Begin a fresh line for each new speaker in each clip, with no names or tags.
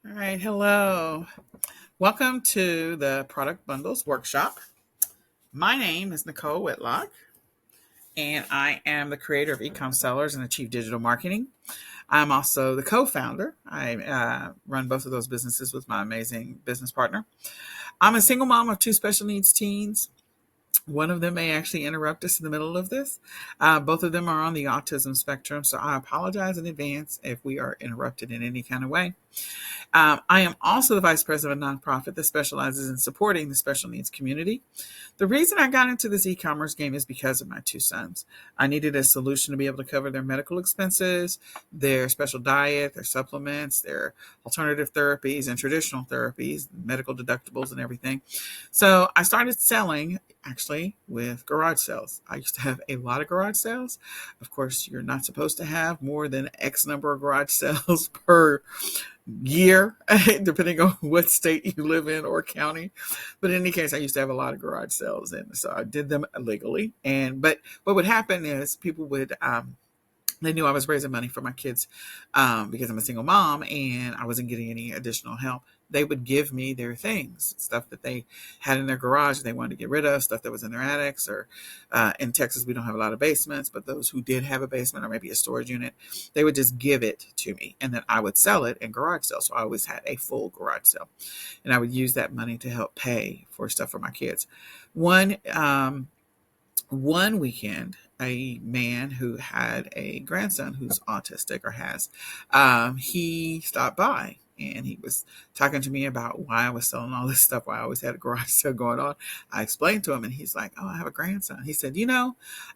All right, hello. Welcome to the Product Bundles Workshop. My name is Nicole Whitlock, and I am the creator of eCom Sellers and Achieve Digital Marketing. I'm also the co-founder. I run both of those businesses with my amazing business partner. I'm a single mom of two special needs teens. One of them may actually interrupt us in the middle of this. Both of them are on the autism spectrum, so I apologize in advance if we are interrupted in any kind of way. I am also the vice president of a nonprofit that specializes in supporting the special needs community. The reason I got into this e-commerce game is because of my two sons. I needed a solution to be able to cover their medical expenses, their special diet, their supplements, their alternative therapies and traditional therapies, medical deductibles and everything. So I started selling actually with garage sales. I used to have a lot of garage sales. Of course, you're not supposed to have more than X number of garage sales per year, depending on what state you live in or county. But in any case, I used to have a lot of garage sales, and so I did them illegally. But what would happen is people would they knew I was raising money for my kids because I'm a single mom and I wasn't getting any additional help. They would give me their things, stuff that they had in their garage that they wanted to get rid of, stuff that was in their attics. Or in Texas, we don't have a lot of basements, but those who did have a basement or maybe a storage unit, they would just give it to me, and then I would sell it in garage sale. So I always had a full garage sale, and I would use that money to help pay for stuff for my kids. One one weekend, a man who had a grandson who's autistic or has, he stopped by and he was talking to me about why I was selling all this stuff, why I always had a garage sale going on. I explained to him and he's like, "Oh, I have a grandson." He said,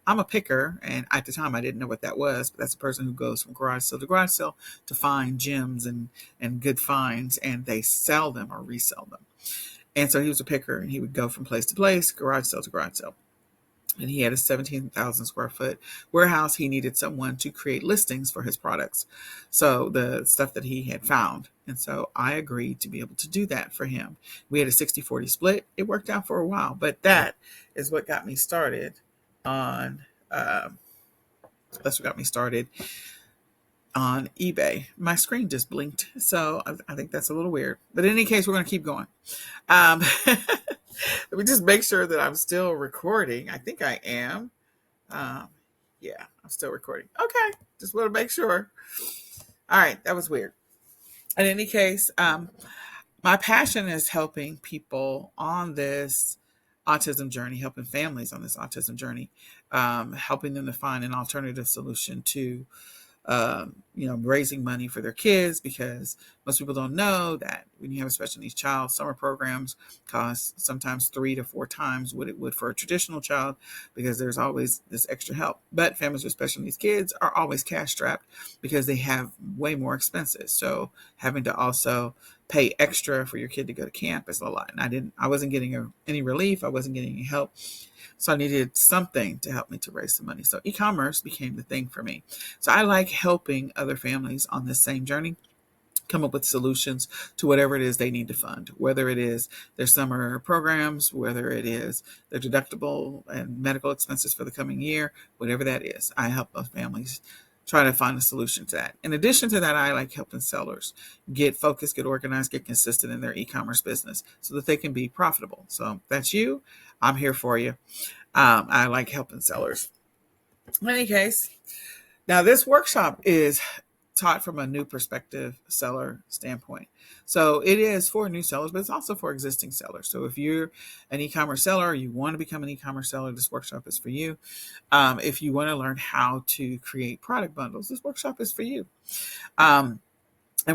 I'm a picker. And at the time, I didn't know what that was, but that's a person who goes from garage sale to garage sale to find gems and good finds, and they sell them or resell them. And so he was a picker and he would go from place to place, garage sale to garage sale, and he had a 17,000 square foot warehouse. He needed someone to create listings for his products. So the stuff that he had found. And so I agreed to be able to do that for him. We had a 60-40 split. It worked out for a while, but that is what got me started on, that's what got me started on eBay. My screen just blinked. So I think that's a little weird, but in any case, we're going to keep going. Let me just make sure that I'm still recording. I think I am. Um, yeah, I'm still recording. Okay, just want to make sure. All right, that was weird. In any case, my passion is helping people on this autism journey, helping families on this autism journey, helping them to find an alternative solution to raising money for their kids, because most people don't know that when you have a special needs child, summer programs cost sometimes 3 to 4 times what it would for a traditional child, because there's always this extra help. But families with special needs kids are always cash strapped because they have way more expenses. So having to also pay extra for your kid to go to camp is a lot. And I wasn't getting any relief. I wasn't getting any help. So I needed something to help me to raise some money. So e-commerce became the thing for me. So I like helping other families on this same journey come up with solutions to whatever it is they need to fund, whether it is their summer programs, whether it is their deductible and medical expenses for the coming year, whatever that is. I help those families try to find a solution to that. In addition to that, I like helping sellers get focused, get organized, get consistent in their e-commerce business so that they can be profitable. So if that's you, I'm here for you. I like helping sellers. In any case, now this workshop is taught from a new perspective seller standpoint. So it is for new sellers, but it's also for existing sellers. So if you're an e-commerce seller or you want to become an e-commerce seller, this workshop is for you. If you want to learn how to create product bundles, this workshop is for you. And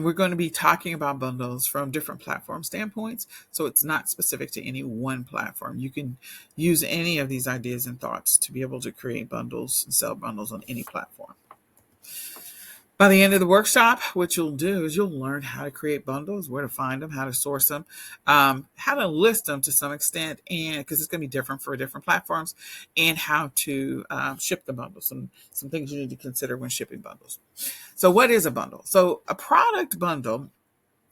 we're going to be talking about bundles from different platform standpoints. So it's not specific to any one platform. You can use any of these ideas and thoughts to be able to create bundles and sell bundles on any platform. By the end of the workshop, what you'll do is you'll learn how to create bundles, where to find them, how to source them, how to list them to some extent, and because it's going to be different for different platforms, and how to ship the bundles. Some things you need to consider when shipping bundles. So what is a bundle? So a product bundle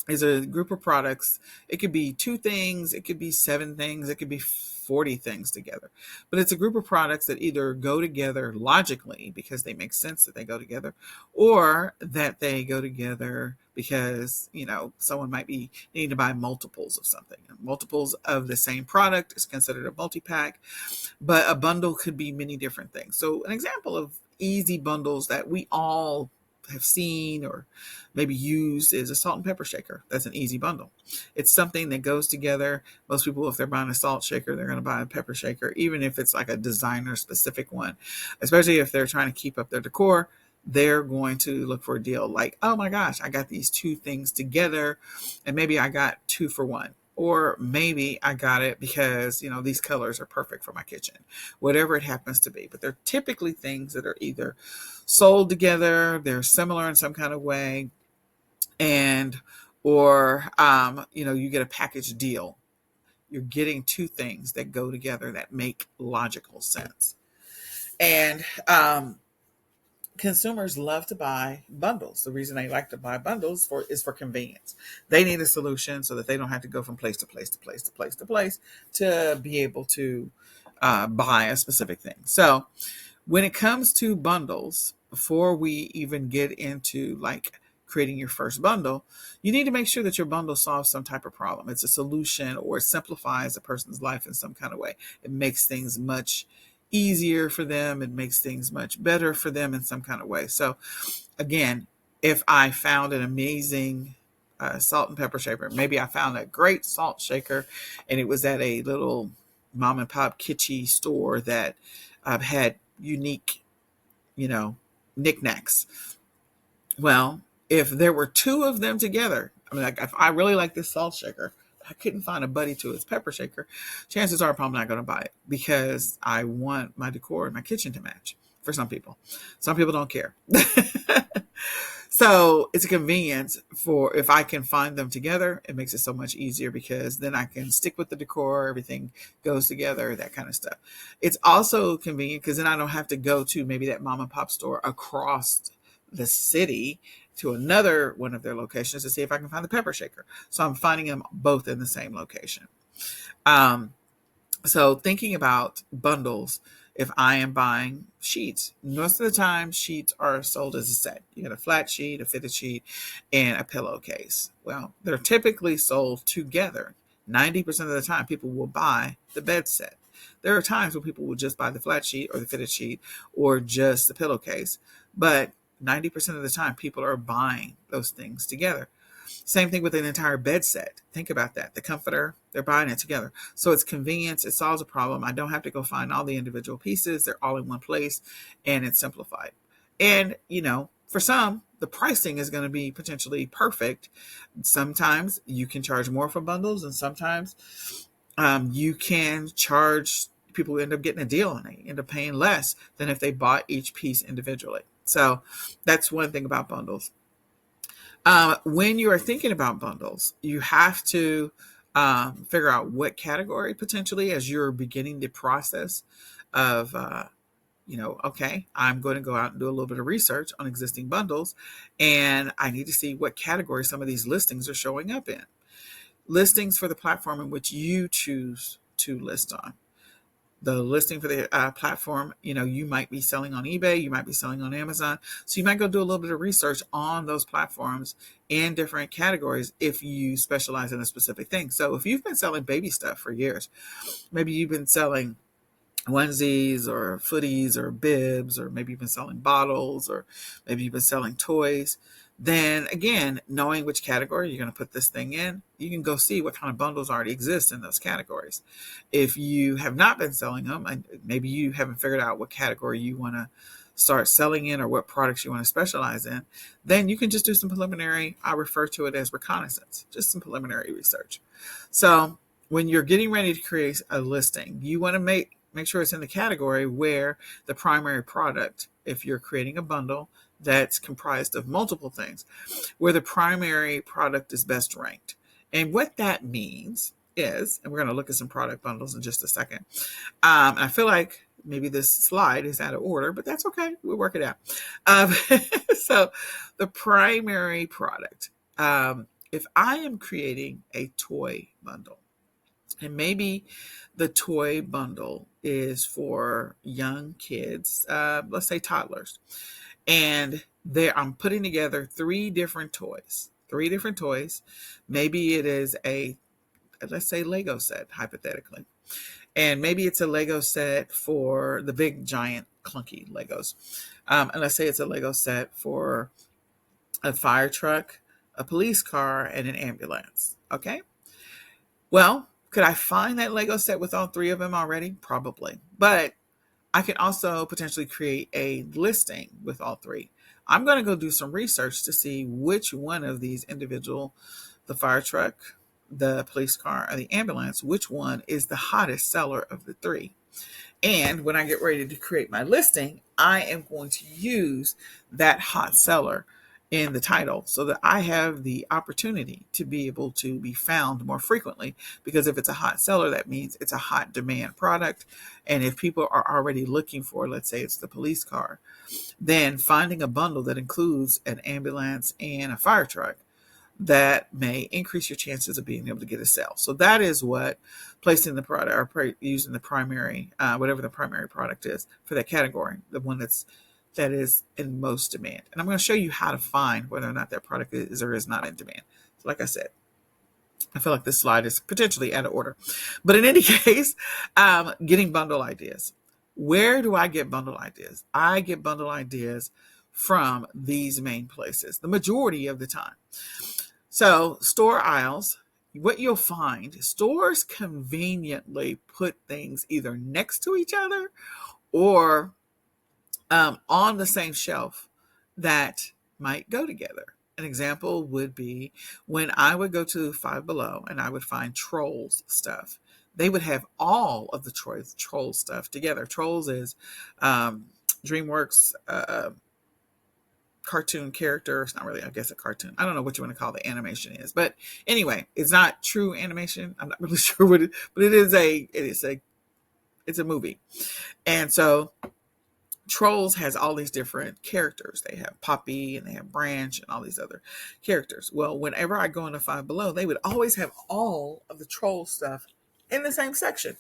is a group of products. It could be two things, it could be seven things, it could be 40 things together. But it's a group of products that either go together logically because they make sense that they go together, or that they go together because, someone might be needing to buy multiples of something. Multiples of the same product is considered a multi-pack, but a bundle could be many different things. So an example of easy bundles that we all have seen or maybe used is a salt and pepper shaker. That's an easy bundle. It's something that goes together. Most people, if they're buying a salt shaker, they're going to buy a pepper shaker, even if it's like a designer specific one, especially if they're trying to keep up their decor. They're going to look for a deal like, oh my gosh, I got these two things together and maybe I got two for one. Or maybe I got it because, these colors are perfect for my kitchen, whatever it happens to be. But they're typically things that are either sold together, they're similar in some kind of way, and or you get a package deal. You're getting two things that go together that make logical sense. And consumers love to buy bundles. The reason they like to buy bundles is for convenience. They need a solution so that they don't have to go from place to place to place to place to place to be able to buy a specific thing. So when it comes to bundles, before we even get into like creating your first bundle, you need to make sure that your bundle solves some type of problem. It's a solution or it simplifies a person's life in some kind of way. It makes things much easier for them. It makes things much better for them in some kind of way. So again, if I found an amazing salt and pepper shaker, maybe I found a great salt shaker and it was at a little mom and pop kitschy store that had unique, knickknacks. Well, if there were two of them together, I mean, like if I really like this salt shaker, I couldn't find a buddy to its pepper shaker, chances are I'm probably not going to buy it because I want my decor in my kitchen to match. For some people don't care. So it's a convenience for if I can find them together, it makes it so much easier because then I can stick with the decor, everything goes together, that kind of stuff. It's also convenient because then I don't have to go to maybe that mom and pop store across the city to another one of their locations to see if I can find the pepper shaker. So I'm finding them both in the same location. So thinking about bundles, if I am buying sheets, most of the time sheets are sold as a set. You get a flat sheet, a fitted sheet, and a pillowcase. Well, they're typically sold together. 90% of the time, people will buy the bed set. There are times when people will just buy the flat sheet or the fitted sheet or just the pillowcase, but 90% of the time, people are buying those things together. Same thing with an entire bed set. Think about that. The comforter, they're buying it together. So it's convenience. It solves a problem. I don't have to go find all the individual pieces. They're all in one place and it's simplified. And, for some, the pricing is going to be potentially perfect. Sometimes you can charge more for bundles and sometimes you can charge people who end up getting a deal and they end up paying less than if they bought each piece individually. So that's one thing about bundles. When you are thinking about bundles, you have to figure out what category potentially as you're beginning the process of, okay, I'm going to go out and do a little bit of research on existing bundles and I need to see what category some of these listings are showing up in. Listings for the platform in which you choose to list on. The listing for the platform, you might be selling on eBay, you might be selling on Amazon. So you might go do a little bit of research on those platforms in different categories if you specialize in a specific thing. So if you've been selling baby stuff for years, maybe you've been selling onesies or footies or bibs, or maybe you've been selling bottles, or maybe you've been selling toys, then again, knowing which category you're going to put this thing in, you can go see what kind of bundles already exist in those categories. If you have not been selling them, and maybe you haven't figured out what category you want to start selling in or what products you want to specialize in, then you can just do some preliminary, I refer to it as reconnaissance, just some preliminary research. So when you're getting ready to create a listing, you want to make sure it's in the category where the primary product, if you're creating a bundle that's comprised of multiple things, where the primary product is best ranked. And what that means is, and we're going to look at some product bundles in just a second. I feel like maybe this slide is out of order, but that's okay. We'll work it out. So the primary product, if I am creating a toy bundle, and maybe the toy bundle is for young kids, let's say toddlers, and there I'm putting together three different toys. Three different toys. Maybe it is a, let's say, Lego set, hypothetically. And maybe it's a Lego set for the big, giant, clunky Legos. And let's say it's a Lego set for a fire truck, a police car, and an ambulance. Okay. Well, could I find that Lego set with all three of them already? Probably. But I can also potentially create a listing with all three. I'm going to go do some research to see which one of these individual, the fire truck, the police car, or the ambulance, which one is the hottest seller of the three. And when I get ready to create my listing, I am going to use that hot seller in the title so that I have the opportunity to be able to be found more frequently. Because if it's a hot seller, that means it's a hot demand product. And if people are already looking for, let's say it's the police car, then finding a bundle that includes an ambulance and a fire truck, that may increase your chances of being able to get a sale. So that is what placing the product or using the primary, whatever the primary product is for that category, the one that is in most demand. And I'm going to show you how to find whether or not that product is or is not in demand. So like I said, I feel like this slide is potentially out of order. But in any case, getting bundle ideas. Where do I get bundle ideas? I get bundle ideas from these main places, the majority of the time. So store aisles, what you'll find, stores conveniently put things either next to each other or on the same shelf that might go together. An example would be when I would go to Five Below and I would find Trolls stuff. They would have all of the Trolls stuff together. Trolls is DreamWorks cartoon character. It's not really, I guess, a cartoon. I don't know what you want to call the animation is, but anyway, it's not true animation. I'm not really sure what it, but it's a movie. And so Trolls has all these different characters. They have Poppy and they have Branch and all these other characters. Well, whenever I go into Five Below, they would always have all of the Troll stuff in the same section.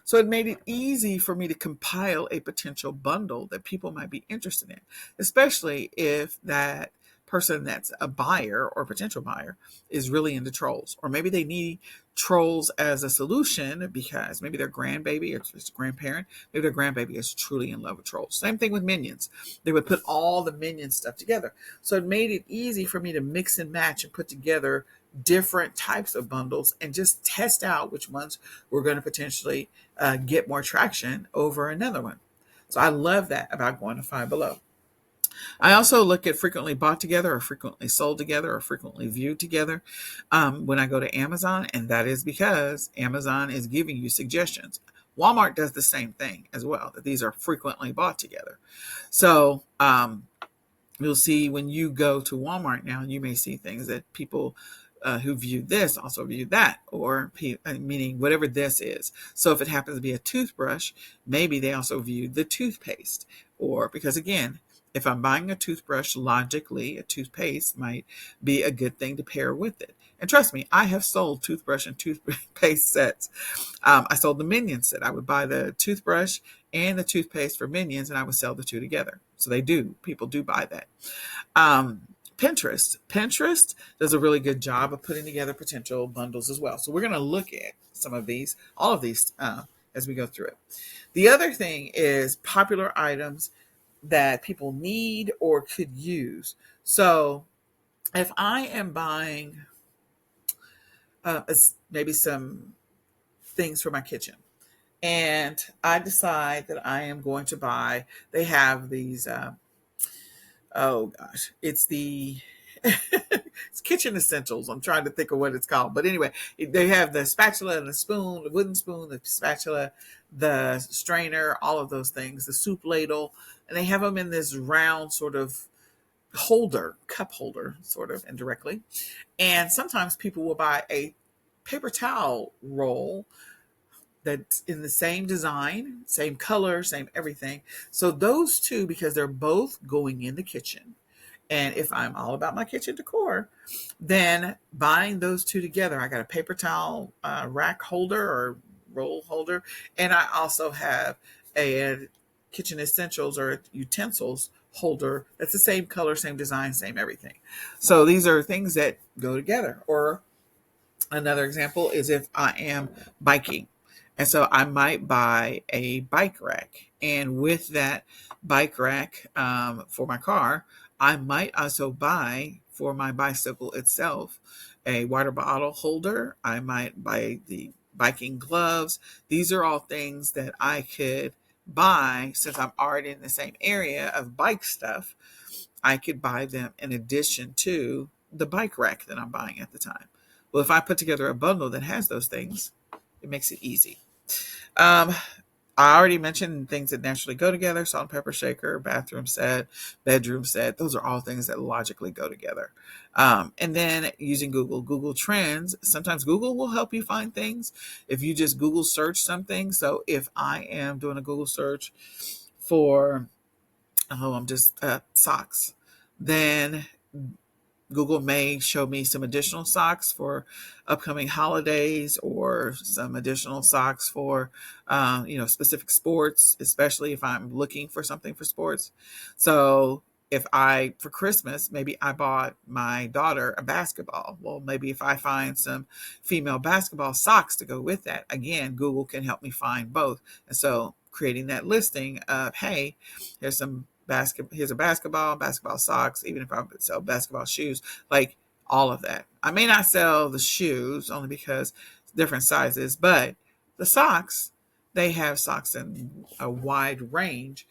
So it made it easy for me to compile a potential bundle that people might be interested in, especially if that person that's a buyer or potential buyer is really into trolls, or maybe they need trolls as a solution because maybe their grandbaby or just grandparent, maybe their grandbaby is truly in love with trolls. Same thing with minions. They would put all the minion stuff together. So it made it easy for me to mix and match and put together different types of bundles and just test out which ones were going to potentially get more traction over another one. So I love that about going to Five Below. I also look at frequently bought together or frequently sold together or frequently viewed together when I go to Amazon. And that is because Amazon is giving you suggestions. Walmart does the same thing as well, that these are frequently bought together. So you'll see when you go to Walmart now, you may see things that people who view this also view that, or meaning whatever this is. So if it happens to be a toothbrush, maybe they also view the toothpaste, or because again, if I'm buying a toothbrush, logically, a toothpaste might be a good thing to pair with it. And trust me, I have sold toothbrush and toothpaste sets. I sold the Minion set. I would buy the toothbrush and the toothpaste for Minions, and I would sell the two together. So people do buy that. Pinterest does a really good job of putting together potential bundles as well. So we're going to look at all of these, as we go through it. The other thing is popular items that people need or could use. So if I am buying maybe some things for my kitchen, and I decide that I am going to buy, they have these, oh gosh, it's it's kitchen essentials. I'm trying to think of what it's called. But anyway, they have the spatula and the spoon, the wooden spoon, the spatula, the strainer, all of those things, the soup ladle. And they have them in this round sort of cup holder, sort of indirectly. And sometimes people will buy a paper towel roll that's in the same design, same color, same everything. So those two, because they're both going in the kitchen, And if I'm all about my kitchen decor, then buying those two together, I got a paper towel rack holder or roll holder, and I also have a kitchen essentials or utensils holder that's the same color, same design, same everything. So these are things that go together. Or another example is if I am biking. And so I might buy a bike rack. And with that bike rack for my car, I might also buy for my bicycle itself a water bottle holder. I might buy the biking gloves. These are all things that I could buy since I'm already in the same area of bike stuff. I could buy them in addition to the bike rack that I'm buying at the time. Well, if I put together a bundle that has those things, it makes it easy. Um, I already mentioned things that naturally go together: salt and pepper shaker, bathroom set, bedroom set. Those are all things that logically go together. And then using Google Trends, sometimes Google will help you find things if you just Google search something. So if I am doing a Google search for, I'm just socks, then Google may show me some additional socks for upcoming holidays, or some additional socks for, specific sports, especially if I'm looking for something for sports. So if for Christmas, maybe I bought my daughter a basketball. Well, maybe if I find some female basketball socks to go with that, again, Google can help me find both. And so creating that listing of, hey, here's a basketball socks, even if I sell basketball shoes, like all of that. I may not sell the shoes only because different sizes, but the socks, they have socks in a wide range,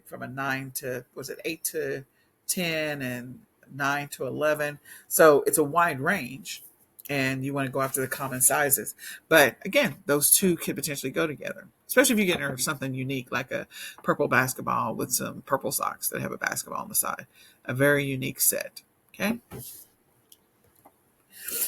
from a 9 to, was it 8 to 10 and 9 to 11. So it's a wide range, and you want to go after the common sizes. But again, those two could potentially go together, especially if you get into something unique like a purple basketball with some purple socks that have a basketball on the side. A very unique set. Okay.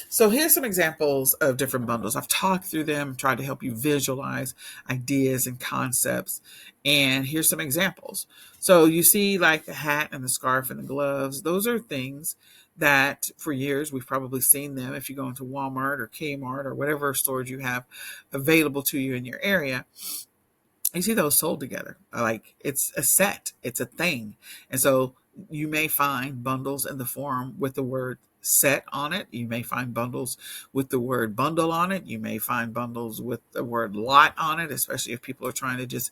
So here's some examples of different bundles. I've talked through them, tried to help you visualize ideas and concepts. And here's some examples. So you see like the hat and the scarf and the gloves. Those are things that for years we've probably seen them if you go into Walmart or Kmart or whatever stores you have available to you in your area. You see those sold together. Like it's a set, it's a thing. And so you may find bundles in the form with the word set on it. You may find bundles with the word bundle on it. You may find bundles with the word lot on it, especially if people are trying to just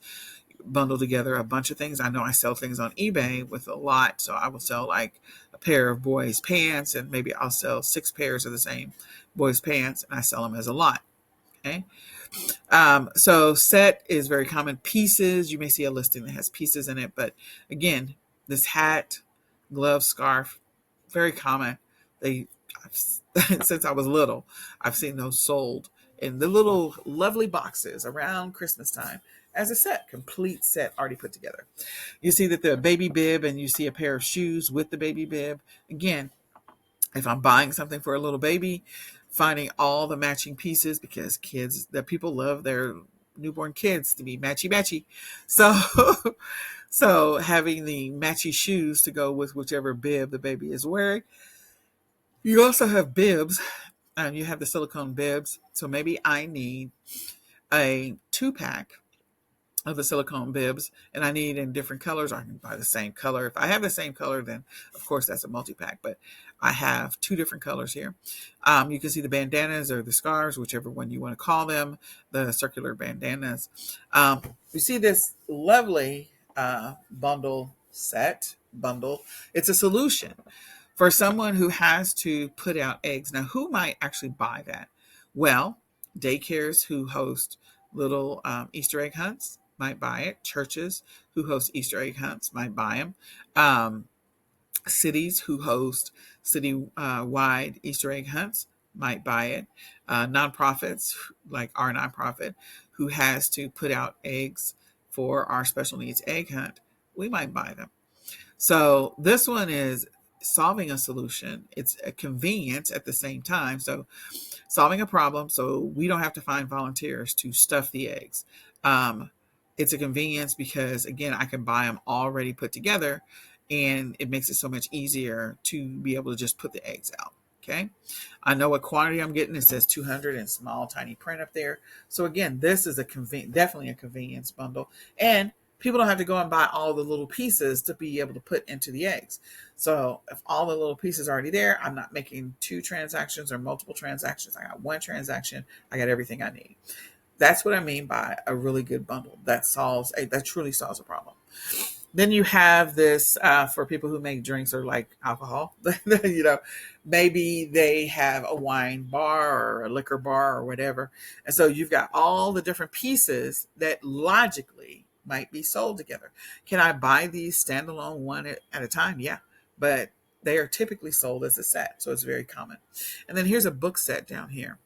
bundle together a bunch of things. I know I sell things on eBay with a lot. So I will sell like a pair of boys' pants, and maybe I'll sell 6 pairs of the same boys' pants, and I sell them as a lot. Okay. So set is very common. Pieces, you may see a listing that has pieces in it, but again, this hat, glove, scarf, very common. Since I was little, I've seen those sold in the little lovely boxes around Christmas time as a set, complete set already put together. You see that the baby bib, and you see a pair of shoes with the baby bib. Again, if I'm buying something for a little baby, finding all the matching pieces, because people love their newborn kids to be matchy. So, so having the matchy shoes to go with whichever bib the baby is wearing. You also have bibs, and you have the silicone bibs. So maybe I need a 2-pack of the silicone bibs, and I need in different colors. I can buy the same color. If I have the same color, then of course that's a multi-pack, but I have 2 different colors here. You can see the bandanas or the scarves, whichever one you want to call them, the circular bandanas. You see this lovely bundle. It's a solution for someone who has to put out eggs. Now, who might actually buy that? Well, daycares who host little Easter egg hunts might buy it. Churches who host Easter egg hunts might buy them. Cities who host city-wide Easter egg hunts might buy it. Nonprofits like our nonprofit who has to put out eggs for our special needs egg hunt, we might buy them. So this one is solving a solution. It's a convenience at the same time. So solving a problem so we don't have to find volunteers to stuff the eggs. It's a convenience because, again, I can buy them already put together and it makes it so much easier to be able to just put the eggs out. Okay. I know what quantity I'm getting. It says 200 in small, tiny print up there. So again, this is definitely a convenience bundle. And people don't have to go and buy all the little pieces to be able to put into the eggs. So if all the little pieces are already there, I'm not making two transactions or multiple transactions. I got one transaction. I got everything I need. That's what I mean by a really good bundle that truly solves a problem. Then you have this for people who make drinks or like alcohol. you know, maybe they have a wine bar or a liquor bar or whatever, and so you've got all the different pieces that logically might be sold together. Can I buy these standalone one at a time? Yeah, but they are typically sold as a set, so it's very common. And then here's a book set down here.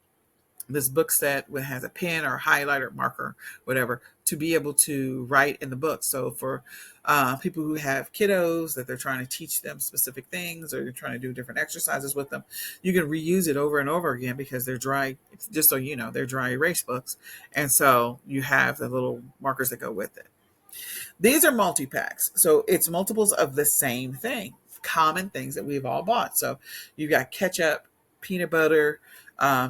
This book set has a pen or highlighter marker, whatever, to be able to write in the book. So for people who have kiddos that they're trying to teach them specific things, or you're trying to do different exercises with them, you can reuse it over and over again because they're dry. Just so you know, they're dry erase books, and so you have the little markers that go with it. These are multi-packs. So it's multiples of the same thing, common things that we've all bought. So you've got ketchup, peanut butter,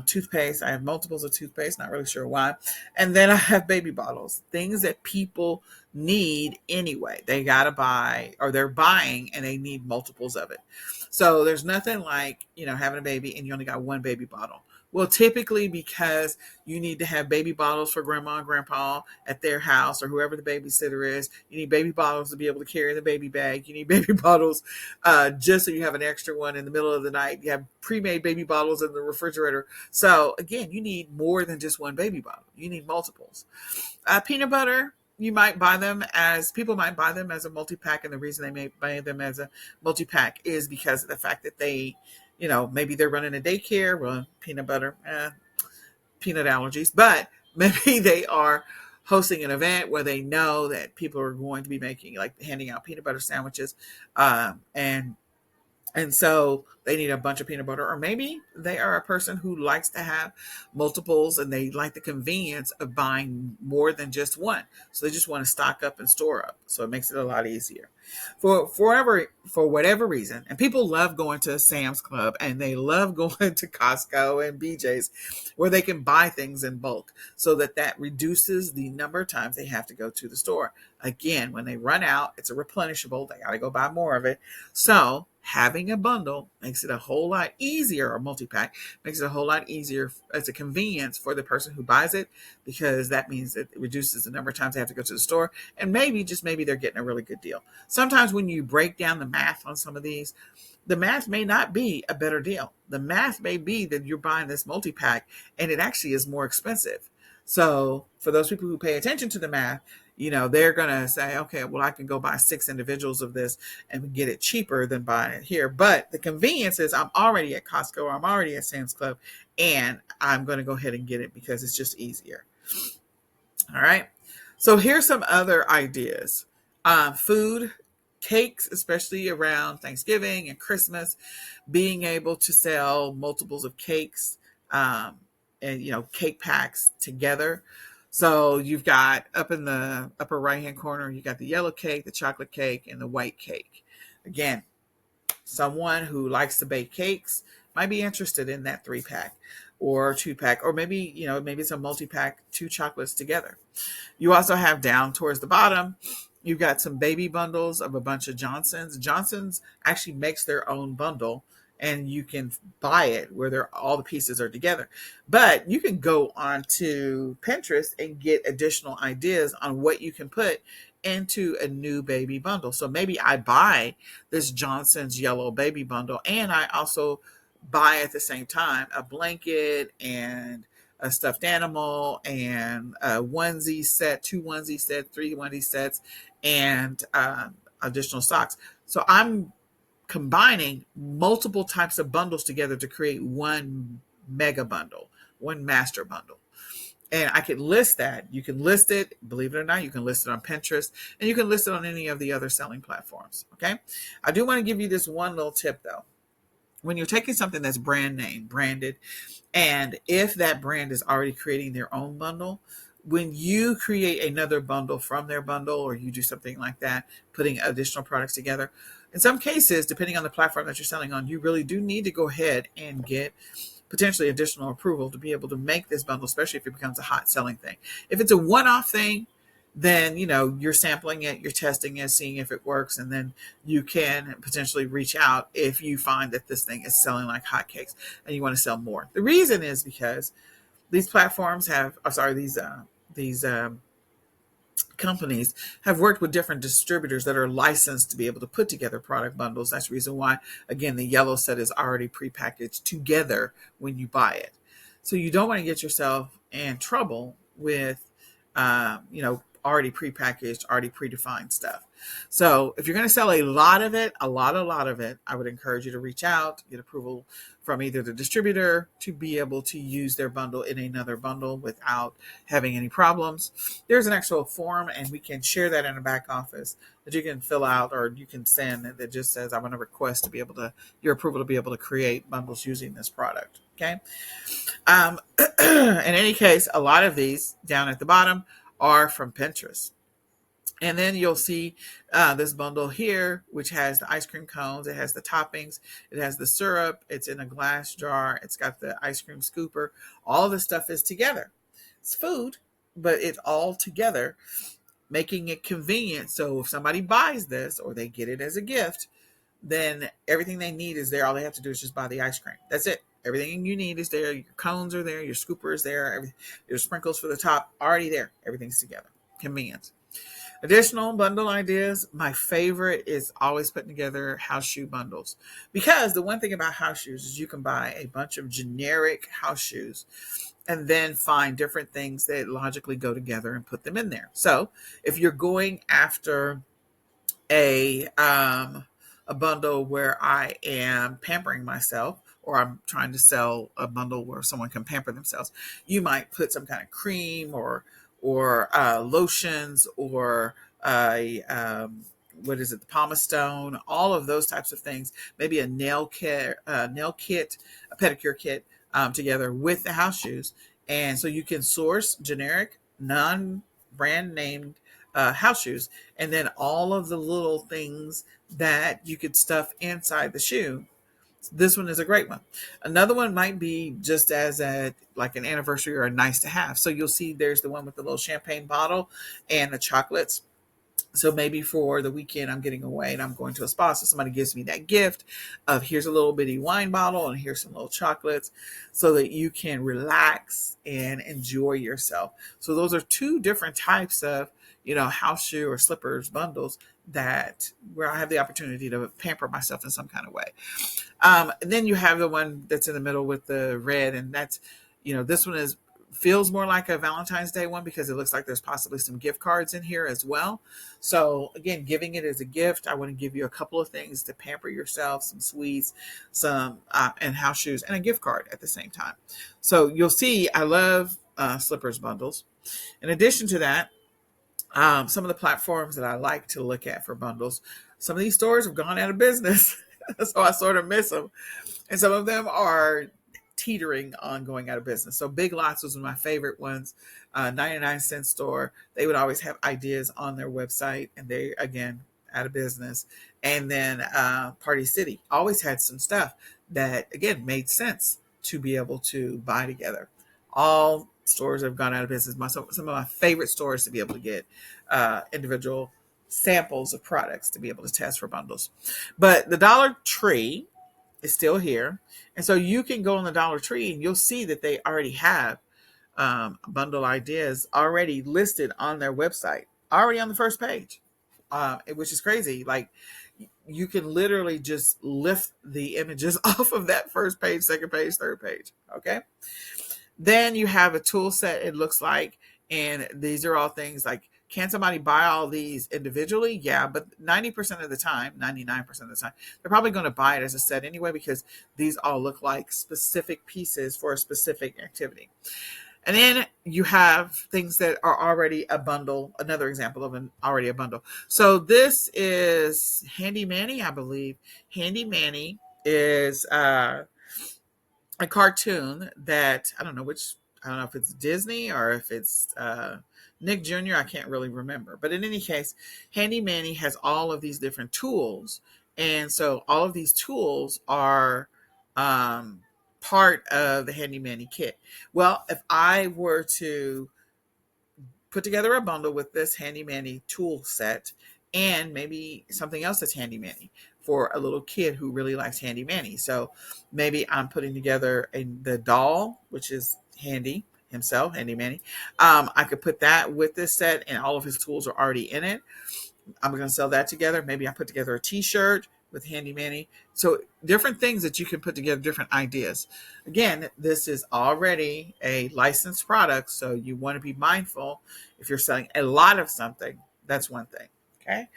toothpaste. I have multiples of toothpaste, not really sure why. And then I have baby bottles, things that people need anyway. They got to buy, or they're buying and they need multiples of it. So there's nothing like, having a baby and you only got one baby bottle. Well, typically because you need to have baby bottles for grandma and grandpa at their house or whoever the babysitter is. You need baby bottles to be able to carry the baby bag. You need baby bottles just so you have an extra one in the middle of the night. You have pre-made baby bottles in the refrigerator. So again, you need more than just one baby bottle. You need multiples. Peanut butter, people might buy them as a multi-pack, and the reason they may buy them as a multi-pack is because of the fact that they, maybe they're running a daycare. Well, peanut butter, peanut allergies, but maybe they are hosting an event where they know that people are going to be handing out peanut butter sandwiches, and so they need a bunch of peanut butter. Or maybe they are a person who likes to have multiples and they like the convenience of buying more than just one. So they just want to stock up and store up. So it makes it a lot easier. For whatever reason, and people love going to Sam's Club and they love going to Costco and BJ's where they can buy things in bulk so that reduces the number of times they have to go to the store. Again, when they run out, it's a replenishable. They got to go buy more of it. So having a bundle makes it a whole lot easier, or multi-pack makes it a whole lot easier as a convenience for the person who buys it, because that means that it reduces the number of times they have to go to the store, and maybe, just maybe, they're getting a really good deal. Sometimes when you break down the math on some of these, the math may not be a better deal. The math may be that you're buying this multi-pack and it actually is more expensive. So for those people who pay attention to the math, they're going to say, okay, well, I can go buy 6 individuals of this and get it cheaper than buying it here. But the convenience is I'm already at Costco, or I'm already at Sam's Club, and I'm going to go ahead and get it because it's just easier. All right. So here's some other ideas. Food, cakes, especially around Thanksgiving and Christmas, being able to sell multiples of cakes, and, cake packs together. So you've got, up in the upper right-hand corner, you got the yellow cake, the chocolate cake, and the white cake. Again, someone who likes to bake cakes might be interested in that 3-pack or 2-pack, or maybe it's a multi-pack, 2 chocolates together. You also have down towards the bottom, you've got some baby bundles of a bunch of Johnson's. Johnson's actually makes their own bundle, and you can buy it where all the pieces are together. But you can go onto Pinterest and get additional ideas on what you can put into a new baby bundle. So maybe I buy this Johnson's yellow baby bundle, and I also buy at the same time a blanket and a stuffed animal and a onesie set, 2 onesie sets, 3 onesie sets, and additional socks. So I'm combining multiple types of bundles together to create one mega bundle, one master bundle. And I could list that. You can list it, believe it or not, you can list it on Pinterest, and you can list it on any of the other selling platforms. Okay. I do want to give you this one little tip though. When you're taking something that's branded, and if that brand is already creating their own bundle, when you create another bundle from their bundle, or you do something like that, putting additional products together, In some cases, depending on the platform that you're selling on, you really do need to go ahead and get potentially additional approval to be able to make this bundle, especially if it becomes a hot selling thing. If it's a one-off thing, then you're sampling it, you're testing it, seeing if it works, and then you can potentially reach out if you find that this thing is selling like hotcakes and you want to sell more. The reason is because these platforms have, I'm sorry, these companies have worked with different distributors that are licensed to be able to put together product bundles. That's the reason why, again, the yellow set is already prepackaged together when you buy it. So you don't want to get yourself in trouble with, already prepackaged, already predefined stuff. So if you're going to sell a lot of it, a lot of it, I would encourage you to reach out, get approval from either the distributor to be able to use their bundle in another bundle without having any problems. There's an actual form, and we can share that in the back office that you can fill out or you can send that just says, I want to request to be able to, your approval to be able to create bundles using this product. Okay. In any case, a lot of these down at the bottom are from Pinterest. And then you'll see this bundle here, which has the ice cream cones. It has the toppings. It has the syrup. It's in a glass jar. It's got the ice cream scooper. All this stuff is together. It's food, but it's all together, making it convenient. So if somebody buys this or they get it as a gift, then everything they need is there. All they have to do is just buy the ice cream. That's it. Everything you need is there. Your cones are there. Your scooper is there. Your sprinkles for the top already there. Everything's together. Convenience. Additional bundle ideas. My favorite is always putting together house shoe bundles, because the one thing about house shoes is you can buy a bunch of generic house shoes and then find different things that logically go together and put them in there. So if you're going after a bundle where I am pampering myself, or I'm trying to sell a bundle where someone can pamper themselves, you might put some kind of cream or lotions or what is it, the Palma Stone, all of those types of things. Maybe a nail kit, a pedicure kit together with the house shoes, and so you can source generic, non-brand named house shoes, and then all of the little things that you could stuff inside the shoe. This one is a great one. Another one might be just as like an anniversary or a nice to have. So you'll see there's the one with the little champagne bottle and the chocolates. So maybe for the weekend I'm getting away and I'm going to a spa, so somebody gives me that gift of, here's a little bitty wine bottle and here's some little chocolates, so that you can relax and enjoy yourself. So those are two different types of house shoe or slippers bundles that where I have the opportunity to pamper myself in some kind of way. And then you have the one that's in the middle with the red, and that's this one feels more like a Valentine's Day one because it looks like there's possibly some gift cards in here as well. So again, giving it as a gift, I want to give you a couple of things to pamper yourself, some sweets, some and house shoes, and a gift card at the same time. So you'll see I love slippers bundles. In addition to that, some of the platforms that I like to look at for bundles, some of these stores have gone out of business. So I sort of miss them. And some of them are teetering on going out of business. So Big Lots was one of my favorite ones. 99-cent store. They would always have ideas on their website, and they, again, out of business. And then Party City always had some stuff that, again, made sense to be able to buy together. All stores have gone out of business. Some of my favorite stores to be able to get individual samples of products to be able to test for bundles. But the Dollar Tree is still here. And so you can go on the Dollar Tree and you'll see that they already have bundle ideas already listed on their website, already on the first page, which is crazy. Like, you can literally just lift the images off of that first page, second page, third page. Okay. Then you have a tool set, it looks like, and these are all things like, can somebody buy all these individually? Yeah, but 90% of the time, 99% of the time, they're probably going to buy it as a set anyway, because these all look like specific pieces for a specific activity. And then you have things that are already a bundle, another example of already a bundle. So this is Handy Manny, I believe. Handy Manny is a cartoon that, I don't know if it's Disney or if it's Nick Jr. I can't really remember. But in any case, Handy Manny has all of these different tools And so all of these tools are um, part of the handy manny kit. Well, if I were to put together a bundle with this handy manny tool set and maybe something else that's handy manny for a little kid who really likes handy manny. So maybe I'm putting together the doll, which is handy himself, handy manny. I could put that with this set and all of his tools are already in it. I'm going to sell that together. Maybe I put together a t-shirt with Handy Manny. So different things that you can put together, different ideas. Again, this is already a licensed product. So you want to be mindful if you're selling a lot of something, that's one thing. Okay.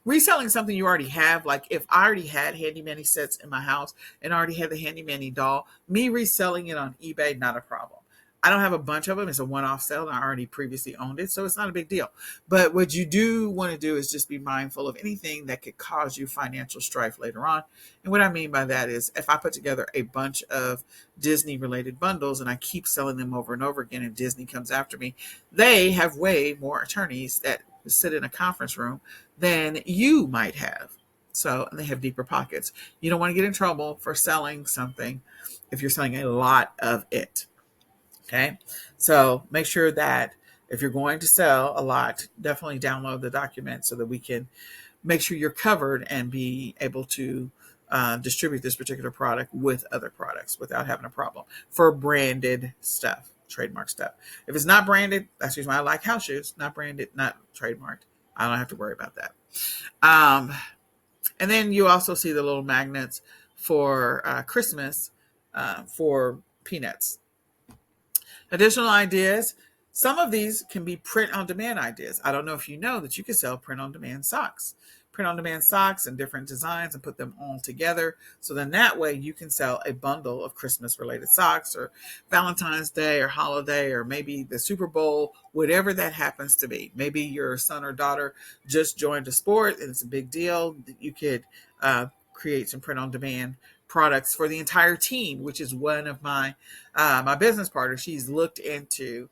Reselling something you already have, like if I already had Handy Manny sets in my house and already had the Handy Manny doll, me reselling it on eBay, not a problem. I don't have a bunch of them. It's a one-off sale, and I already previously owned it, so it's not a big deal. But what you do want to do is just be mindful of anything that could cause you financial strife later on. And what I mean by that is if I put together a bunch of Disney-related bundles and I keep selling them over and over again, and Disney comes after me, they have way more attorneys that sit in a conference room than you might have. So, and they have deeper pockets. You don't want to get in trouble for selling something if you're selling a lot of it. Okay, so make sure that if you're going to sell a lot, definitely download the document so that we can make sure you're covered and be able to distribute this particular product with other products without having a problem for branded stuff, trademark stuff. If it's not branded, that's the reason why I like house shoes, not branded, not trademarked. I don't have to worry about that. And then you also see the little magnets for Christmas for peanuts. Additional ideas. Some of these can be print on demand ideas. I don't know if you know that you can sell print on demand socks. Print on demand socks in different designs and put them all together. So then that way you can sell a bundle of Christmas related socks or Valentine's Day or holiday or maybe the Super Bowl, whatever that happens to be. Maybe your son or daughter just joined a sport and it's a big deal. You could create some print on demand products for the entire team, which is one of my my business partner. She's looked into,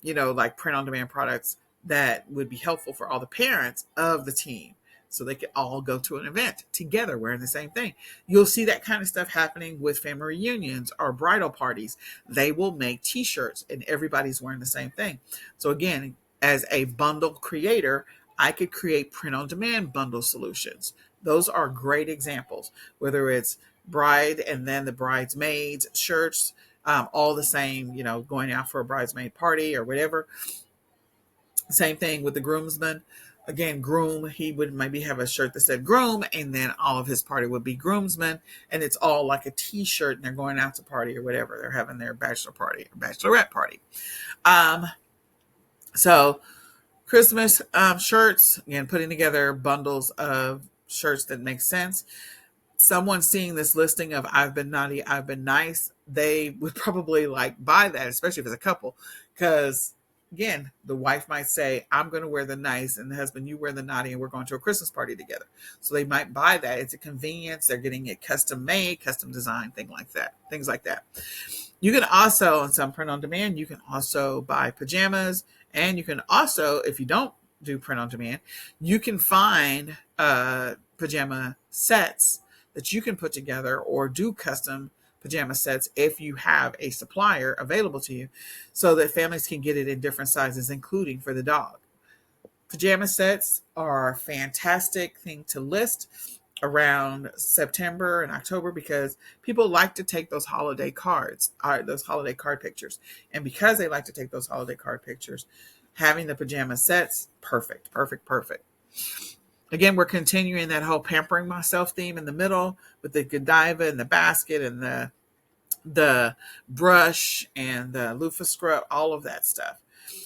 like print on demand products that would be helpful for all the parents of the team. So they could all go to an event together wearing the same thing. You'll see that kind of stuff happening with family reunions or bridal parties. They will make t-shirts and everybody's wearing the same thing. So again, as a bundle creator, I could create print on demand bundle solutions. Those are great examples, whether it's bride and then the bridesmaids shirts, all the same, going out for a bridesmaid party or whatever. Same thing with the groomsman. Again, groom, he would maybe have a shirt that said groom, and then all of his party would be groomsmen, and it's all like a t-shirt, and they're going out to party or whatever. They're having their bachelor party or bachelorette party. So Christmas shirts, again, putting together bundles of shirts that make sense. Someone seeing this listing of I've been naughty, I've been nice, they would probably buy that, especially if it's a couple, because again, the wife might say, I'm going to wear the nice, and the husband, you wear the naughty, and we're going to a Christmas party together. So they might buy that. It's a convenience. They're getting it custom made, custom designed, things like that. You can also, on some print on demand, you can also buy pajamas, and you can also, if you don't do print on demand, you can find pajama sets that you can put together or do custom pajama sets if you have a supplier available to you so that families can get it in different sizes, including for the dog. Pajama sets are a fantastic thing to list around September and October because people like to take those holiday cards, those holiday card pictures. And because they like to take those holiday card pictures, having the pajama sets, perfect. Again, we're continuing that whole pampering myself theme in the middle with the Godiva and the basket and the brush and the loofah scrub, all of that stuff.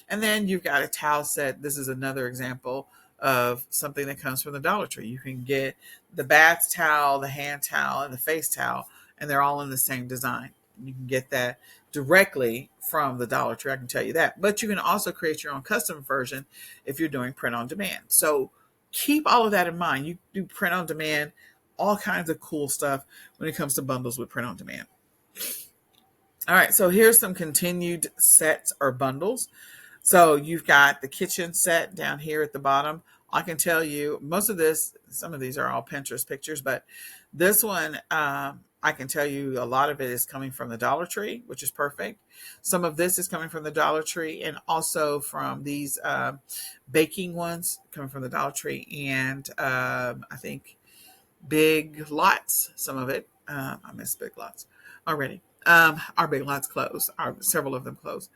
And then you've got a towel set. This is another example of something that comes from the Dollar Tree. You can get the bath towel, the hand towel, and the face towel, and they're all in the same design. You can get that directly from the Dollar Tree, I can tell you that. But you can also create your own custom version if you're doing print on demand. So keep all of that in mind. You do print on demand, all kinds of cool stuff when it comes to bundles with print on demand. All right, so here's some continued sets or bundles. So you've got the kitchen set down here at the bottom. I can tell you most of this, some of these are all Pinterest pictures, but this one, I can tell you a lot of it is coming from the Dollar Tree, which is perfect. Some of this is coming from the Dollar Tree and also from these baking ones coming from the Dollar Tree. And I think Big Lots, some of it. I miss Big Lots already. Our Big Lots closed. Several of them closed.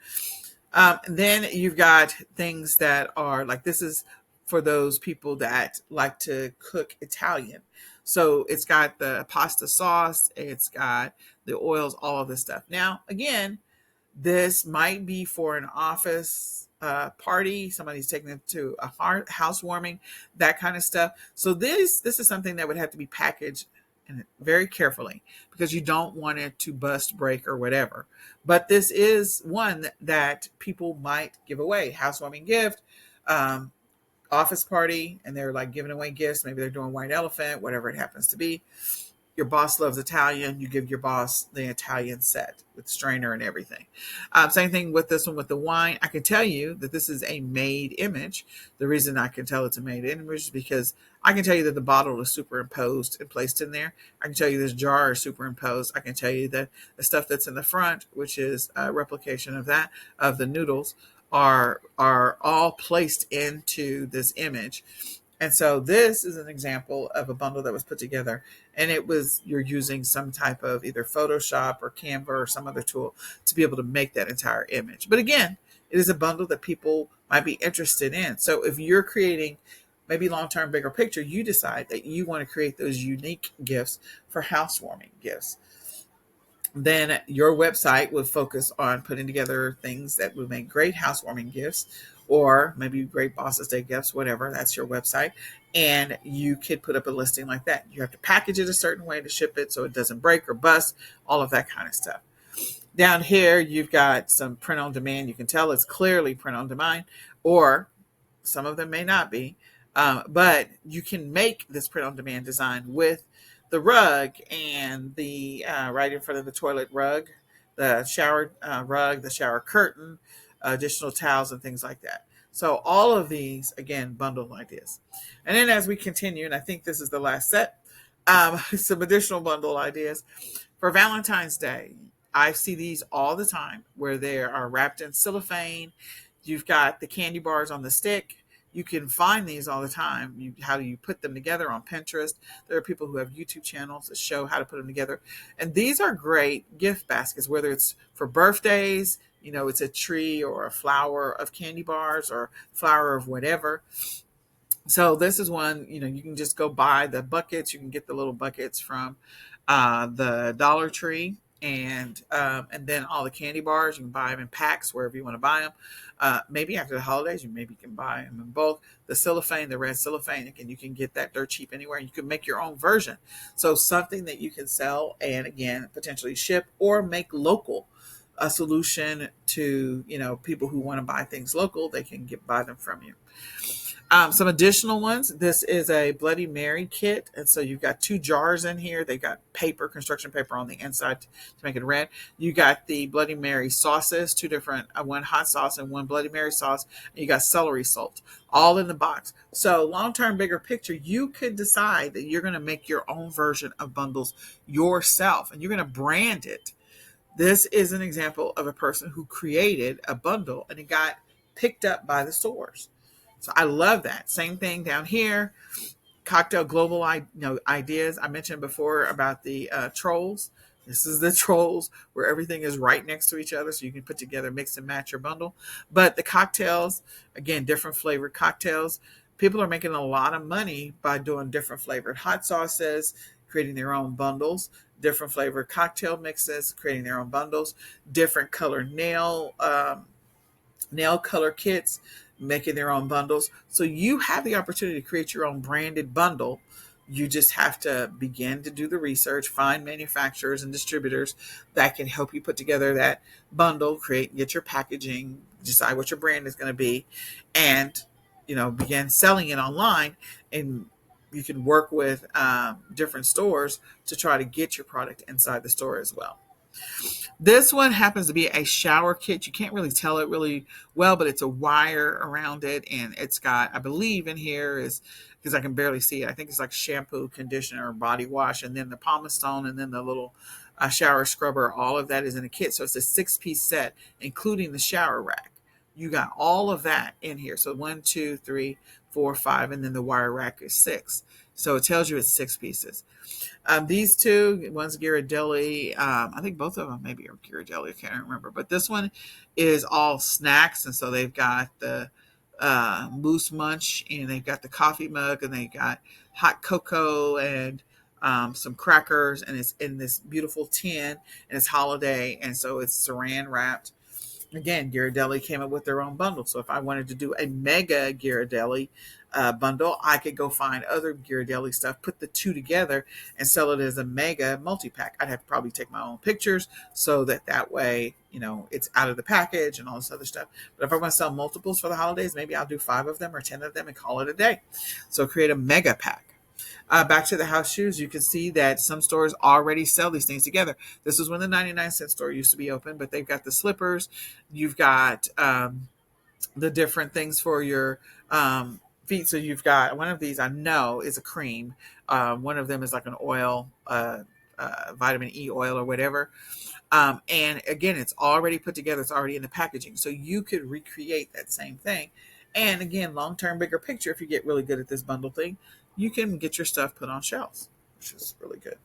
And then you've got things that are like this is for those people that like to cook Italian. So it's got the pasta sauce, it's got the oils, all of this stuff. Now, again, this might be for an office party. Somebody's taking it to a housewarming, that kind of stuff. So this is something that would have to be packaged and very carefully because you don't want it to bust, break, or whatever. But this is one that people might give away, housewarming gift, um, office party, and they're like giving away gifts. Maybe they're doing white elephant, whatever it happens to be. Your boss loves Italian, you give your boss the Italian set with strainer and everything. Same thing with this one with the wine. I can tell you that this is a made image. The reason I can tell it's a made image is because I can tell you that the bottle is superimposed and placed in there. I can tell you this jar is superimposed. I can tell you that the stuff that's in the front, which is a replication of that, of the noodles, are all placed into this image. And so this is an example of a bundle that was put together, and it was you're using some type of either Photoshop or Canva or some other tool to be able to make that entire image. But again, it is a bundle that people might be interested in. So if you're creating maybe long-term bigger picture, you decide that you want to create those unique gifts for housewarming gifts. Then your website would focus on putting together things that would make great housewarming gifts or maybe great Boss's Day gifts, whatever. That's your website. And you could put up a listing like that. You have to package it a certain way to ship it so it doesn't break or bust, all of that kind of stuff. Down here, you've got some print on demand. You can tell it's clearly print on demand, or some of them may not be. But you can make this print on demand design with the rug and the right in front of the toilet rug, the shower rug, the shower curtain, additional towels, and things like that. So all of these, again, bundle ideas. And then as we continue, and I think this is the last set, some additional bundle ideas for Valentine's Day. I see these all the time where they are wrapped in cellophane. You've got the candy bars on the stick. You can find these all the time. How do you put them together on Pinterest? There are people who have YouTube channels that show how to put them together. And these are great gift baskets, whether it's for birthdays, it's a tree or a flower of candy bars or flower of whatever. So this is one, you can just go buy the buckets. You can get the little buckets from the Dollar Tree, and then all the candy bars. You can buy them in packs wherever you want to buy them. Maybe after the holidays, maybe you can buy them in bulk. The cellophane, the red cellophane, again, you can get that dirt cheap anywhere. You can make your own version. So something that you can sell and again potentially ship or make local. A solution to people who want to buy things local, they can buy them from you. Some additional ones. This is a Bloody Mary kit. And so you've got 2 jars in here. They've got paper, construction paper on the inside to make it red. You got the Bloody Mary sauces, 2 different, one hot sauce and one Bloody Mary sauce. And you got celery salt, all in the box. So long-term, bigger picture, you could decide that you're going to make your own version of bundles yourself, and you're going to brand it. This is an example of a person who created a bundle and it got picked up by the stores. So I love that. Same thing down here. Cocktail global ideas. I mentioned before about the trolls. This is the trolls where everything is right next to each other, so you can put together, mix and match your bundle. But the cocktails, again, different flavored cocktails. People are making a lot of money by doing different flavored hot sauces, creating their own bundles, different flavored cocktail mixes, creating their own bundles, different color nail color kits, making their own bundles. So you have the opportunity to create your own branded bundle. You just have to begin to do the research, find manufacturers and distributors that can help you put together that bundle, get your packaging, decide what your brand is going to be, and begin selling it online. And you can work with different stores to try to get your product inside the store as well. This one happens to be a shower kit. You can't really tell it really well, but it's a wire around it, and it's got, I believe, in here is, because I can barely see it, I think it's like shampoo, conditioner, body wash, and then the Pumice Stone, and then the little shower scrubber. All of that is in a kit, so it's a 6-piece set, including the shower rack. You got all of that in here. So 1, 2, 3, 4, 5, and then the wire rack is 6. So it tells you it's 6 pieces. These two, one's Ghirardelli. I think both of them maybe are Ghirardelli. I can't remember. But this one is all snacks. And so they've got the Moose Munch, and they've got the coffee mug, and they got hot cocoa and some crackers. And it's in this beautiful tin, and it's holiday. And so it's saran wrapped. Again, Ghirardelli came up with their own bundle. So if I wanted to do a mega Ghirardelli bundle, I could go find other Ghirardelli stuff, put the two together, and sell it as a mega multi-pack. I'd have to probably take my own pictures so that way, it's out of the package and all this other stuff. But if I want to sell multiples for the holidays, maybe I'll do 5 of them or 10 of them and call it a day. So create a mega pack. Back to the house shoes, you can see that some stores already sell these things together. This is when the 99-cent store used to be open, but they've got the slippers. You've got the different things for your feet. So you've got one of these, I know, is a cream. One of them is like an oil, vitamin E oil or whatever. And again, it's already put together. It's already in the packaging. So you could recreate that same thing. And again, long-term, bigger picture, if you get really good at this bundle thing, you can get your stuff put on shelves, which is really good.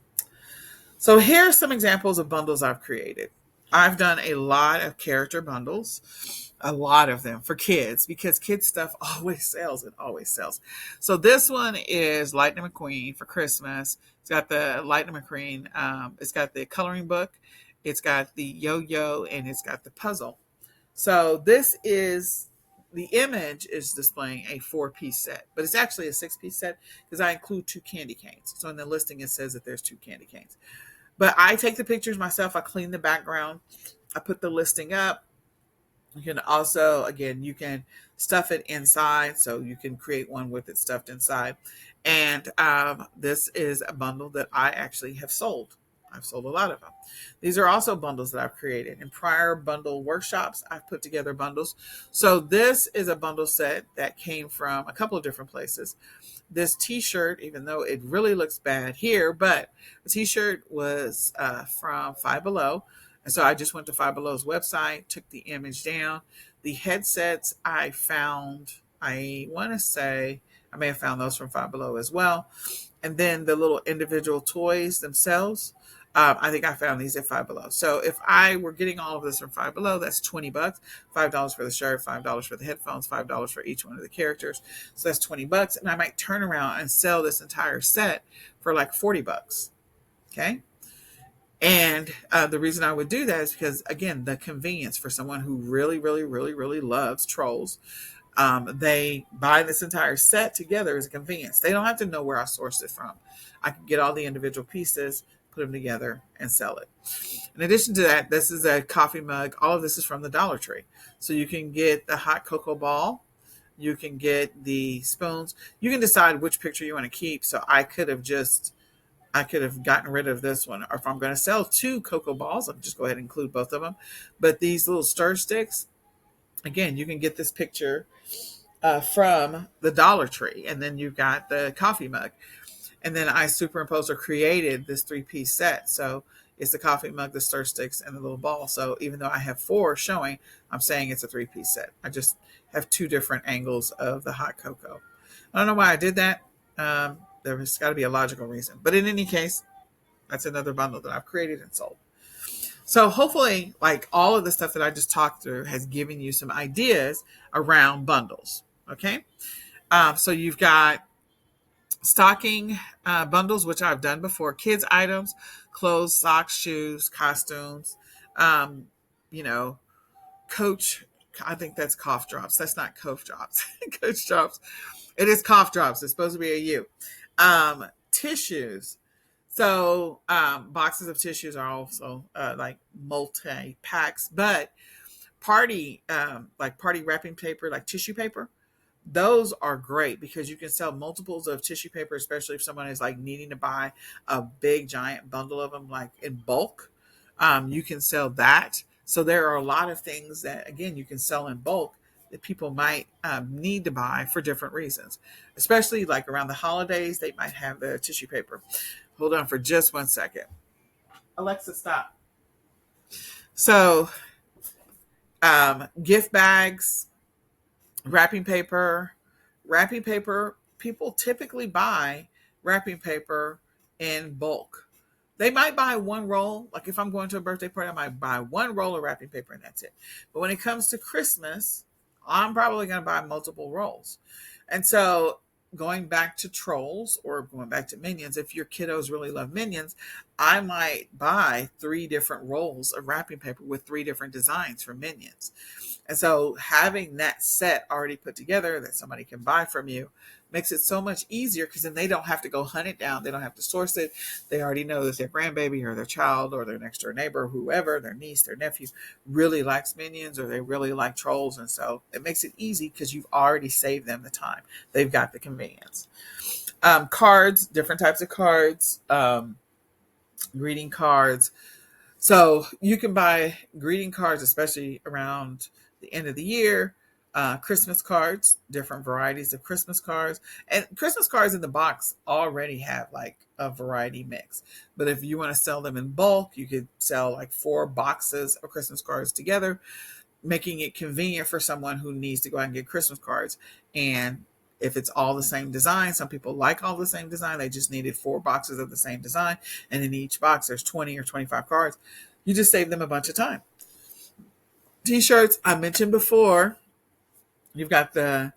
So here are some examples of bundles I've created. I've done a lot of character bundles, a lot of them for kids, because kids stuff always sells. It always sells. So this one is Lightning McQueen for Christmas. It's got the Lightning McQueen. It's got the coloring book. It's got the yo-yo, and it's got the puzzle. So the image is displaying a 4-piece set, but it's actually a 6-piece set because I include 2 candy canes. So in the listing, it says that there's 2 candy canes. But I take the pictures myself. I clean the background. I put the listing up. You can also, again, you can stuff it inside. So you can create one with it stuffed inside. And this is a bundle that I actually have sold. I've sold a lot of them. These are also bundles that I've created. In prior bundle workshops, I've put together bundles. So this is a bundle set that came from a couple of different places. This t-shirt, even though it really looks bad here, but the t-shirt was from Five Below. And so I just went to Five Below's website, took the image down. The headsets I found, I want to say, I may have found those from Five Below as well. And then the little individual toys themselves, I think I found these at Five Below. So if I were getting all of this from Five Below, that's $20, $5 for the shirt, $5 for the headphones, $5 for each one of the characters. So that's $20. And I might turn around and sell this entire set for like $40. Okay. And the reason I would do that is because, again, the convenience for someone who really, really, really, really loves trolls. They buy this entire set together as a convenience. They don't have to know where I sourced it from. I can get all the individual pieces, put them together, and sell it. In addition to that, this is a coffee mug. All of this is from the Dollar Tree. So you can get the hot cocoa ball. You can get the spoons. You can decide which picture you want to keep. So I could have gotten rid of this one. Or if I'm going to sell 2 cocoa balls, I'll just go ahead and include both of them. But these little stir sticks, again, you can get this picture from the Dollar Tree. And then you've got the coffee mug. And then I superimposed or created this 3-piece set. So it's the coffee mug, the stir sticks, and the little ball. So even though I have 4 showing, I'm saying it's a 3-piece set. I just have 2 different angles of the hot cocoa. I don't know why I did that. There's got to be a logical reason. But in any case, that's another bundle that I've created and sold. So hopefully, like all of the stuff that I just talked through has given you some ideas around bundles. Okay. So you've got stocking bundles, which I've done before. Kids items, clothes, socks, shoes, costumes, Coach, I think that's cough drops. That's not cough drops. Coach drops. It is cough drops. It's supposed to be a U. Tissues. So boxes of tissues are also like multi-packs, but party wrapping paper, like tissue paper, those are great because you can sell multiples of tissue paper, especially if someone is like needing to buy a big giant bundle of them, like in bulk. You can sell that. So there are a lot of things that, again, you can sell in bulk that people might need to buy for different reasons, especially like around the holidays. They might have the tissue paper. Hold on for just 1 second. Alexa, stop. So, gift bags, wrapping paper, wrapping paper. People typically buy wrapping paper in bulk. They might buy one roll. Like if I'm going to a birthday party, I might buy one roll of wrapping paper and that's it. But when it comes to Christmas, I'm probably going to buy multiple rolls. And so going back to trolls or going back to minions, if your kiddos really love minions, I might buy 3 different rolls of wrapping paper with 3 different designs for minions. And so having that set already put together that somebody can buy from you makes it so much easier, because then they don't have to go hunt it down. They don't have to source it. They already know that their grandbaby or their child or their next door neighbor, whoever, their niece, their nephew, really likes minions or they really like trolls. And so it makes it easy because you've already saved them the time. They've got the convenience. Cards, different types of cards, greeting cards. So you can buy greeting cards, especially around the end of the year. Christmas cards, different varieties of Christmas cards. And Christmas cards in the box already have like a variety mix. But if you want to sell them in bulk, you could sell like 4 boxes of Christmas cards together, making it convenient for someone who needs to go out and get Christmas cards. And if it's all the same design, some people like all the same design. They just needed 4 boxes of the same design. And in each box, there's 20 or 25 cards. You just save them a bunch of time. T-shirts, I mentioned before, you've got the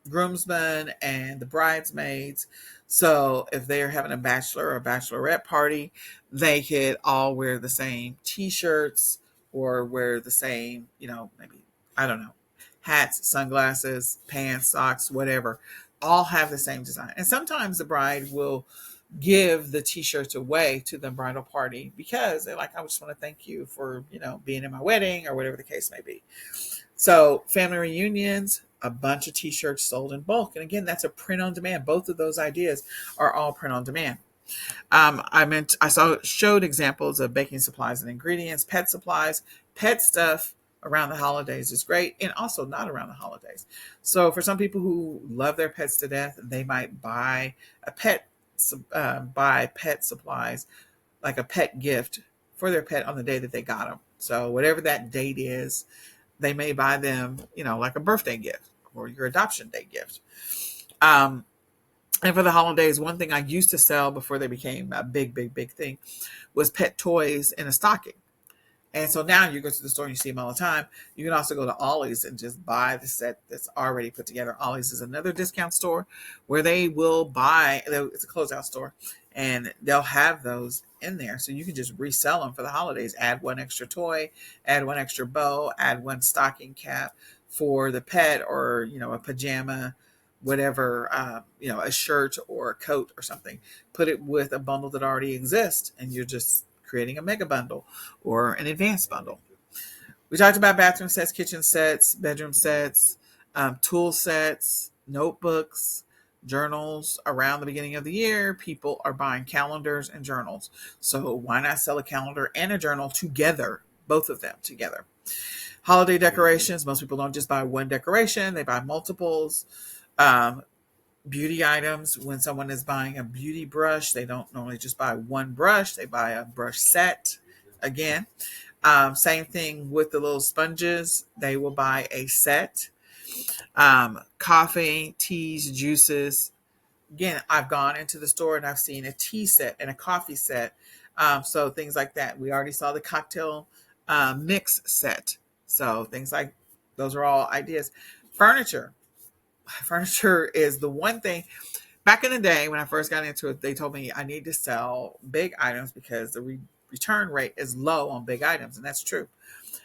groomsmen and the bridesmaids. So if they're having a bachelor or a bachelorette party, they could all wear the same T-shirts or wear the same, maybe, I don't know, hats, sunglasses, pants, socks, whatever, all have the same design. And sometimes the bride will give the T-shirts away to the bridal party because they're like, I just want to thank you for, being in my wedding or whatever the case may be. So family reunions, a bunch of T-shirts sold in bulk. And again, that's a print on demand. Both of those ideas are all print on demand. I showed examples of baking supplies and ingredients, pet supplies, pet stuff around the holidays is great, and also not around the holidays. So for some people who love their pets to death, they might buy pet supplies, like a pet gift for their pet on the day that they got them. So whatever that date is, they may buy them, like a birthday gift or your adoption day gift. And for the holidays, one thing I used to sell before they became a big, big, big thing was pet toys in a stocking. And so now you go to the store and you see them all the time. You can also go to Ollie's and just buy the set that's already put together. Ollie's is another discount store where they will buy, it's a closeout store, and they'll have those in there. So you can just resell them for the holidays. Add one extra toy, add one extra bow, add one stocking cap for the pet, or, a pajama, whatever, a shirt or a coat or something. Put it with a bundle that already exists, and you're just creating a mega bundle or an advanced bundle. We talked about bathroom sets, kitchen sets, bedroom sets, tool sets, notebooks, journals. Around the beginning of the year, people are buying calendars and journals. So why not sell a calendar and a journal together, both of them together? Holiday decorations. Most people don't just buy one decoration. They buy multiples. Beauty items. When someone is buying a beauty brush, they don't normally just buy one brush. They buy a brush set. Again, same thing with the little sponges. They will buy a set. Coffee, teas, juices. Again, I've gone into the store and I've seen a tea set and a coffee set. So things like that. We already saw the cocktail mix set. So things like those are all ideas. Furniture is the one thing. Back in the day when I first got into it, they told me I need to sell big items because the return rate is low on big items. And that's true.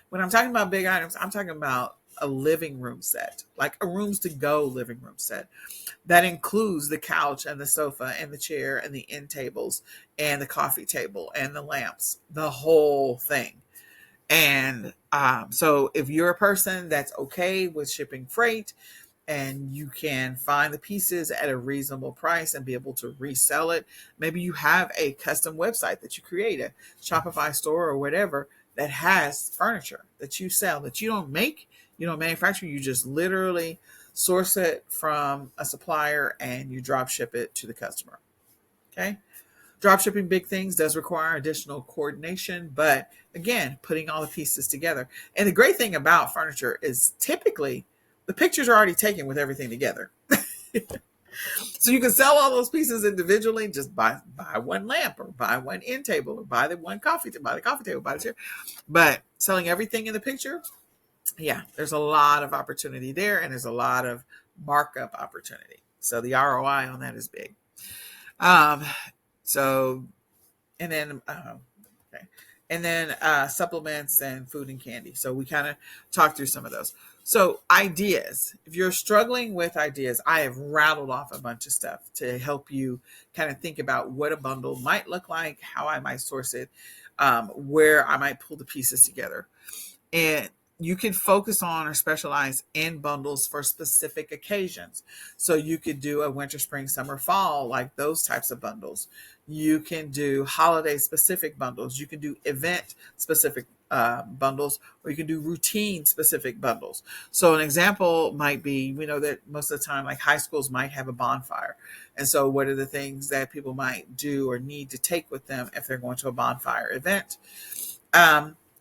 When I'm talking about big items, I'm talking about a living room set, like a rooms to go living room set. That includes the couch and the sofa and the chair and the end tables and the coffee table and the lamps, the whole thing. And so if you're a person that's okay with shipping freight, and you can find the pieces at a reasonable price and be able to resell it. Maybe you have a custom website that you create, a Shopify store or whatever, that has furniture that you sell, that you don't make, you don't manufacture, you just literally source it from a supplier and you drop ship it to the customer. Okay. Drop shipping big things does require additional coordination, but again, putting all the pieces together. And the great thing about furniture is typically the pictures are already taken with everything together. So you can sell all those pieces individually, just buy one lamp or buy one end table or buy the one coffee buy the coffee table, buy the chair. But selling everything in the picture, yeah, there's a lot of opportunity there, and there's a lot of markup opportunity. So the ROI on that is big. Um, so and then okay, and then supplements and food and candy. So we kind of talked through some of those. So ideas, if you're struggling with ideas, I have rattled off a bunch of stuff to help you kind of think about what a bundle might look like, how I might source it, where I might pull the pieces together. And you can focus on or specialize in bundles for specific occasions. So you could do a winter, spring, summer, fall, like those types of bundles. You can do holiday specific bundles. You can do event specific bundles, or you can do routine specific bundles. So an example might be, we know that most of the time, like high schools might have a bonfire. And so what are the things that people might do or need to take with them if they're going to a bonfire event?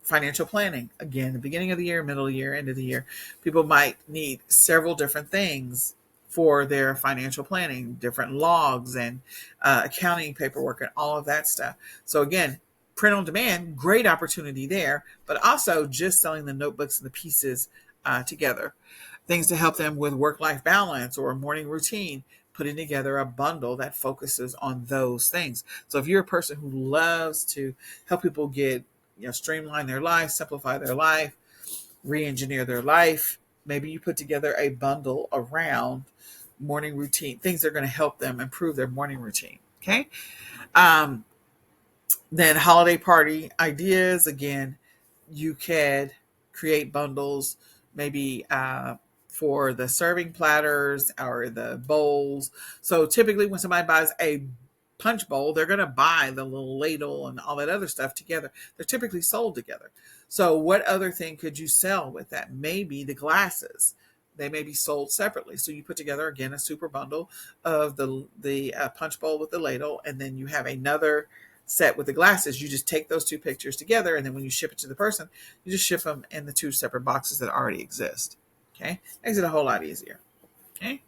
Financial planning. Again, the beginning of the year, middle of the year, end of the year, people might need several different things for their financial planning, different logs and accounting paperwork and all of that stuff. So again, print on demand, great opportunity there, but also just selling the notebooks and the pieces together. Things to help them with work-life balance or a morning routine, putting together a bundle that focuses on those things. So if you're a person who loves to help people get, streamline their life, simplify their life, re-engineer their life, maybe you put together a bundle around morning routine, things that are going to help them improve their morning routine. Okay. Then holiday party ideas. Again, you could create bundles, maybe for the serving platters or the bowls. So typically when somebody buys a punch bowl, they're going to buy the little ladle and all that other stuff together. They're typically sold together. So what other thing could you sell with that? Maybe the glasses. They may be sold separately. So you put together, again, a super bundle of the punch bowl with the ladle, and then you have another set with the glasses. You just take those two pictures together, and then when you ship it to the person, you just ship them in the two separate boxes that already exist. Okay? Makes it a whole lot easier. Okay?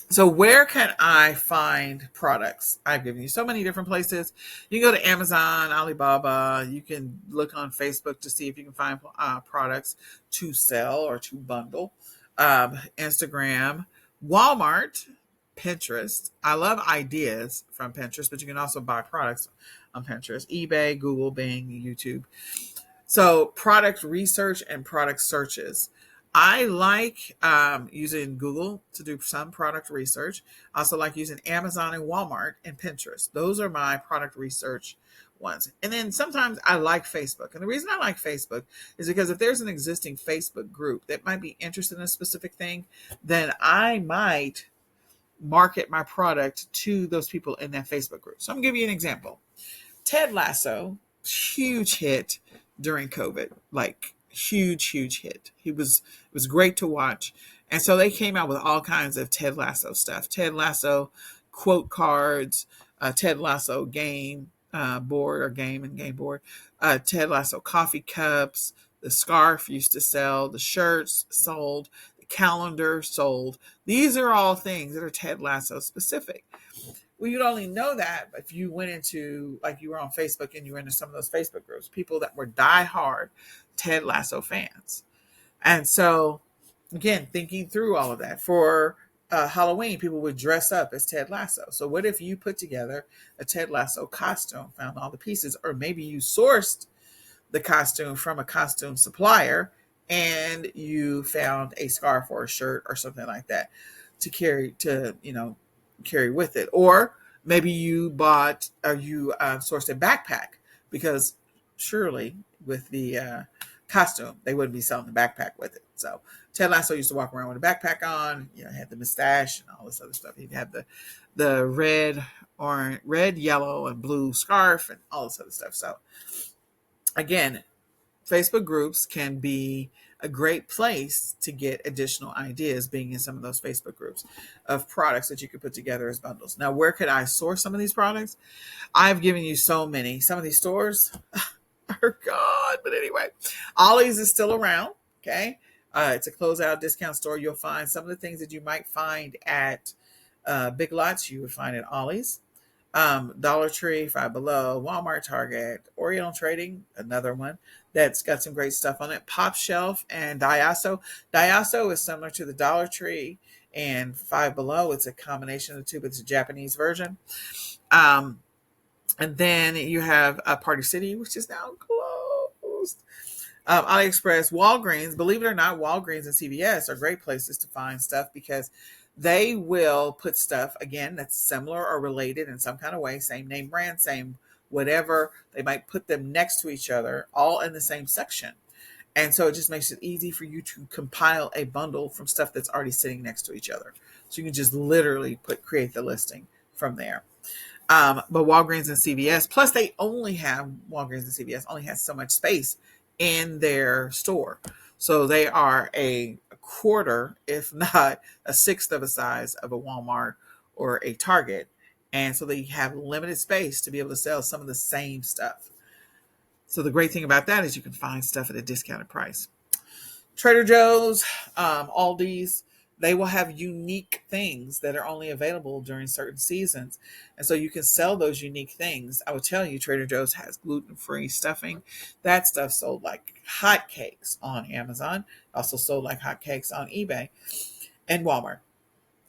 So where can I find products? I've given you so many different places. You can go to Amazon, Alibaba. You can look on Facebook to see if you can find products to sell or to bundle. Instagram, Walmart, Pinterest. I love ideas from Pinterest, but you can also buy products on Pinterest, eBay, Google, Bing, YouTube. So product research and product searches. I like using Google to do some product research. I also like using Amazon and Walmart and Pinterest. Those are my product research ones. And then sometimes I like Facebook. And the reason I like Facebook is because if there's an existing Facebook group that might be interested in a specific thing, then I might market my product to those people in that Facebook group. So I'm going to give you an example. Ted Lasso, huge hit during COVID, like huge hit. It was great to watch. And so they came out with all kinds of Ted Lasso stuff. Ted Lasso quote cards, Ted Lasso game board or game and game board, Ted Lasso coffee cups, the scarf used to sell, the shirts sold, the calendar sold. These are all things that are Ted Lasso specific. Well, you'd only know that if you went into, like you were on Facebook and you were into some of those Facebook groups, people that were diehard Ted Lasso fans. And so, again, thinking through all of that. For Halloween, people would dress up as Ted Lasso. So what if you put together a Ted Lasso costume, found all the pieces, or maybe you sourced the costume from a costume supplier and you found a scarf or a shirt or something like that to carry with it. Or maybe you sourced a backpack, because surely with the costume. They wouldn't be selling the backpack with it. So Ted Lasso used to walk around with a backpack on, had the mustache and all this other stuff. He'd have the red, orange, red, yellow, and blue scarf and all this other stuff. So again, Facebook groups can be a great place to get additional ideas, being in some of those Facebook groups of products that you could put together as bundles. Now, where could I source some of these products? I've given you so many. Some of these stores are gone. But anyway, Ollie's is still around. Okay. It's a closeout discount store. You'll find some of the things that you might find at Big Lots, you would find at Ollie's. Dollar Tree, Five Below, Walmart, Target, Oriental Trading, another one that's got some great stuff on it. Pop Shelf and Daiso. Daiso is similar to the Dollar Tree and Five Below. It's a combination of the two, but it's a Japanese version. And then you have Party City, which is now closed. AliExpress, Walgreens. Believe it or not, Walgreens and CVS are great places to find stuff because they will put stuff, again, that's similar or related in some kind of way, same name brand, same whatever. They might put them next to each other, all in the same section. And so it just makes it easy for you to compile a bundle from stuff that's already sitting next to each other. So you can just literally create the listing from there. But Walgreens and CVS, plus Walgreens and CVS only has so much space in their store. So they are a quarter, if not a sixth of the size of a Walmart or a Target. And so they have limited space to be able to sell some of the same stuff. So the great thing about that is you can find stuff at a discounted price. Trader Joe's, Aldi's, they will have unique things that are only available during certain seasons. And so you can sell those unique things. I will tell you, Trader Joe's has gluten-free stuffing. That stuff sold like hotcakes on Amazon, also sold like hotcakes on eBay and Walmart.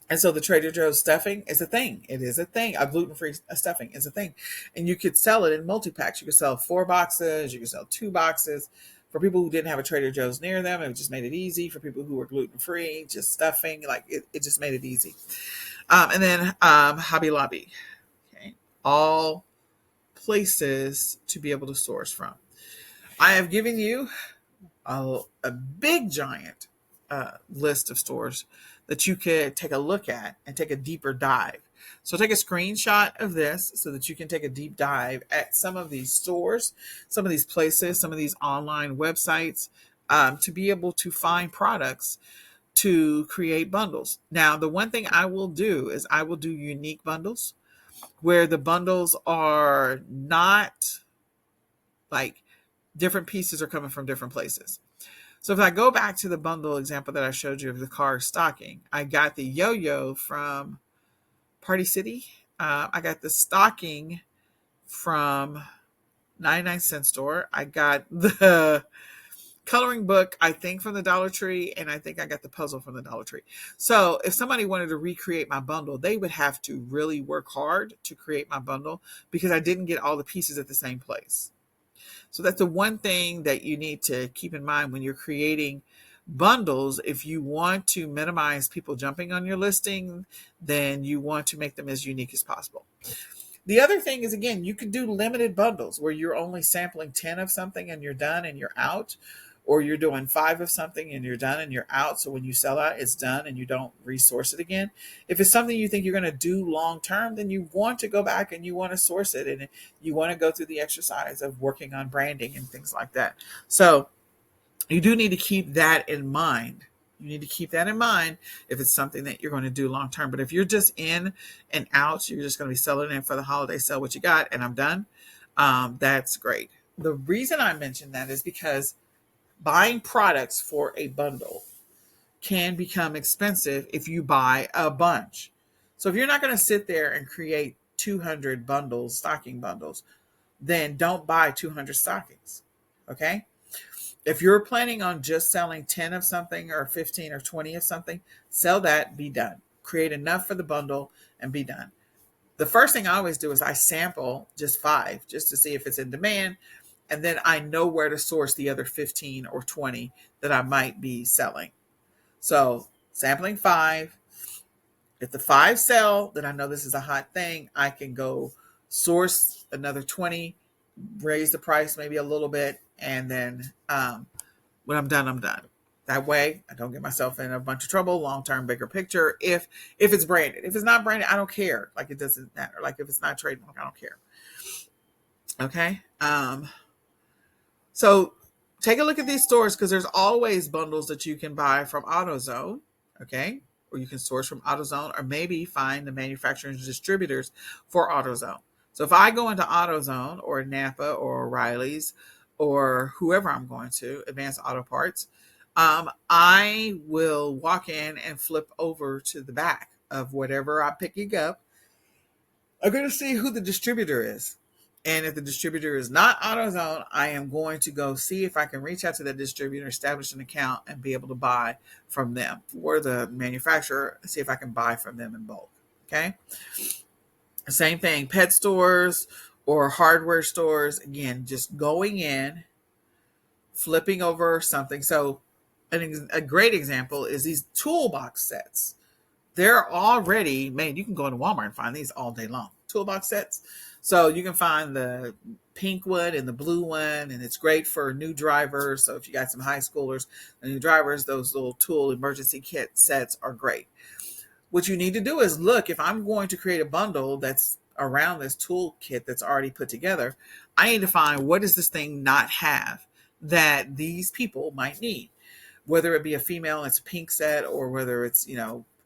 And so the Trader Joe's stuffing is a thing. It is a thing. A gluten-free stuffing is a thing. And you could sell it in multi-packs. You could sell 4 boxes. You could sell 2 boxes. For people who didn't have a Trader Joe's near them, it just made it easy. For people who were gluten-free, just stuffing, like it just made it easy. And then Hobby Lobby. Okay. All places to be able to source from. I have given you a big, giant list of stores that you could take a look at and take a deeper dive. So take a screenshot of this so that you can take a deep dive at some of these stores, some of these places, some of these online websites to be able to find products to create bundles. Now, the one thing I will do is I will do unique bundles where the bundles are not like different pieces are coming from different places. So if I go back to the bundle example that I showed you of the car stocking, I got the yo-yo from Party City. I got the stocking from 99-cent store. I got the coloring book, I think, from the Dollar Tree, and I think I got the puzzle from the Dollar Tree. So if somebody wanted to recreate my bundle, they would have to really work hard to create my bundle because I didn't get all the pieces at the same place. So that's the one thing that you need to keep in mind when you're creating bundles. If you want to minimize people jumping on your listing, then you want to make them as unique as possible. The other thing is, again, you can do limited bundles where you're only sampling 10 of something and you're done and you're out, or you're doing 5 of something and you're done and you're out. So when you sell out, it's done and you don't resource it again. If it's something you think you're going to do long term, then you want to go back and you want to source it and you want to go through the exercise of working on branding and things like that. So you do need to keep that in mind. You need to keep that in mind if it's something that you're going to do long term. But if you're just in and out, you're just going to be selling it for the holiday, sell what you got, and I'm done. That's great. The reason I mentioned that is because buying products for a bundle can become expensive if you buy a bunch. So if you're not going to sit there and create 200 bundles, stocking bundles, then don't buy 200 stockings. Okay? If you're planning on just selling 10 of something or 15 or 20 of something, sell that, be done. Create enough for the bundle and be done. The first thing I always do is I sample just 5 just to see if it's in demand. And then I know where to source the other 15 or 20 that I might be selling. So sampling 5. If the 5 sell, then I know this is a hot thing. I can go source another 20, raise the price maybe a little bit, and then When I'm done, I'm done. That way I don't get myself in a bunch of trouble. Long term, bigger picture. If it's branded. If it's not branded, I don't care. Like, it doesn't matter. Like, if it's not trademark, I don't care. Okay. So take a look at these stores, because there's always bundles that you can buy from AutoZone, okay? Or you can source from AutoZone, or maybe find the manufacturers and distributors for AutoZone. So if I go into AutoZone or Napa or O'Reilly's or whoever I'm going to, Advanced Auto Parts, I will walk in and flip over to the back of whatever I'm picking up. I'm going to see who the distributor is. And if the distributor is not AutoZone, I am going to go see if I can reach out to that distributor, establish an account, and be able to buy from them, or the manufacturer, see if I can buy from them in bulk. Okay. Same thing, pet stores or hardware stores. Again, just going in, flipping over something. So a great example is these toolbox sets. They're already made. You can go into Walmart and find these all day long. Toolbox sets. So you can find the pink one and the blue one, and it's great for new drivers. So if you got some high schoolers and new drivers, those little tool emergency kit sets are great. What you need to do is look, if I'm going to create a bundle that's around this tool kit that's already put together, I need to find, what does this thing not have that these people might need? Whether it be a female, it's a pink set, or whether it's,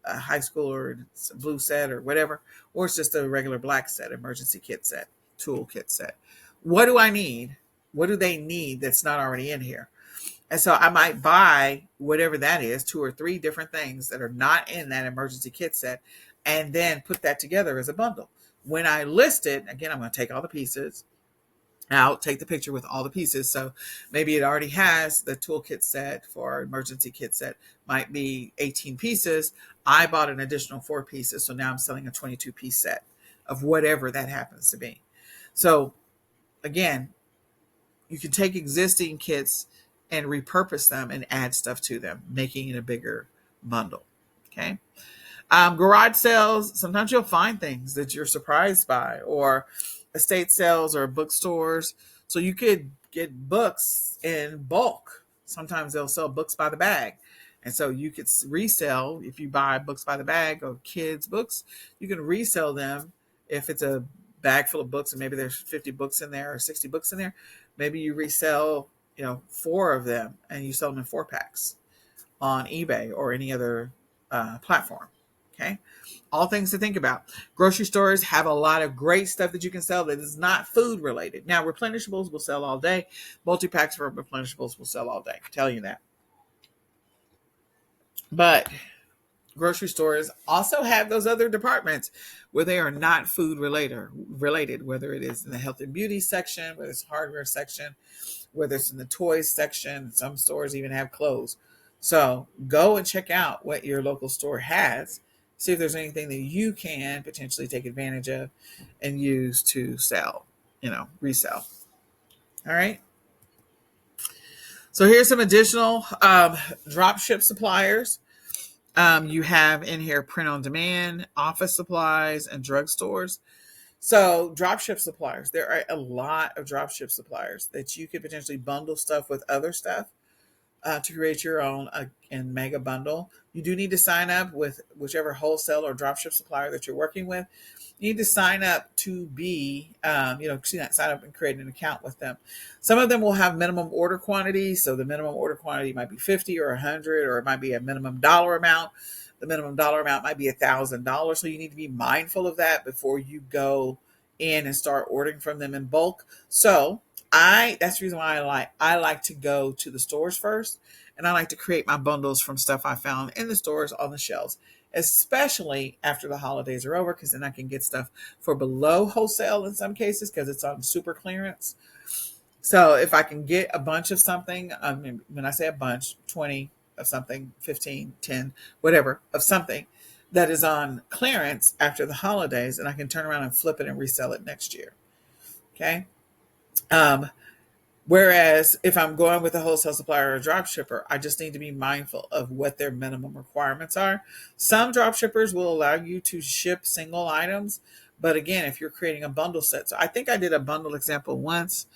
a high schooler, it's a blue set or whatever, or it's just a regular black set, emergency kit set, tool kit set. What do I need? What do they need that's not already in here? And so I might buy whatever that is, 2 or 3 different things that are not in that emergency kit set, and then put that together as a bundle. When I list it, again, I'm going to take all the pieces out, take the picture with all the pieces. So maybe it already has the toolkit set for emergency kit set, might be 18 pieces. I bought an additional 4 pieces. So now I'm selling a 22-piece set of whatever that happens to be. So again, you can take existing kits and repurpose them and add stuff to them, making it a bigger bundle. Okay. Garage sales, sometimes you'll find things that you're surprised by, or estate sales or bookstores. So you could get books in bulk. Sometimes they'll sell books by the bag. And so you could resell, if you buy books by the bag or kids' books, you can resell them. If it's a bag full of books and maybe there's 50 books in there or 60 books in there, maybe you resell, 4 of them, and you sell them in 4 packs on eBay or any other platform. Okay. All things to think about. Grocery stores have a lot of great stuff that you can sell that is not food related. Now, replenishables will sell all day. Multi-packs for replenishables will sell all day. I'm telling you that. But grocery stores also have those other departments where they are not food related, whether it is in the health and beauty section, whether it's hardware section, whether it's in the toys section. Some stores even have clothes. So go and check out what your local store has. See if there's anything that you can potentially take advantage of and use to sell, resell. All right. So here's some additional drop ship suppliers. You have in here print on demand, office supplies, and drugstores. So drop ship suppliers, there are a lot of drop ship suppliers that you could potentially bundle stuff with other stuff to create your own and mega bundle. You do need to sign up with whichever wholesale or dropship supplier that you're working with. You need to sign up to be, sign up and create an account with them. Some of them will have minimum order quantity. So the minimum order quantity might be 50 or 100, or it might be a minimum dollar amount. The minimum dollar amount might be $1,000. So you need to be mindful of that before you go in and start ordering from them in bulk. So that's the reason why I like to go to the stores first, and I like to create my bundles from stuff I found in the stores on the shelves, especially after the holidays are over, because then I can get stuff for below wholesale in some cases because it's on super clearance. So if I can get a bunch of something, when I say a bunch, 20 of something, 15, 10, whatever of something that is on clearance after the holidays, and I can turn around and flip it and resell it next year. Okay. Whereas if I'm going with a wholesale supplier or a drop shipper, I just need to be mindful of what their minimum requirements are. Some drop shippers will allow you to ship single items. But again, if you're creating a bundle set, so I think I did a bundle example once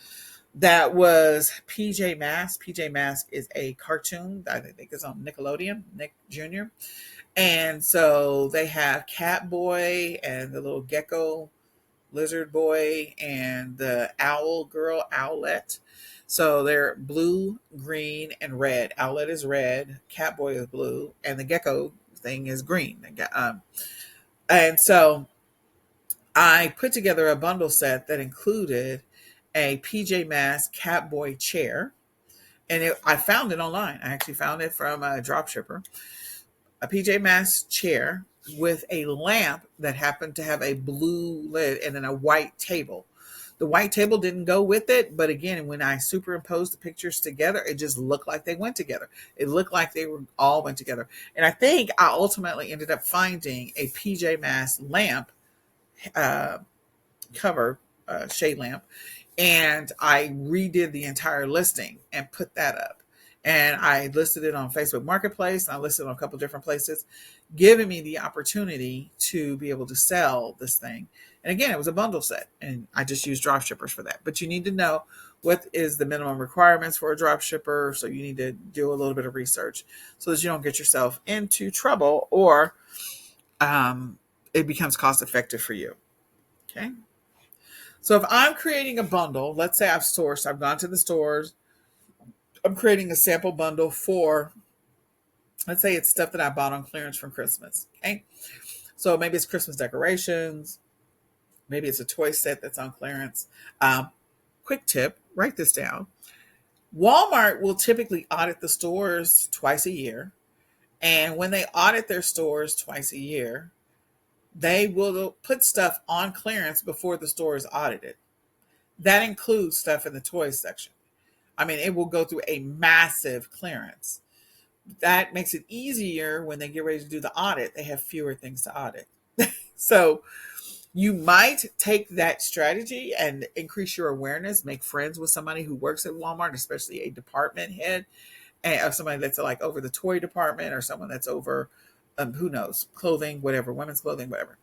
That was PJ Masks. PJ Masks is a cartoon that I think is on Nickelodeon, Nick Jr. And so they have Catboy and the little gecko lizard boy and the owl girl, Owlet. So they're blue, green, and red. Owlet is red, Catboy is blue, and the gecko thing is green. And so I put together a bundle set that included a PJ Masks Catboy chair. And I found it online. I actually found it from a drop shipper. A PJ Masks chair with a lamp that happened to have a blue lid and then a white table. The white table didn't go with it, but again, when I superimposed the pictures together, it just looked like they went together. It looked like they were all went together. And I think I ultimately ended up finding a PJ Masks lamp uh, cover, shade lamp, and I redid the entire listing and put that up. And I listed it on Facebook Marketplace. I listed it on a couple different places, giving me the opportunity to be able to sell this thing. And again, it was a bundle set, and I just used drop shippers for that. But you need to know what is the minimum requirements for a drop shipper. So you need to do a little bit of research so that you don't get yourself into trouble or it becomes cost effective for you. Okay. So if I'm creating a bundle, let's say I've gone to the stores, I'm creating a sample bundle for, let's say it's stuff that I bought on clearance from Christmas. Okay. So maybe it's Christmas decorations. Maybe it's a toy set that's on clearance. Quick tip, write this down. Walmart will typically audit the stores twice a year. And when they audit their stores twice a year, they will put stuff on clearance before the store is audited. That includes stuff in the toys section. I mean, it will go through a massive clearance. That makes it easier when they get ready to do the audit. They have fewer things to audit. So you might take that strategy and increase your awareness, make friends with somebody who works at Walmart, especially a department head, or somebody that's like over the toy department or someone that's over, who knows, clothing, whatever, women's clothing, whatever.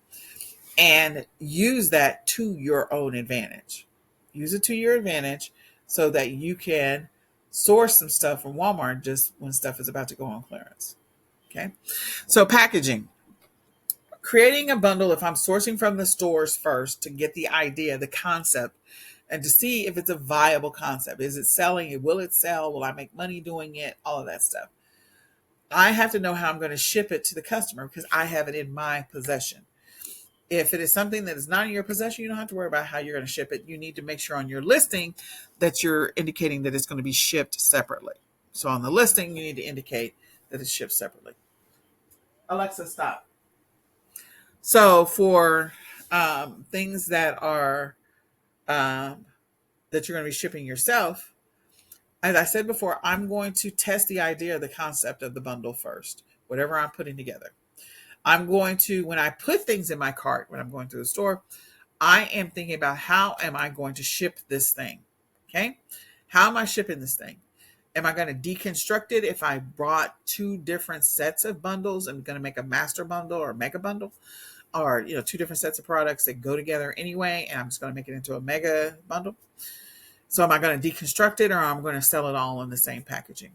And use that to your own advantage. Use it to your advantage so that you can source some stuff from Walmart just when stuff is about to go on clearance. Okay. So packaging. Creating a bundle, if I'm sourcing from the stores first to get the idea, the concept, and to see if it's a viable concept. Is it selling? Will it sell? Will I make money doing it? All of that stuff. I have to know how I'm going to ship it to the customer because I have it in my possession. If it is something that is not in your possession, you don't have to worry about how you're going to ship it. You need to make sure on your listing that you're indicating that it's going to be shipped separately. So on the listing, you need to indicate that it's shipped separately. Alexa, stop. So for things that are that you're going to be shipping yourself, as I said before, I'm going to test the idea, the concept of the bundle first, whatever I'm putting together. I'm going to, when I put things in my cart, when I'm going to the store, I am thinking about how am I going to ship this thing? Okay. How am I shipping this thing? Am I going to deconstruct it if I brought two different sets of bundles? I'm going to make a master bundle or mega bundle, or, two different sets of products that go together anyway, and I'm just going to make it into a mega bundle. So am I going to deconstruct it or I'm going to sell it all in the same packaging?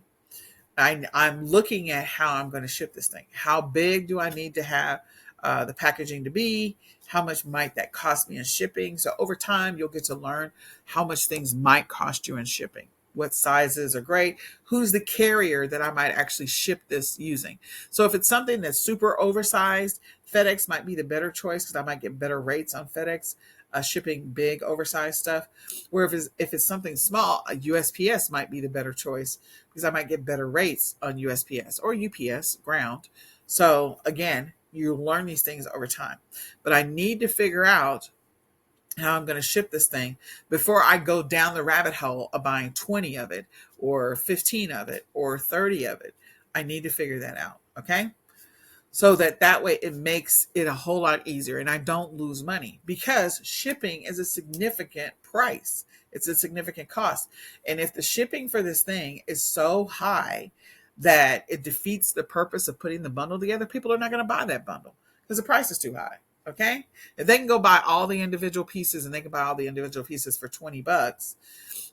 I'm looking at how I'm going to ship this thing. How big do I need to have the packaging to be? How much might that cost me in shipping? So over time, you'll get to learn how much things might cost you in shipping. What sizes are great? Who's the carrier that I might actually ship this using? So if it's something that's super oversized, FedEx might be the better choice because I might get better rates on FedEx shipping big oversized stuff. Where if it's something small, a USPS might be the better choice because I might get better rates on USPS or UPS ground. So again, you learn these things over time. But I need to figure out how I'm going to ship this thing before I go down the rabbit hole of buying 20 of it or 15 of it or 30 of it. I need to figure that out. Okay. So that way it makes it a whole lot easier and I don't lose money because shipping is a significant price. It's a significant cost. And if the shipping for this thing is so high that it defeats the purpose of putting the bundle together, people are not going to buy that bundle because the price is too high. Okay. If they can go buy all the individual pieces and they can buy all the individual pieces for $20,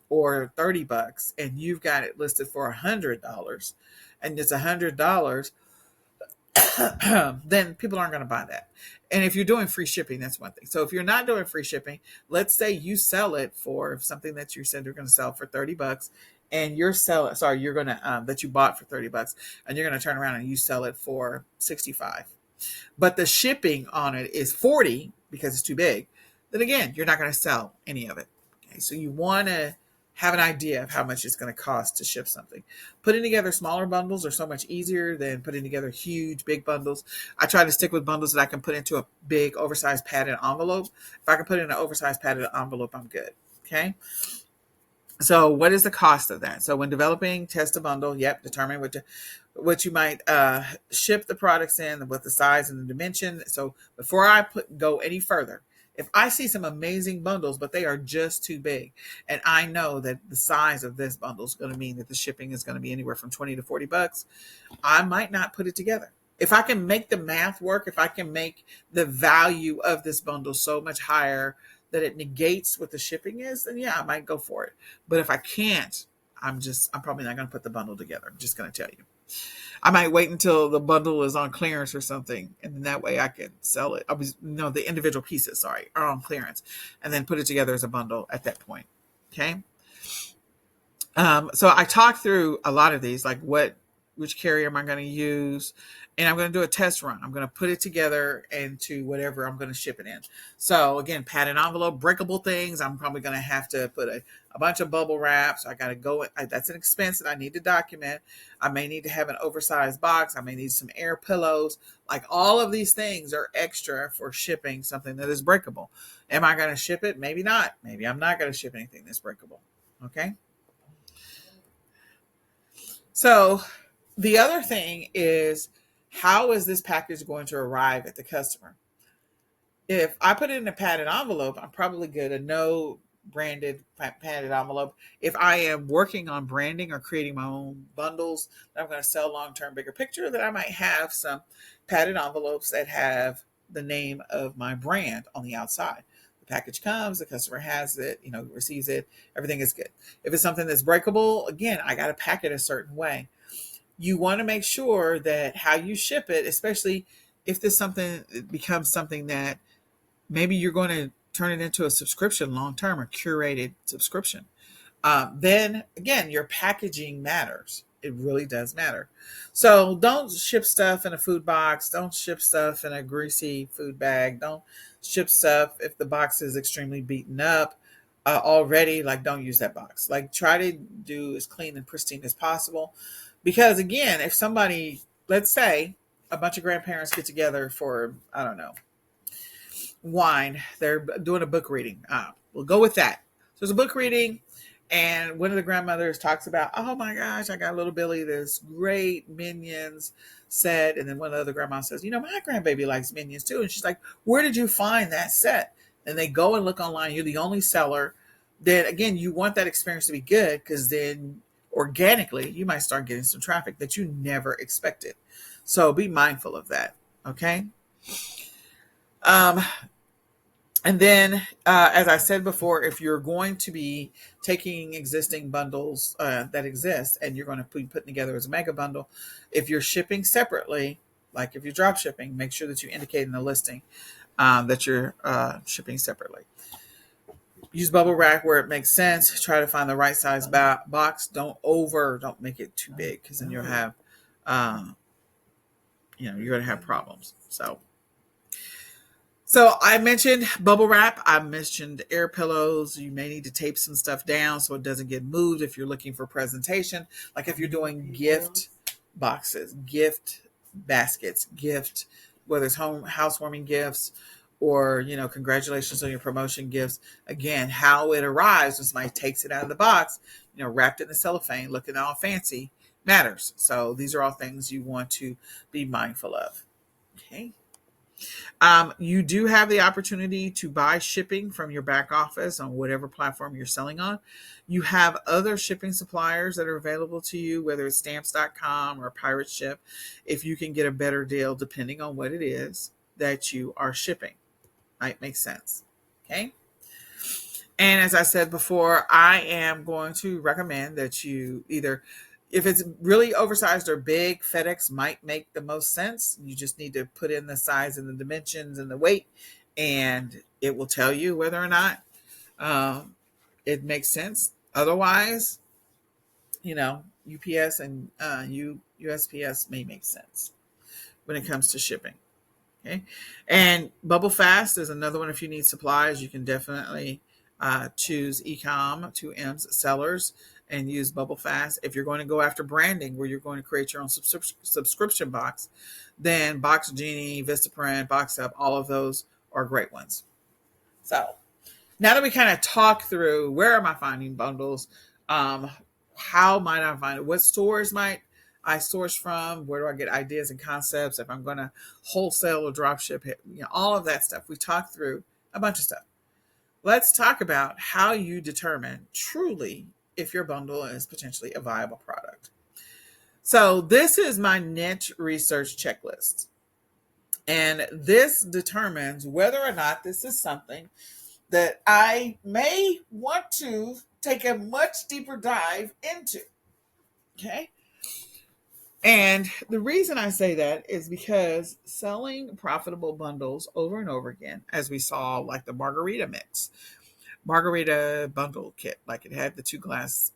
or $30 and you've got it listed for $100 and it's $100, then people aren't going to buy that. And if you're doing free shipping, that's one thing. So if you're not doing free shipping, let's say you sell it for something that you said you're going to sell for $30 and you're going to, that you bought for $30 and you're going to turn around and you sell it for 65, but the shipping on it is 40 because it's too big, then again, you're not going to sell any of it. Okay. So you want to have an idea of how much it's going to cost to ship something. Putting together smaller bundles are so much easier than putting together huge, big bundles. I try to stick with bundles that I can put into a big, oversized padded envelope. If I can put it in an oversized padded envelope, I'm good. Okay. So what is the cost of that? So when developing, test a bundle. Yep. Determine what you might ship the products in, with the size and the dimension. So before I go any further, if I see some amazing bundles, but they are just too big, and I know that the size of this bundle is going to mean that the shipping is going to be anywhere from 20 to $40, I might not put it together. If I can make the math work, if I can make the value of this bundle so much higher that it negates what the shipping is, then yeah, I might go for it. But if I can't, I'm probably not going to put the bundle together. I'm just going to tell you. I might wait until the bundle is on clearance or something, and then that way I can sell it. The individual pieces, are on clearance, and then put it together as a bundle at that point. Okay. So I talked through a lot of these, like which carrier am I going to use? And I'm going to do a test run. I'm going to put it together into whatever I'm going to ship it in. So again, padded envelope, breakable things. I'm probably going to have to put a bunch of bubble wraps. I got to go. That's an expense that I need to document. I may need to have an oversized box. I may need some air pillows. Like all of these things are extra for shipping something that is breakable. Am I going to ship it? Maybe not. Maybe I'm not going to ship anything that's breakable. Okay. So the other thing is, how is this package going to arrive at the customer? If I put it in a padded envelope, I'm probably good. A no branded padded envelope. If I am working on branding or creating my own bundles that I'm going to sell long term, bigger picture, that I might have some padded envelopes that have the name of my brand on the outside. The package comes, the customer has it, receives it, everything is good. If it's something that's breakable, again, I got to pack it a certain way. You want to make sure that how you ship it, especially if this something becomes something that maybe you're going to turn it into a subscription long term, or curated subscription, then again, your packaging matters. It really does matter. So don't ship stuff in a food box. Don't ship stuff in a greasy food bag. Don't ship stuff if the box is extremely beaten up already. Like, don't use that box. Like, try to do as clean and pristine as possible. Because again, if somebody, let's say a bunch of grandparents get together for, I don't know, wine, they're doing a book reading. We'll go with that. So there's a book reading, and one of the grandmothers talks about, oh my gosh, I got little Billy this great Minions set. And then one of the other grandmas says, my grandbaby likes Minions too. And she's like, where did you find that set? And they go and look online. You're the only seller. Then again, you want that experience to be good, because then organically you might start getting some traffic that you never expected. So be mindful of that. Okay. And then, as I said before, if you're going to be taking existing bundles that exist and you're going to be putting together as a mega bundle, if you're shipping separately, like if you're drop shipping, make sure that you indicate in the listing that you're shipping separately. Use bubble wrap where it makes sense. Try to find the right size box. Don't make it too big, because then you'll have, you're going to have problems. So I mentioned bubble wrap. I mentioned air pillows. You may need to tape some stuff down so it doesn't get moved if you're looking for presentation. Like if you're doing gift boxes, gift baskets, whether it's housewarming gifts or, congratulations on your promotion gifts. Again, how it arrives when somebody takes it out of the box, wrapped in the cellophane, looking all fancy, matters. So these are all things you want to be mindful of. Okay. You do have the opportunity to buy shipping from your back office on whatever platform you're selling on. You have other shipping suppliers that are available to you, whether it's stamps.com or Pirate Ship, if you can get a better deal depending on what it is that you are shipping. Might make sense. Okay. And as I said before, I am going to recommend that you either, if it's really oversized or big, FedEx might make the most sense. You just need to put in the size and the dimensions and the weight, and it will tell you whether or not um, it makes sense. Otherwise, UPS and USPS may make sense when it comes to shipping. Okay. And Bubble Fast is another one. If you need supplies, you can definitely choose eCom, 2M's sellers, and use Bubble Fast. If you're going to go after branding, where you're going to create your own subscription box, then Box Genie, Vistaprint, Box Up, all of those are great ones. So now that we kind of talk through where am I finding bundles, um, how might I find it, what stores might I source from, where do I get ideas and concepts, if I'm going to wholesale or drop ship it, all of that stuff. We talked through a bunch of stuff. Let's talk about how you determine truly if your bundle is potentially a viable product. So this is my niche research checklist. And this determines whether or not this is something that I may want to take a much deeper dive into. Okay. And the reason I say that is because selling profitable bundles over and over again, as we saw, like the margarita bundle kit, like it had the 2 glass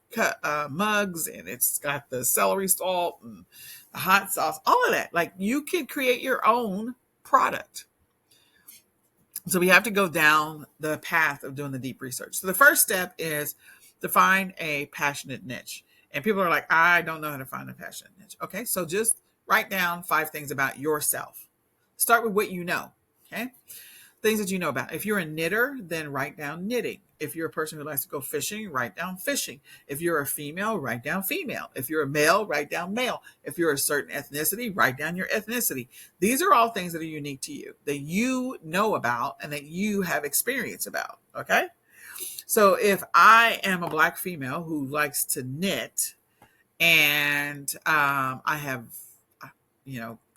mugs, and it's got the celery salt and the hot sauce, all of that. Like, you can create your own product. So we have to go down the path of doing the deep research. So the first step is to find a passionate niche. And people are like, I don't know how to find a passionate niche. Okay, so just write down 5 things about yourself. Start with what you know. Okay, things that you know about. If you're a knitter, then write down knitting. If you're a person who likes to go fishing, write down fishing. If you're a female, write down female. If you're a male, write down male. If you're a certain ethnicity, write down your ethnicity. These are all things that are unique to you, that you know about and that you have experience about. Okay. So if I am a Black female who likes to knit, and I have,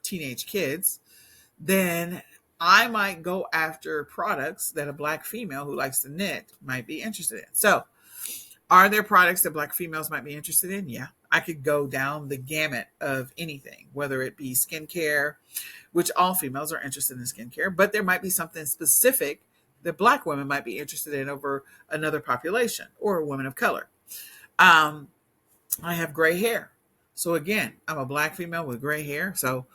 teenage kids, then I might go after products that a Black female who likes to knit might be interested in. So, are there products that Black females might be interested in? Yeah. I could go down the gamut of anything, whether it be skincare, which all females are interested in skincare, but there might be something specific that Black women might be interested in over another population or a woman of color. I have gray hair. So again, I'm a Black female with gray hair. So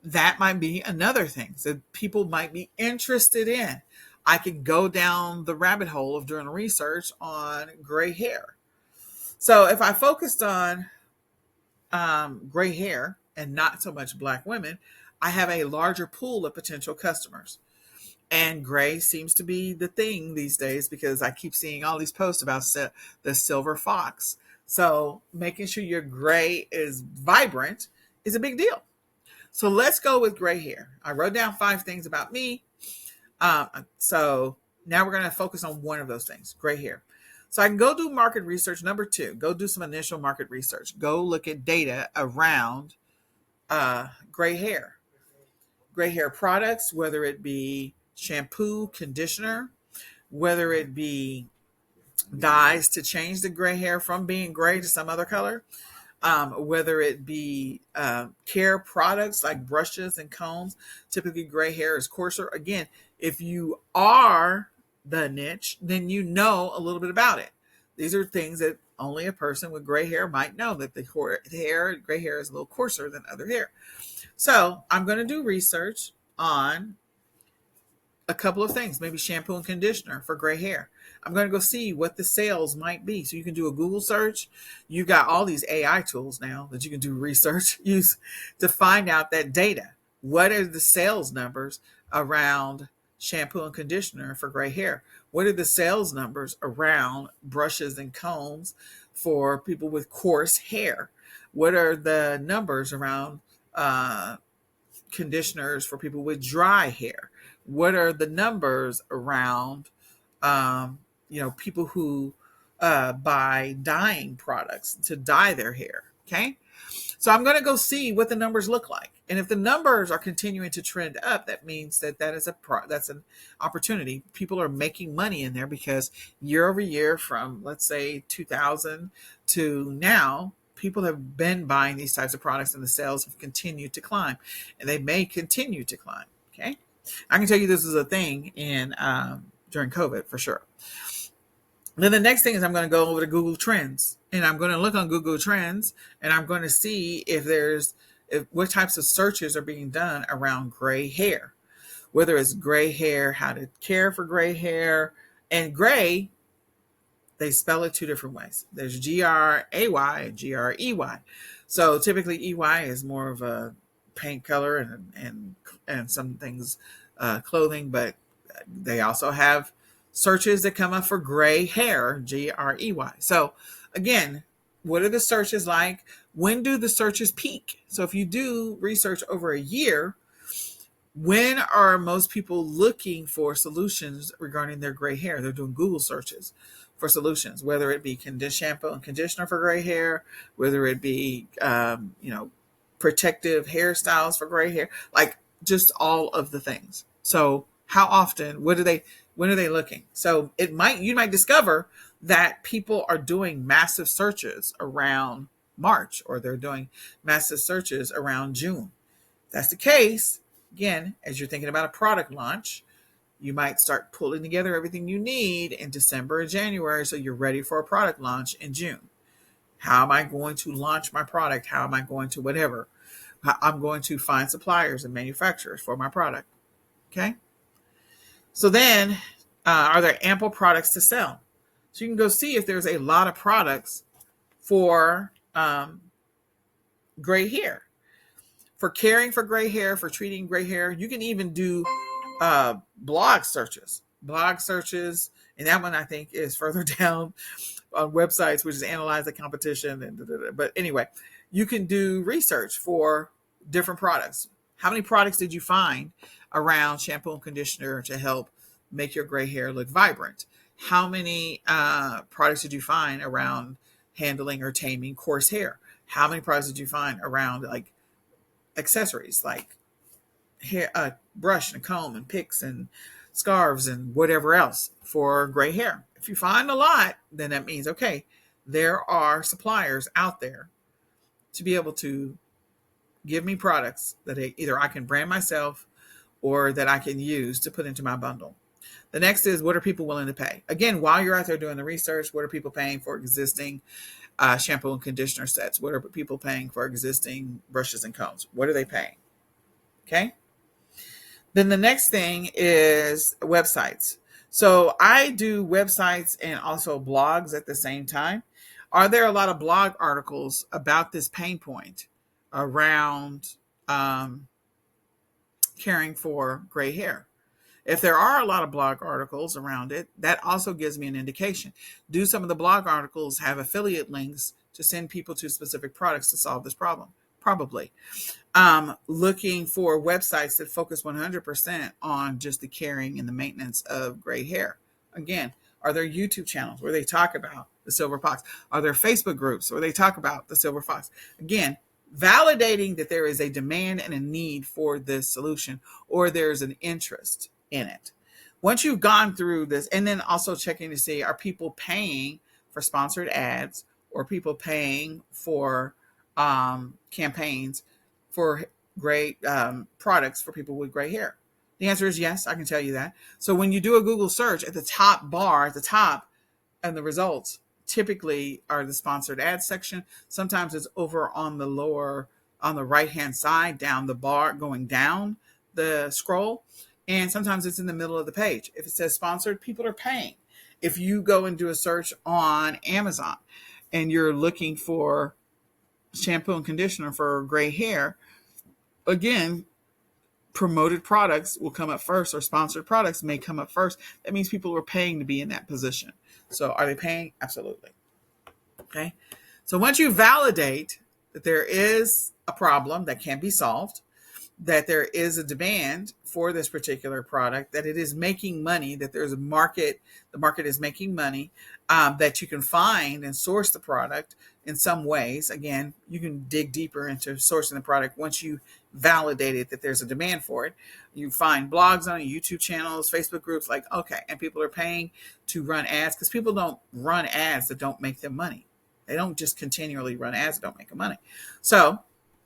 that might be another thing that people might be interested in. I could go down the rabbit hole of doing research on gray hair. So if I focused on gray hair and not so much Black women, I have a larger pool of potential customers. And gray seems to be the thing these days because I keep seeing all these posts about the silver fox. So making sure your gray is vibrant is a big deal. So let's go with gray hair. I wrote down 5 things about me. So now we're going to focus on one of those things, gray hair. So I can go do market research. Number 2, go do some initial market research. Go look at data around gray hair. Gray hair products, whether it be shampoo, conditioner, whether it be dyes to change the gray hair from being gray to some other color, whether it be care products like brushes and combs. Typically gray hair is coarser. Again, if you are the niche, then you know a little bit about it. These are things that only a person with gray hair might know, that the gray hair is a little coarser than other hair. So I'm going to do research on a couple of things, maybe shampoo and conditioner for gray hair. I'm going to go see what the sales might be. So you can do a Google search. You've got all these AI tools now that you can do research, use to find out that data. What are the sales numbers around shampoo and conditioner for gray hair? What are the sales numbers around brushes and combs for people with coarse hair? What are the numbers around conditioners for people with dry hair? What are the numbers around, people who buy dyeing products to dye their hair? Okay. So I'm going to go see what the numbers look like. And if the numbers are continuing to trend up, that means that that's an opportunity. People are making money in there because year over year from, let's say, 2000 to now, people have been buying these types of products and the sales have continued to climb, and they may continue to climb. Okay. I can tell you this is a thing in during COVID for sure. Then the next thing is I'm going to go over to Google Trends, and I'm going to look on Google Trends, and I'm going to see if what types of searches are being done around gray hair, whether it's gray hair, how to care for gray hair, and gray, they spell it two different ways. There's GRAY and GREY. So typically EY is more of a paint color and some things clothing, but they also have searches that come up for gray hair, GREY. So again, what are the searches like? When do the searches peak? So if you do research over a year, when are most people looking for solutions regarding their gray hair? They're doing Google searches for solutions, whether it be shampoo and conditioner for gray hair, whether it be, protective hairstyles for gray hair, like just all of the things. So how often, when are they looking? So you might discover that people are doing massive searches around March, or they're doing massive searches around June. If that's the case, again, as you're thinking about a product launch, you might start pulling together everything you need in December or January so you're ready for a product launch in June. How am I going to launch my product? How am I going to whatever? I'm going to find suppliers and manufacturers for my product. Okay. So then, are there ample products to sell? So you can go see if there's a lot of products for gray hair, for caring for gray hair, for treating gray hair. You can even do blog searches, and that one I think is further down on websites, which is analyze the competition. But anyway, you can do research for different products. How many products did you find around shampoo and conditioner to help make your gray hair look vibrant? How many products did you find around handling or taming coarse hair? How many products did you find around like accessories, like hair, brush and comb and picks and scarves and whatever else for gray hair? If you find a lot, then that means, okay, there are suppliers out there to be able to give me products that either I can brand myself or that I can use to put into my bundle. The next is, what are people willing to pay? Again, while you're out there doing the research, what are people paying for existing shampoo and conditioner sets? What are people paying for existing brushes and combs? What are they paying? Okay. Then the next thing is websites. So I do websites and also blogs at the same time. Are there a lot of blog articles about this pain point around caring for gray hair? If there are a lot of blog articles around it, that also gives me an indication. Do some of the blog articles have affiliate links to send people to specific products to solve this problem? Probably. Looking for websites that focus 100% on just the caring and the maintenance of gray hair. Again, are there YouTube channels where they talk about the silver fox? Are there Facebook groups where they talk about the silver fox? Again, validating that there is a demand and a need for this solution, or there's an interest in it. Once you've gone through this, and then also checking to see, are people paying for sponsored ads, or people paying for campaigns for gray products for people with gray hair? The answer is yes, I can tell you that. So when you do a Google search, at the top bar, at the top, and the results typically are the sponsored ads section. Sometimes it's over on the lower, on the right-hand side, down the bar, going down the scroll. And sometimes it's in the middle of the page. If it says sponsored, people are paying. If you go and do a search on Amazon and you're looking for shampoo and conditioner for gray hair, again, promoted products will come up first, or sponsored products may come up first. That means people are paying to be in that position. So are they paying? Absolutely. Okay. So once you validate that there is a problem that can be solved, that there is a demand for this particular product, that it is making money, that there's a market, the market is making money, that you can find and source the product in some ways. Again, you can dig deeper into sourcing the product once you validated that there's a demand for it. You find blogs on it, YouTube channels, Facebook groups, like, okay, and people are paying to run ads, because people don't run ads that don't make them money. They don't just continually run ads that don't make them money. So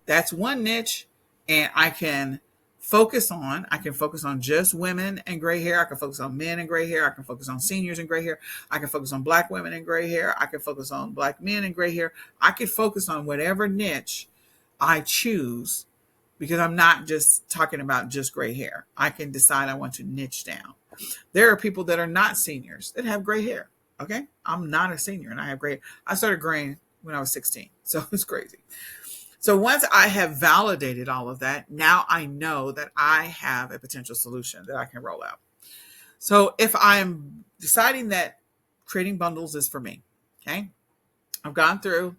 that's one niche. And I can focus on just women and gray hair. I can focus on men and gray hair. I can focus on seniors and gray hair. I can focus on black women and gray hair. I can focus on black men and gray hair. I can focus on whatever niche I choose, because I'm not just talking about just gray hair. I can decide I want to niche down. There are people that are not seniors that have gray hair. Okay. I'm not a senior and I have gray hair. I started graying when I was 16. So it's crazy. So once I have validated all of that, now I know that I have a potential solution that I can roll out. So if I'm deciding that creating bundles is for me, okay, I've gone through,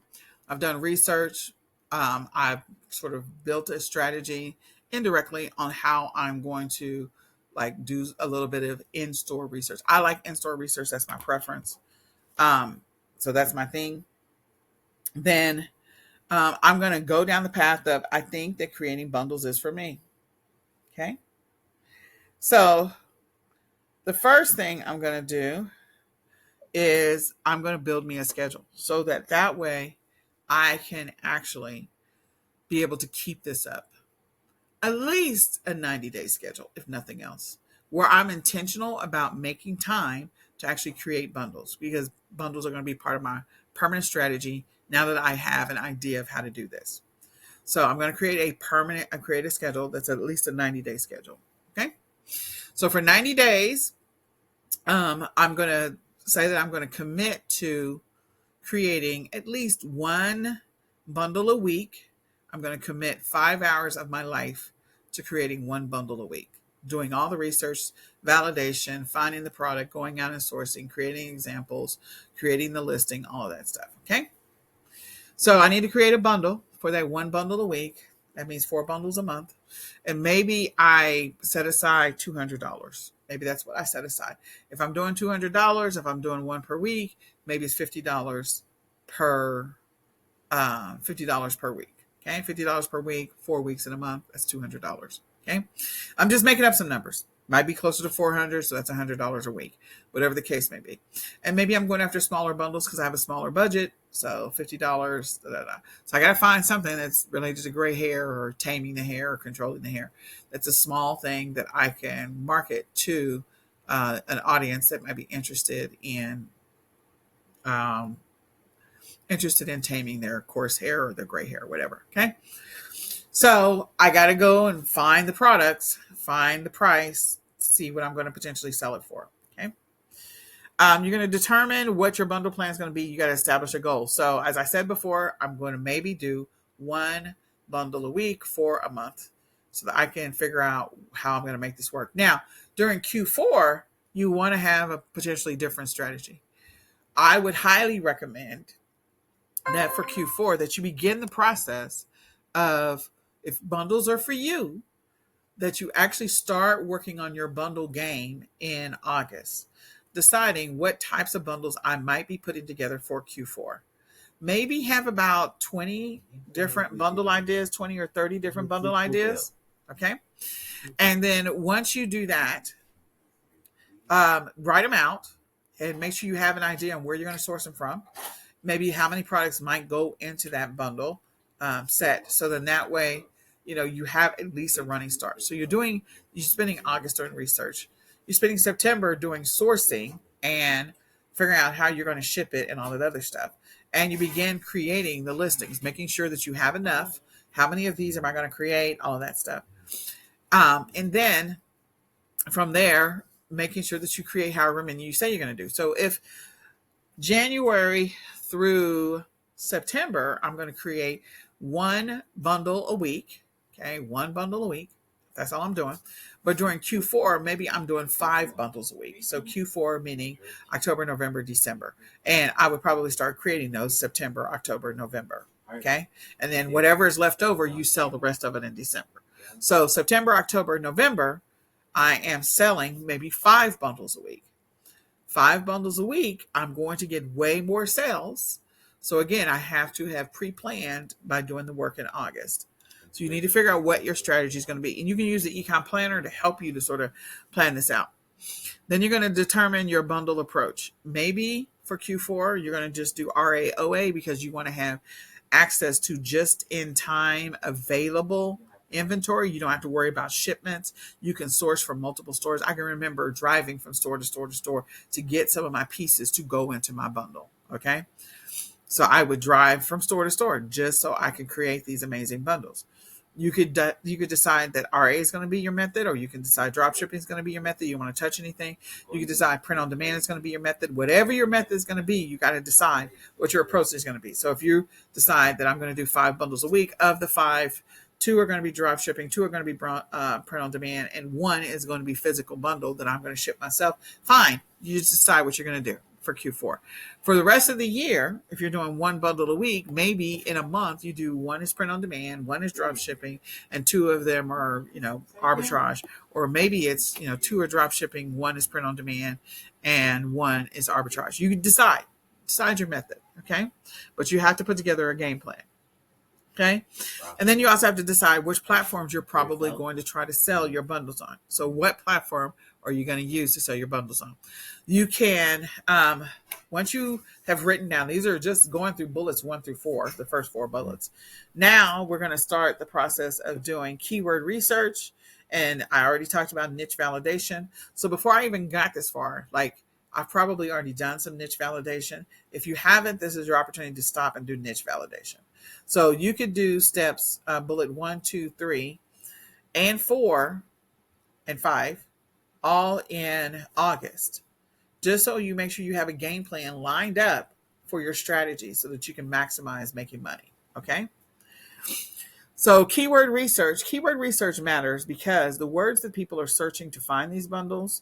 I've done research, I've sort of built a strategy indirectly on how I'm going to like do a little bit of in-store research. I like in-store research. That's my preference. So that's my thing. Then I'm going to go down the path of, I think that creating bundles is for me. Okay. So the first thing I'm going to do is I'm going to build me a schedule so that way I can actually be able to keep this up. At least a 90-day schedule, if nothing else, where I'm intentional about making time to actually create bundles, because bundles are going to be part of my permanent strategy now that I have an idea of how to do this. So I'm going to create a schedule that's at least a 90-day schedule. Okay. So for 90 days, I'm going to say that I'm going to commit to creating at least one bundle a week. I'm going to commit 5 hours of my life to creating one bundle a week, doing all the research, validation, finding the product, going out and sourcing, creating examples, creating the listing, all of that stuff. Okay. So I need to create a bundle for that one bundle a week. That means 4 bundles a month. And maybe I set aside $200. Maybe that's what I set aside. If I'm doing $200, if I'm doing one per week, maybe it's $50 per week. Okay, $50 per week, 4 weeks in a month. That's $200. Okay, I'm just making up some numbers. Might be closer to $400, so that's $100 a week, whatever the case may be. And maybe I'm going after smaller bundles because I have a smaller budget, so $50. So I got to find something that's related to gray hair or taming the hair or controlling the hair. That's a small thing that I can market to an audience that might be interested in taming their coarse hair or their gray hair, whatever. Okay. So I got to go and find the products, find the price, see what I'm going to potentially sell it for. Okay. You're going to determine what your bundle plan is going to be. You got to establish a goal. So as I said before, I'm going to maybe do one bundle a week for a month so that I can figure out how I'm going to make this work. Now, during Q4, you want to have a potentially different strategy. I would highly recommend that for Q4 that you begin the process of, if bundles are for you, that you actually start working on your bundle game in August, deciding what types of bundles I might be putting together for Q4. Maybe have about 20 different bundle ideas, 20 or 30 different bundle ideas. Okay. And then once you do that, write them out and make sure you have an idea on where you're going to source them from. Maybe how many products might go into that bundle set. So then that way, you have at least a running start. So you're spending August doing research. You're spending September doing sourcing and figuring out how you're going to ship it and all that other stuff. And you begin creating the listings, making sure that you have enough. How many of these am I going to create? All of that stuff. And then from there, making sure that you create however many you say you're going to do. So if January through September, I'm going to create one bundle a week. Okay, one bundle a week. That's all I'm doing. But during Q4, maybe I'm doing 5 bundles a week. So Q4 meaning October, November, December. And I would probably start creating those September, October, November. Okay. And then whatever is left over, you sell the rest of it in December. So September, October, November, I am selling maybe 5 bundles a week. 5 bundles a week, I'm going to get way more sales. So again, I have to have pre-planned by doing the work in August. So you need to figure out what your strategy is going to be. And you can use the eCom planner to help you to sort of plan this out. Then you're going to determine your bundle approach. Maybe for Q4, you're going to just do RAOA because you want to have access to just in time available inventory. You don't have to worry about shipments. You can source from multiple stores. I can remember driving from store to store to store to get some of my pieces to go into my bundle. Okay. So I would drive from store to store just so I could create these amazing bundles. You could decide that RA is going to be your method, or you can decide drop shipping is going to be your method. You want to touch anything. You can decide print on demand is going to be your method. Whatever your method is going to be, you got to decide what your approach is going to be. So if you decide that I'm going to do 5 bundles a week, of the 5, 2 are going to be drop shipping, 2 are going to be print on demand, and 1 is going to be physical bundle that I'm going to ship myself. Fine. You just decide what you're going to do for Q4. For the rest of the year, if you're doing 1 bundle a week, maybe in a month you do 1 is print on demand, 1 is drop shipping, and 2 of them are, arbitrage. Or maybe it's, 2 are drop shipping, 1 is print on demand, and 1 is arbitrage. You can decide your method. Okay. But you have to put together a game plan. Okay. And then you also have to decide which platforms you're probably going to try to sell your bundles on. So what platform are you going to use to sell your bundles on? You can, once you have written down, these are just going through bullets 1 through 4, the first 4 bullets. Now we're going to start the process of doing keyword research. And I already talked about niche validation. So before I even got this far, I've probably already done some niche validation. If you haven't, this is your opportunity to stop and do niche validation. So you could do steps bullet 1, 2, 3, and 4, and 5, all in August, just so you make sure you have a game plan lined up for your strategy so that you can maximize making money. Okay. So keyword research matters because the words that people are searching to find these bundles,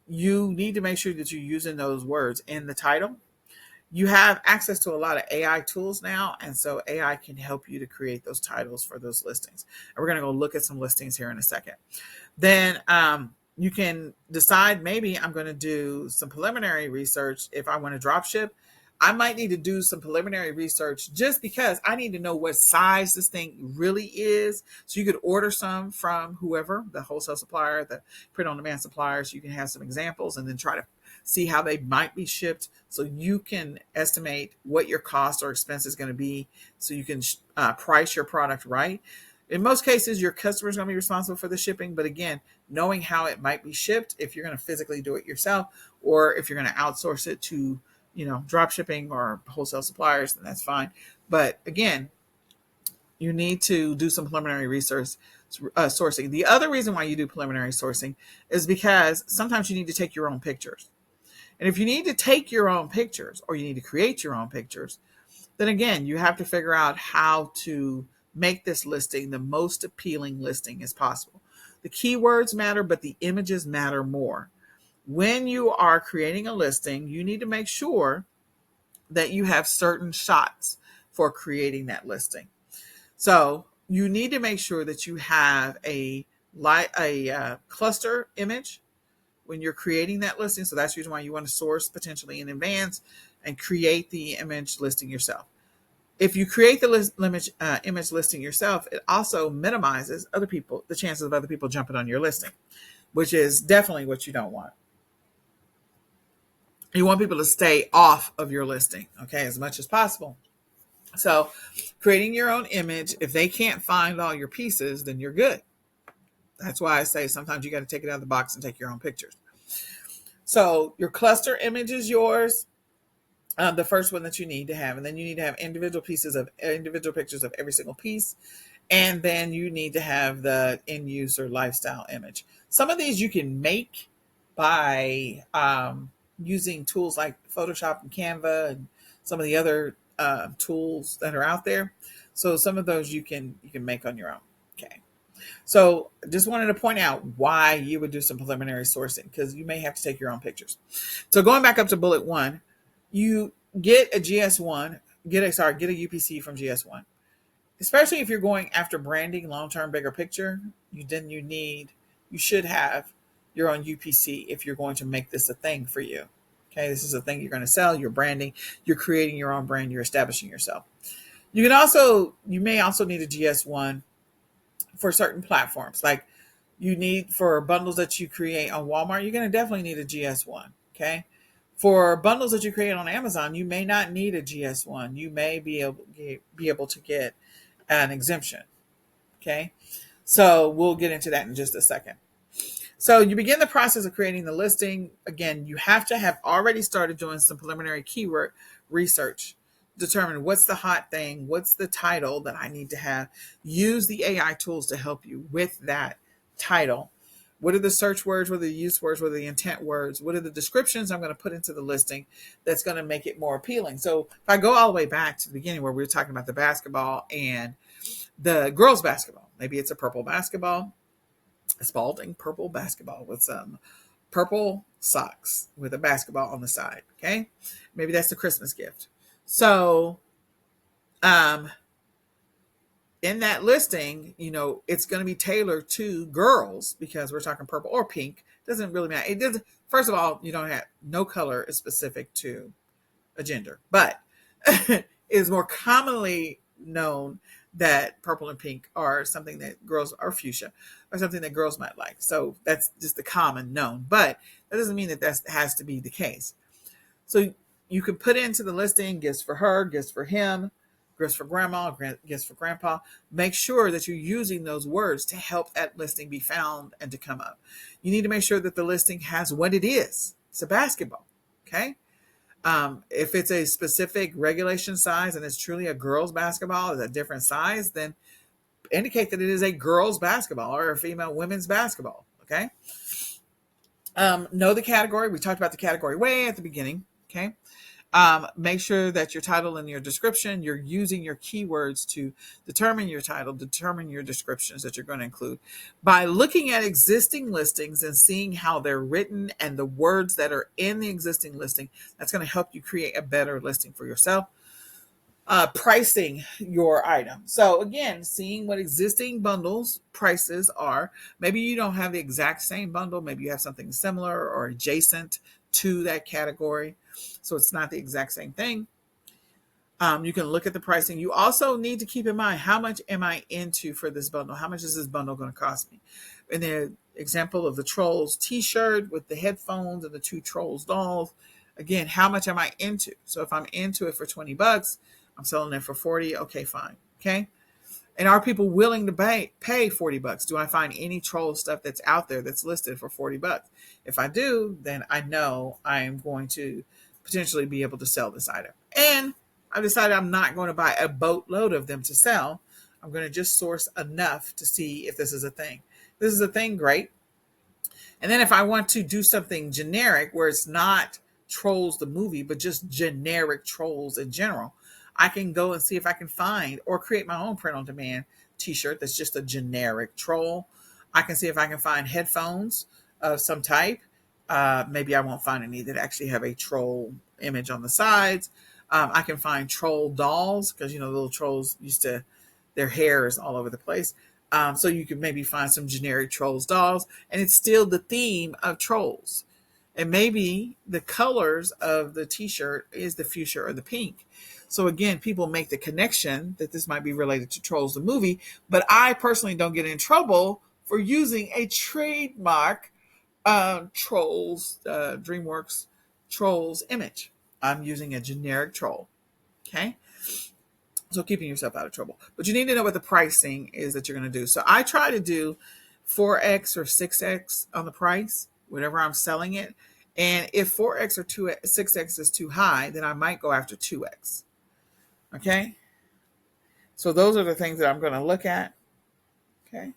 you need to make sure that you're using those words in the title. You have access to a lot of AI tools now, and so AI can help you to create those titles for those listings. And we're going to go look at some listings here in a second. Then you can decide, maybe I'm going to do some preliminary research. If I want to drop ship, I might need to do some preliminary research just because I need to know what size this thing really is. So you could order some from whoever, the wholesale supplier, the print on demand suppliers. You can have some examples and then try to see how they might be shipped, so you can estimate what your cost or expense is going to be, so you can price your product right. In most cases, your customer is going to be responsible for the shipping, but again, knowing how it might be shipped, if you're going to physically do it yourself, or if you're going to outsource it to, drop shipping or wholesale suppliers, then that's fine. But again, you need to do some preliminary research. Sourcing. The other reason why you do preliminary sourcing is because sometimes you need to take your own pictures. And if you need to take your own pictures, or you need to create your own pictures, then again, you have to figure out how to make this listing the most appealing listing as possible. The keywords matter, but the images matter more. When you are creating a listing, you need to make sure that you have certain shots for creating that listing. So you need to make sure that you have a cluster image when you're creating that listing. So that's the reason why you want to source potentially in advance and create the image listing yourself. If you create the image listing yourself, it also minimizes the chances of other people jumping on your listing, which is definitely what you don't want. You want people to stay off of your listing, okay, as much as possible. So creating your own image, if they can't find all your pieces, then you're good. That's why I say sometimes you got to take it out of the box and take your own pictures. So your cluster image is yours, the first one that you need to have. And then you need to have individual pictures of every single piece. And then you need to have the end user lifestyle image. Some of these you can make by using tools like Photoshop and Canva and some of the other tools that are out there. So some of those you can make on your own. Okay. So just wanted to point out why you would do some preliminary sourcing, because you may have to take your own pictures. So going back up to bullet 1, you get a GS1, get a UPC from GS1. especially if you're going after branding, long-term, bigger picture, you should have your own UPC if you're going to make this a thing for you. Okay, this is a thing you're going to sell, you're branding, you're creating your own brand, you're establishing yourself. You may also need a GS1 for certain platforms. Like you need for bundles that you create on Walmart, you're going to definitely need a GS1. Okay. For bundles that you create on Amazon, you may not need a GS1. You may be able to get an exemption. Okay. So we'll get into that in just a second. So you begin the process of creating the listing. Again, you have to have already started doing some preliminary keyword research. Determine what's the hot thing, what's the title that I need to have. Use the AI tools to help you with that title. What are the search words? What are the use words? What are the intent words? What are the descriptions I'm going to put into the listing that's going to make it more appealing? So if I go all the way back to the beginning where we were talking about the basketball and the girls' basketball, maybe it's a purple basketball, a Spalding purple basketball with some purple socks with a basketball on the side. Okay. Maybe that's the Christmas gift. So, in that listing, it's going to be tailored to girls because we're talking purple or pink. Doesn't really matter. It doesn't. First of all, you don't have no color is specific to a gender, but it is more commonly known that purple and pink are something that girls are fuchsia or something that girls might like. So that's just the common known, but that doesn't mean that has to be the case. So you could put into the listing gifts for her, gifts for him, gifts for grandma, gifts for grandpa. Make sure that you're using those words to help that listing be found and to come up. You need to make sure that the listing has what it is. It's a basketball. Okay. If it's a specific regulation size and it's truly a girls basketball, is a different size, then indicate that it is a girls basketball or a female women's basketball. Okay. Know the category. We talked about the category way at the beginning. Okay. Make sure that your title and your description, you're using your keywords to determine your title, determine your descriptions that you're going to include. By looking at existing listings and seeing how they're written and the words that are in the existing listing, that's going to help you create a better listing for yourself. Pricing your item. So again, seeing what existing bundles prices are. Maybe you don't have the exact same bundle. Maybe you have something similar or adjacent to that category. So it's not the exact same thing. You can look at the pricing. You also need to keep in mind, how much am I into for this bundle? How much is this bundle going to cost me? In the example of the Trolls t-shirt with the headphones and the 2 Trolls dolls, again, how much am I into? So if I'm into it for $20, I'm selling it for 40. Okay, fine. Okay. And are people willing to pay $40? Do I find any troll stuff that's out there that's listed for $40? If I do, then I know I am going to potentially be able to sell this item. And I've decided I'm not going to buy a boatload of them to sell. I'm going to just source enough to see if this is a thing. If this is a thing, great. And then if I want to do something generic where it's not Trolls the movie, but just generic trolls in general, I can go and see if I can find or create my own print on demand t-shirt that's just a generic troll. I can see if I can find headphones of some type. Maybe I won't find any that actually have a troll image on the sides. I can find troll dolls because, little trolls their hair is all over the place. So you can maybe find some generic trolls dolls, and it's still the theme of trolls. And maybe the colors of the t-shirt is the fuchsia or the pink. So again, people make the connection that this might be related to Trolls the movie, but I personally don't get in trouble for using a trademark Trolls, DreamWorks Trolls image. I'm using a generic troll. Okay. So keeping yourself out of trouble. But you need to know what the pricing is that you're going to do. So I try to do 4X or 6X on the price, whatever I'm selling it. And if 4X or 6X is too high, then I might go after 2X. Okay. So those are the things that I'm going to look at. Okay.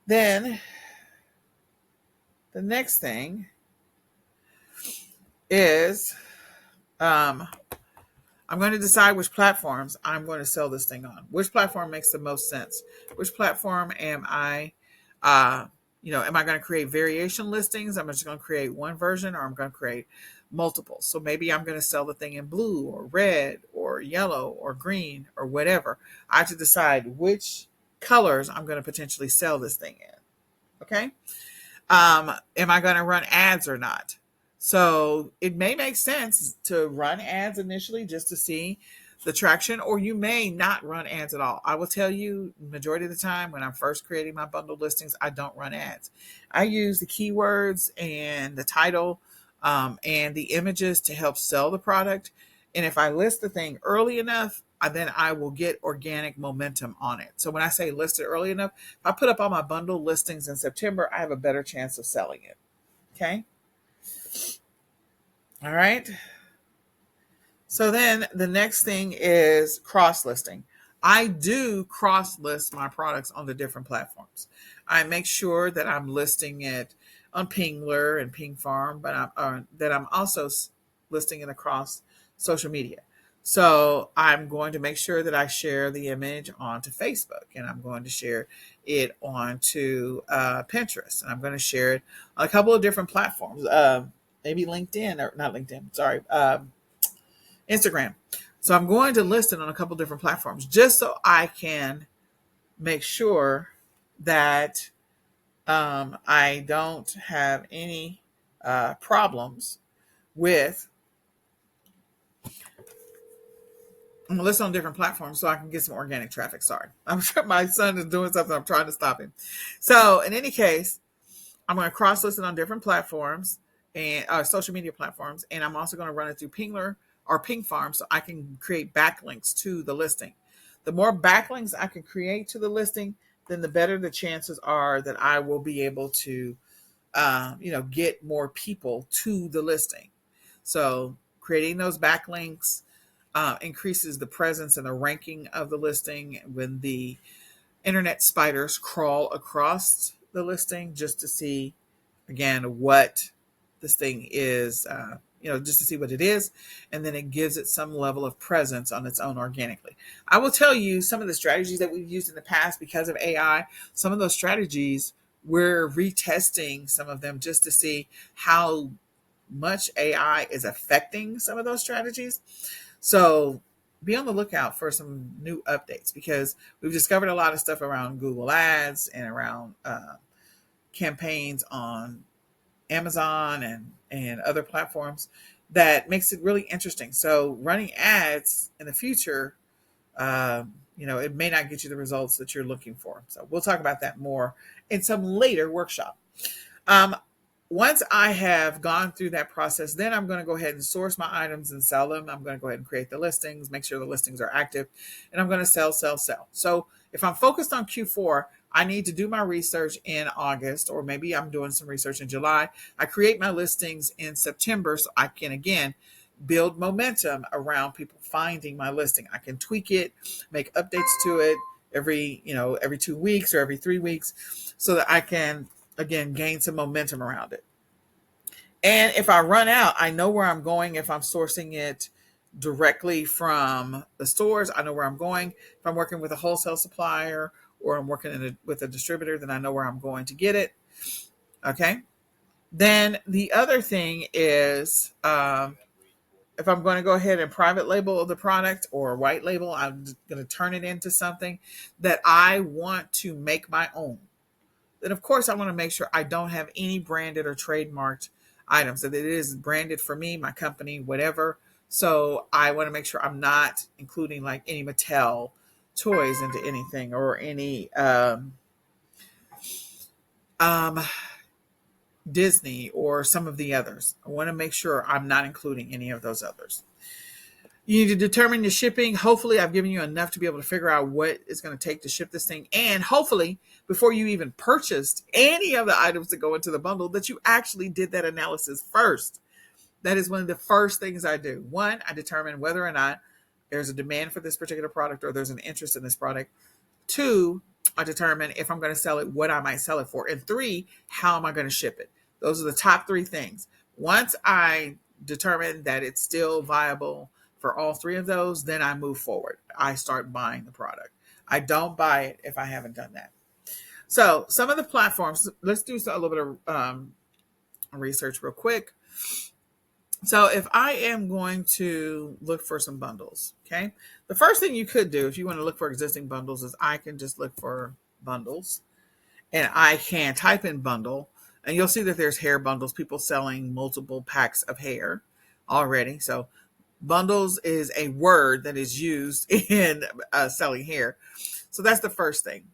Then the next thing is I'm going to decide which platforms I'm going to sell this thing on. Which platform makes the most sense? Which platform am I, am I going to create variation listings? I'm just going to create one version, or I'm going to create multiple. So maybe I'm going to sell the thing in blue or red or yellow or green or whatever. I have to decide which colors I'm going to potentially sell this thing in. Okay. Am I going to run ads or not? So it may make sense to run ads initially just to see the traction, or you may not run ads at all. I will tell you, majority of the time when I'm first creating my bundle listings, I don't run ads. I use the keywords and the title and the images to help sell the product. And if I list the thing early enough, then I will get organic momentum on it. So when I say list it early enough, if I put up all my bundle listings in September, I have a better chance of selling it. Okay. All right. So then the next thing is cross listing. I do cross list my products on the different platforms. I make sure that I'm listing it on Pingler and Ping Farm, but that I'm also listing it across social media. So I'm going to make sure that I share the image onto Facebook, and I'm going to share it onto Pinterest, and I'm going to share it on a couple of different platforms. Maybe LinkedIn, or not LinkedIn, sorry, Instagram. So I'm going to list it on a couple different platforms just so I can make sure that I don't have any problems with. I'm gonna list on different platforms so I can get some organic traffic. Sorry, my son is doing something. I'm trying to stop him. So in any case, I'm going to cross list it on different platforms and social media platforms, and I'm also going to run it through Pingler or Ping Farm so I can create backlinks to the listing. The more backlinks I can create to the listing, then the better the chances are that I will be able to, get more people to the listing. So creating those backlinks increases the presence and the ranking of the listing when the internet spiders crawl across the listing just to see again what this thing is, just to see what it is, and then it gives it some level of presence on its own organically. I will tell you some of the strategies that we've used in the past because of AI. Some of those strategies, we're retesting some of them just to see how much AI is affecting some of those strategies. So be on the lookout for some new updates because we've discovered a lot of stuff around Google Ads and around campaigns on Amazon and other platforms that makes it really interesting. So running ads in the future, it may not get you the results that you're looking for. So we'll talk about that more in some later workshop. Um, Once I have gone through that process, then I'm going to go ahead and source my items and sell them. I'm going to go ahead and create the listings, make sure the listings are active, and I'm going to sell, sell, sell. So if I'm focused on Q4, I need to do my research in August, or maybe I'm doing some research in July. I create my listings in September so I can, again, build momentum around people finding my listing. I can tweak it, make updates to it every 2 weeks or every 3 weeks so that I can again gain some momentum around it. And if I run out, I know where I'm going. If I'm sourcing it directly from the stores, I know where I'm going. If I'm working with a wholesale supplier or I'm working with a distributor, then I know where I'm going to get it. Okay. Then the other thing is, if I'm going to go ahead and private label the product or white label, I'm going to turn it into something that I want to make my own. Then of course I want to make sure I don't have any branded or trademarked items, that it is branded for me, my company, whatever. So I want to make sure I'm not including like any Mattel toys into anything or any um, Disney or some of the others. I want to make sure I'm not including any of those others. You need to determine your shipping. Hopefully, I've given you enough to be able to figure out what it's going to take to ship this thing. And hopefully, before you even purchased any of the items that go into the bundle, that you actually did that analysis first. That is one of the first things I do. One, I determine whether or not there's a demand for this particular product or there's an interest in this product. Two, I determine if I'm going to sell it, what I might sell it for. And three, how am I going to ship it? Those are the top three things. Once I determine that it's still viable for all three of those, then I move forward. I start buying the product. I don't buy it if I haven't done that. So some of the platforms, let's do a little bit of research real quick. So if I am going to look for some bundles, okay, the first thing you could do if you want to look for existing bundles is I can just look for bundles, and I can type in bundle, and you'll see that there's hair bundles, people selling multiple packs of hair already. So bundles is a word that is used in selling hair. So that's the first thing.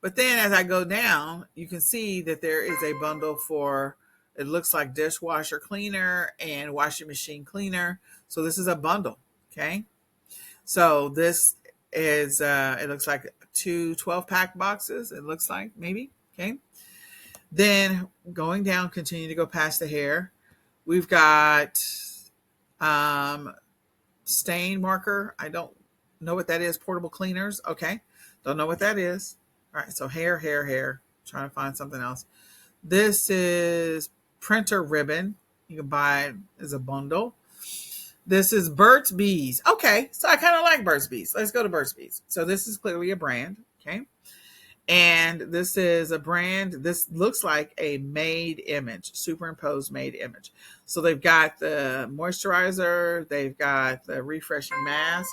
But then as I go down, you can see that there is a bundle for, it looks like dishwasher cleaner and washing machine cleaner. So this is a bundle. Okay. So this is, it looks like two 12-pack boxes. It looks like maybe. Okay. Then going down, continue to go past the hair. We've got um, stain marker. I don't know what that is. Portable cleaners. Okay. Don't know what that is. All right. So hair, hair, hair. Trying to find something else. This is printer ribbon. You can buy it as a bundle. This is Burt's Bees. Okay. So I kind of like Burt's Bees. Let's go to Burt's Bees. So this is clearly a brand. Okay. And this is a brand. This looks like a made image, superimposed made image. So they've got the moisturizer, they've got the refreshing mask,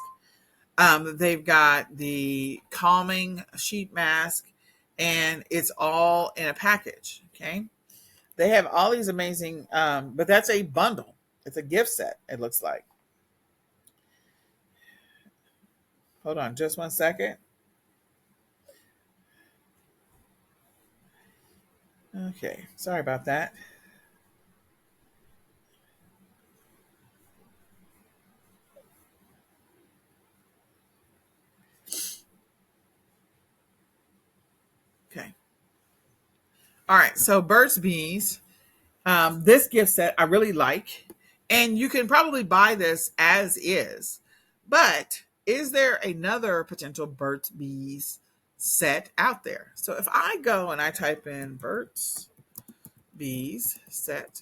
they've got the calming sheet mask, and it's all in a package. Okay. They have all these amazing, but that's a bundle. It's a gift set, it looks like. Hold on just one second. Okay. Sorry about that. Okay. All right. So Burt's Bees. This gift set I really like, and you can probably buy this as is. But is there another potential Burt's Bees set out there? So if I go and I type in Burt's Bees set,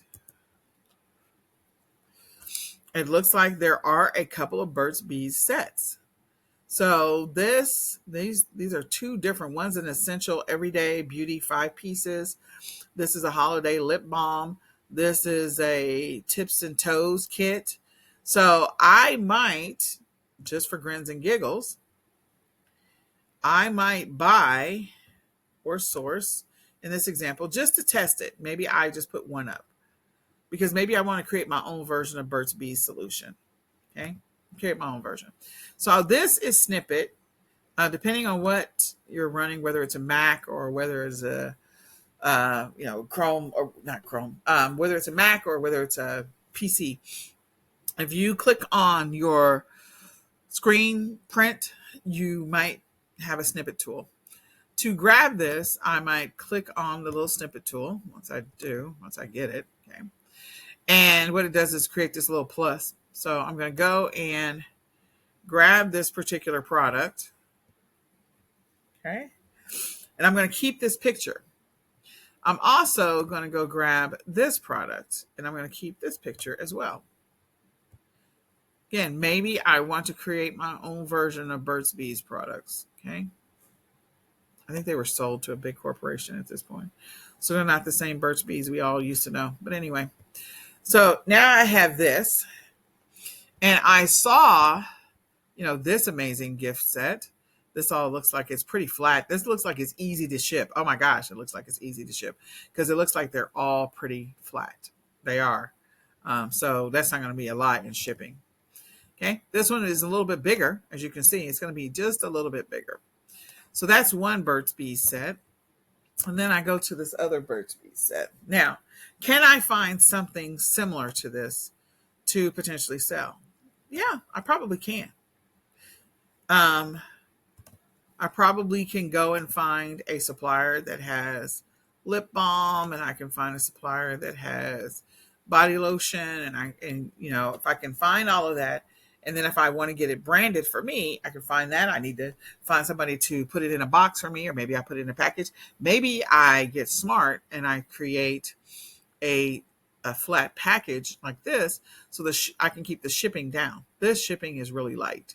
it looks like there are a couple of Burt's Bees sets. So these are two different ones: an essential everyday beauty 5 pieces. This is a holiday lip balm. This is a tips and toes kit. So I might, just for grins and giggles, I might buy or source in this example just to test it. Maybe I just put one up because maybe I want to create my own version of Burt's Bees solution. Okay, create my own version. So this is Snippet. Depending on what you're running, whether it's a Mac or whether it's a Chrome or not Chrome, whether it's a Mac or whether it's a PC. If you click on your screen print, you might have a snippet tool. To grab this, I might click on the little snippet tool once I get it. Okay. And what it does is create this little plus. So I'm going to go and grab this particular product. Okay. And I'm going to keep this picture. I'm also going to go grab this product, and I'm going to keep this picture as well. Again, maybe I want to create my own version of Burt's Bees products. Okay. I think they were sold to a big corporation at this point. So they're not the same Burt's Bees we all used to know. But anyway, so now I have this, and I saw, this amazing gift set. This all looks like it's pretty flat. This looks like it's easy to ship. Oh my gosh, it looks like it's easy to ship because it looks like they're all pretty flat. They are. So that's not going to be a lot in shipping. Okay, this one is a little bit bigger. As you can see, it's going to be just a little bit bigger. So that's one Burt's Bees set. And then I go to this other Burt's Bees set. Now, can I find something similar to this to potentially sell? Yeah, I probably can. I probably can go and find a supplier that has lip balm, and I can find a supplier that has body lotion, and if I can find all of that, and then if I want to get it branded for me, I can find that. I need to find somebody to put it in a box for me, or maybe I put it in a package. Maybe I get smart and I create a flat package like this so that I can keep the shipping down. This shipping is really light.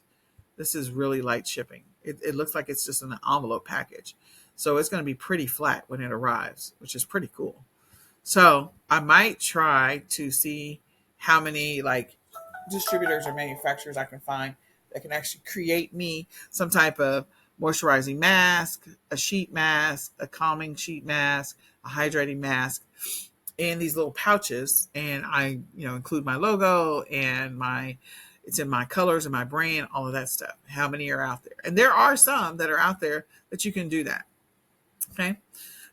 This is really light shipping. It looks like it's just an envelope package. So it's going to be pretty flat when it arrives, which is pretty cool. So I might try to see how many like distributors or manufacturers I can find that can actually create me some type of moisturizing mask, a sheet mask, a calming sheet mask, a hydrating mask in these little pouches. And I, include my logo and it's in my colors and my brand, all of that stuff. How many are out there? And there are some that are out there that you can do that. Okay.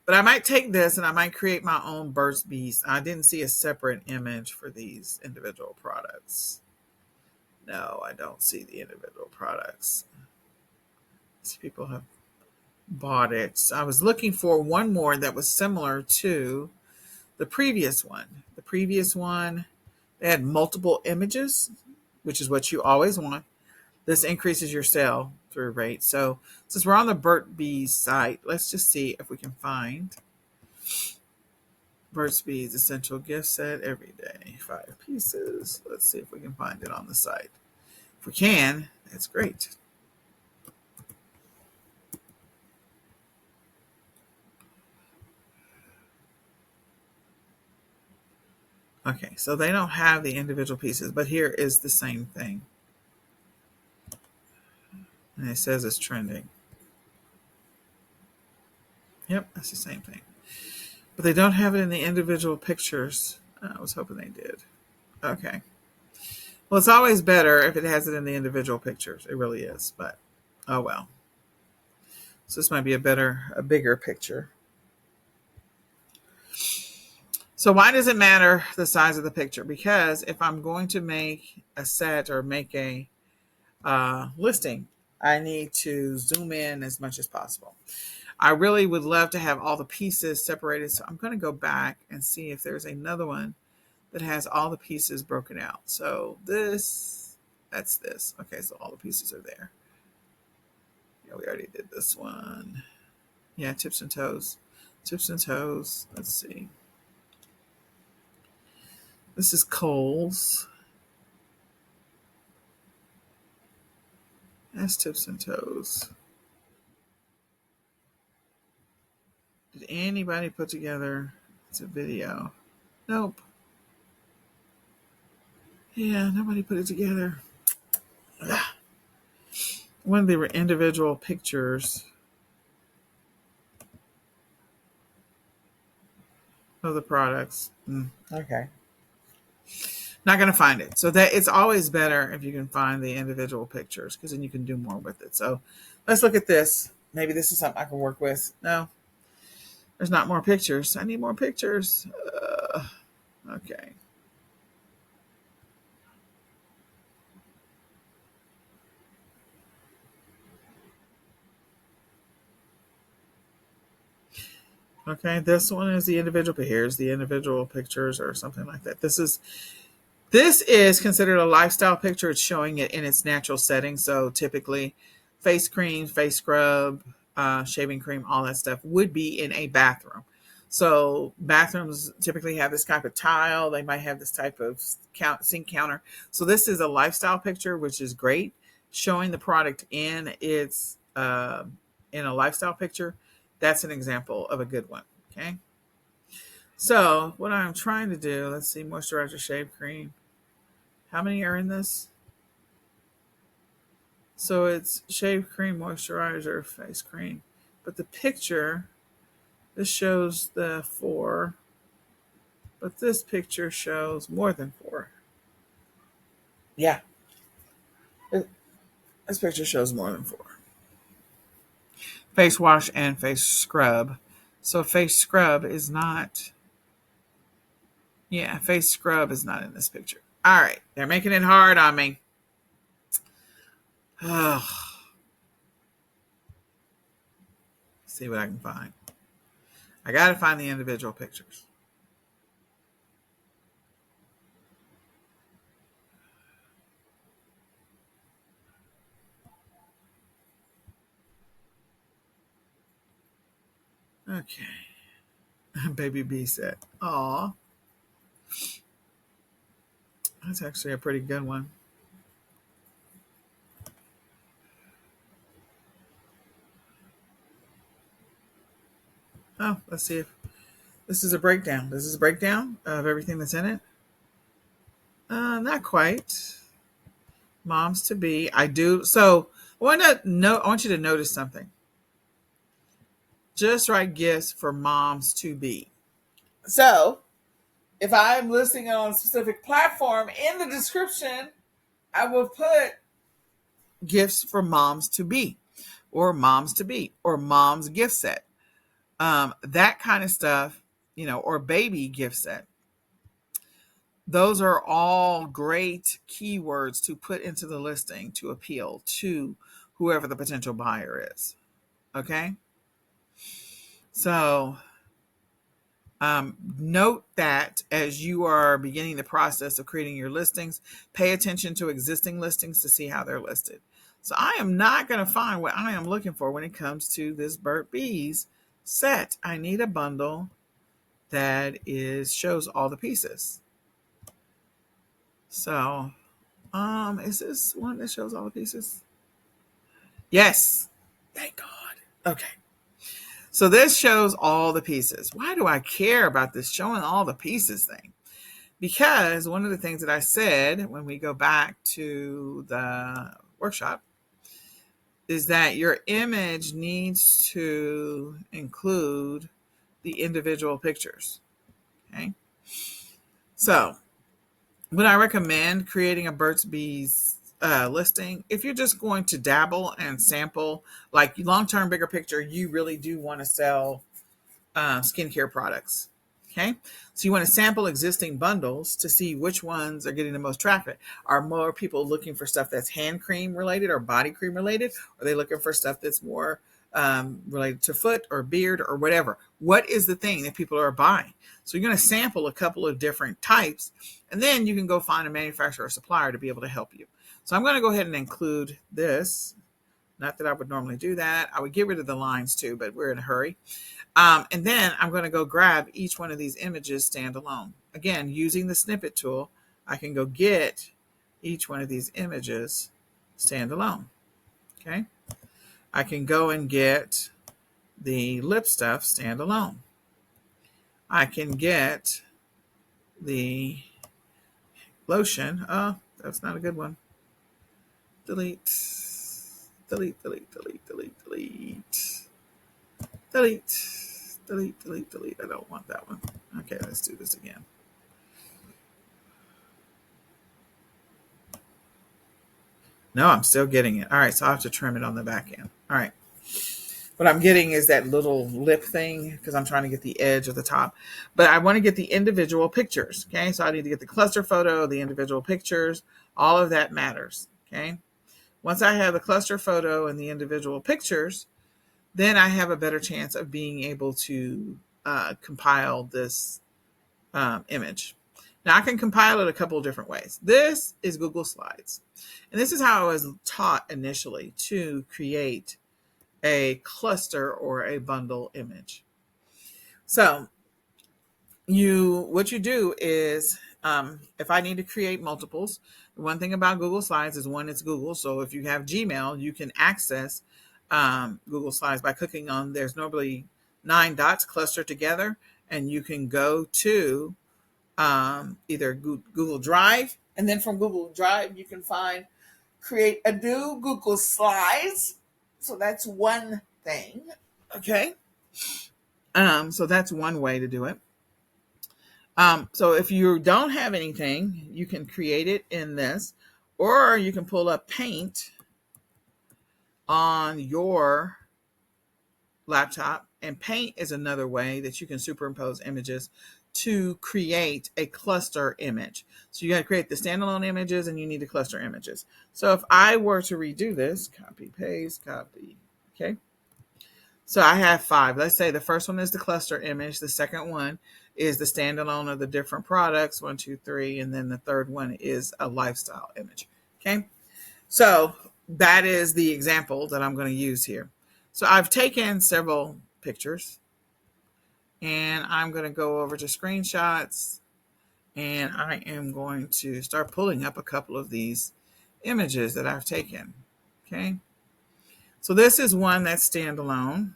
But I might take this and I might create my own Burt's Bees. I didn't see a separate image for these individual products. No, I don't see the individual products. These people have bought it. So I was looking for one more that was similar to the previous one. The previous one, they had multiple images, which is what you always want. This increases your sell through rate. So since we're on the Burt's Bees site, let's just see if we can find Burt's Bees Essential Gift Set every day, 5 pieces. Let's see if we can find it on the site. If we can, that's great. Okay, so they don't have the individual pieces, but here is the same thing. And it says it's trending. Yep, that's the same thing. But they don't have it in the individual pictures. I was hoping they did. Okay. Well, it's always better if it has it in the individual pictures. It really is, but oh well. So this might be a bigger picture. So why does it matter the size of the picture? Because if I'm going to make a set or make a listing, I need to zoom in as much as possible. I really would love to have all the pieces separated. So I'm going to go back and see if there's another one that has all the pieces broken out. So that's this. Okay, so all the pieces are there. Yeah, we already did this one. Yeah, tips and toes. Tips and toes. Let's see. This is Kohl's. That's tips and toes. Did anybody put together? It's a video. Nope. Yeah, nobody put it together. Ugh. One of the individual pictures of the products. Okay. Not going to find it. So that it's always better if you can find the individual pictures because then you can do more with it. So let's look at this. Maybe this is something I can work with. No, there's not more pictures. I need more pictures. Okay. Okay, this one is the individual. Here's the individual pictures or something like that. This is considered a lifestyle picture. It's showing it in its natural setting. So typically, face cream, face scrub, shaving cream, all that stuff would be in a bathroom. So bathrooms typically have this type of tile. They might have this type of sink counter. So this is a lifestyle picture, which is great, showing the product in a lifestyle picture. That's an example of a good one. Okay. So what I'm trying to do, let's see, moisturizer, shave cream. How many are in this? So it's shave cream, moisturizer, face cream. But the picture, this shows the 4. But this picture shows more than 4. Yeah. This picture shows more than 4. Face wash and face scrub. So face scrub is not. Yeah, face scrub is not in this picture. All right. They're making it hard on me. See what I can find. I got to find the individual pictures. Okay. Baby B set. Aw. That's actually a pretty good one. Oh, let's see if this is a breakdown. This is a breakdown of everything that's in it. Not quite. Moms to be. I do. So I want you to notice something. Just write gifts for moms to be. So if I'm listing on a specific platform, in the description, I will put gifts for moms to be, or mom's gift set. That kind of stuff, or baby gift set. Those are all great keywords to put into the listing to appeal to whoever the potential buyer is. Okay. So note that as you are beginning the process of creating your listings, pay attention to existing listings to see how they're listed. So I am not going to find what I am looking for when it comes to this Burt Bees set. I need a bundle that shows all the pieces. So, is this one that shows all the pieces? Yes. Thank God. Okay. So this shows all the pieces. Why do I care about this showing all the pieces thing? Because one of the things that I said when we go back to the workshop is that your image needs to include the individual pictures. Okay. So would I recommend creating a Burt's Bees listing? If you're just going to dabble and sample, like long-term bigger picture, you really do want to sell skincare products. Okay. So you want to sample existing bundles to see which ones are getting the most traffic. Are more people looking for stuff that's hand cream related or body cream related? Are they looking for stuff that's more related to foot or beard or whatever? What is the thing that people are buying? So you're going to sample a couple of different types, and then you can go find a manufacturer or supplier to be able to help you. So I'm going to go ahead and include this. Not that I would normally do that. I would get rid of the lines too, but we're in a hurry. And then I'm going to go grab each one of these images standalone. Again, using the snippet tool, I can go get each one of these images standalone. Okay. I can go and get the lip stuff standalone. I can get the lotion. Oh, that's not a good one. Delete. Delete, delete, delete, delete, delete. Delete. Delete, delete, delete. I don't want that one. Okay, let's do this again. No, I'm still getting it. All right, so I have to trim it on the back end. All right. What I'm getting is that little lip thing because I'm trying to get the edge of the top. But I want to get the individual pictures. Okay, so I need to get the cluster photo, the individual pictures. All of that matters. Okay. Once I have the cluster photo and the individual pictures, then I have a better chance of being able to compile this image. Now I can compile it a couple of different ways. This is Google Slides. And this is how I was taught initially to create a cluster or a bundle image. So what you do is, if I need to create multiples, one thing about Google Slides is one, it's Google. So if you have Gmail, you can access Google Slides by clicking on, there's normally 9 dots clustered together, and you can go to either Google Drive, and then from Google Drive, you can create a new Google Slides. So that's one thing. Okay. So that's one way to do it. So if you don't have anything, you can create it in this, or you can pull up Paint on your laptop. And Paint is another way that you can superimpose images to create a cluster image. So you got to create the standalone images and you need to cluster images. So if I were to redo this, copy, paste, copy. Okay. So I have 5. Let's say the first one is the cluster image. The second one is the standalone of the different products, 1, 2, 3. And then the third one is a lifestyle image. Okay. So that is the example that I'm going to use here. So I've taken several pictures and I'm going to go over to screenshots and I am going to start pulling up a couple of these images that I've taken. Okay. So this is one that's standalone.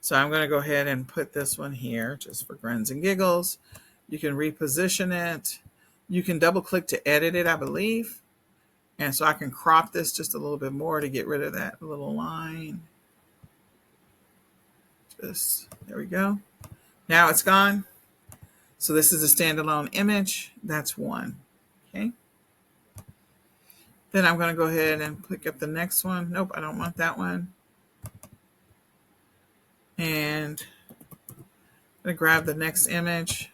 So I'm going to go ahead and put this one here just for grins and giggles. You can reposition it. You can double click to edit it, I believe. And so I can crop this just a little bit more to get rid of that little line. Just, there we go. Now it's gone. So this is a standalone image. That's one. Okay. Then I'm going to go ahead and pick up the next one. Nope, I don't want that one. And I'm going to grab the next image.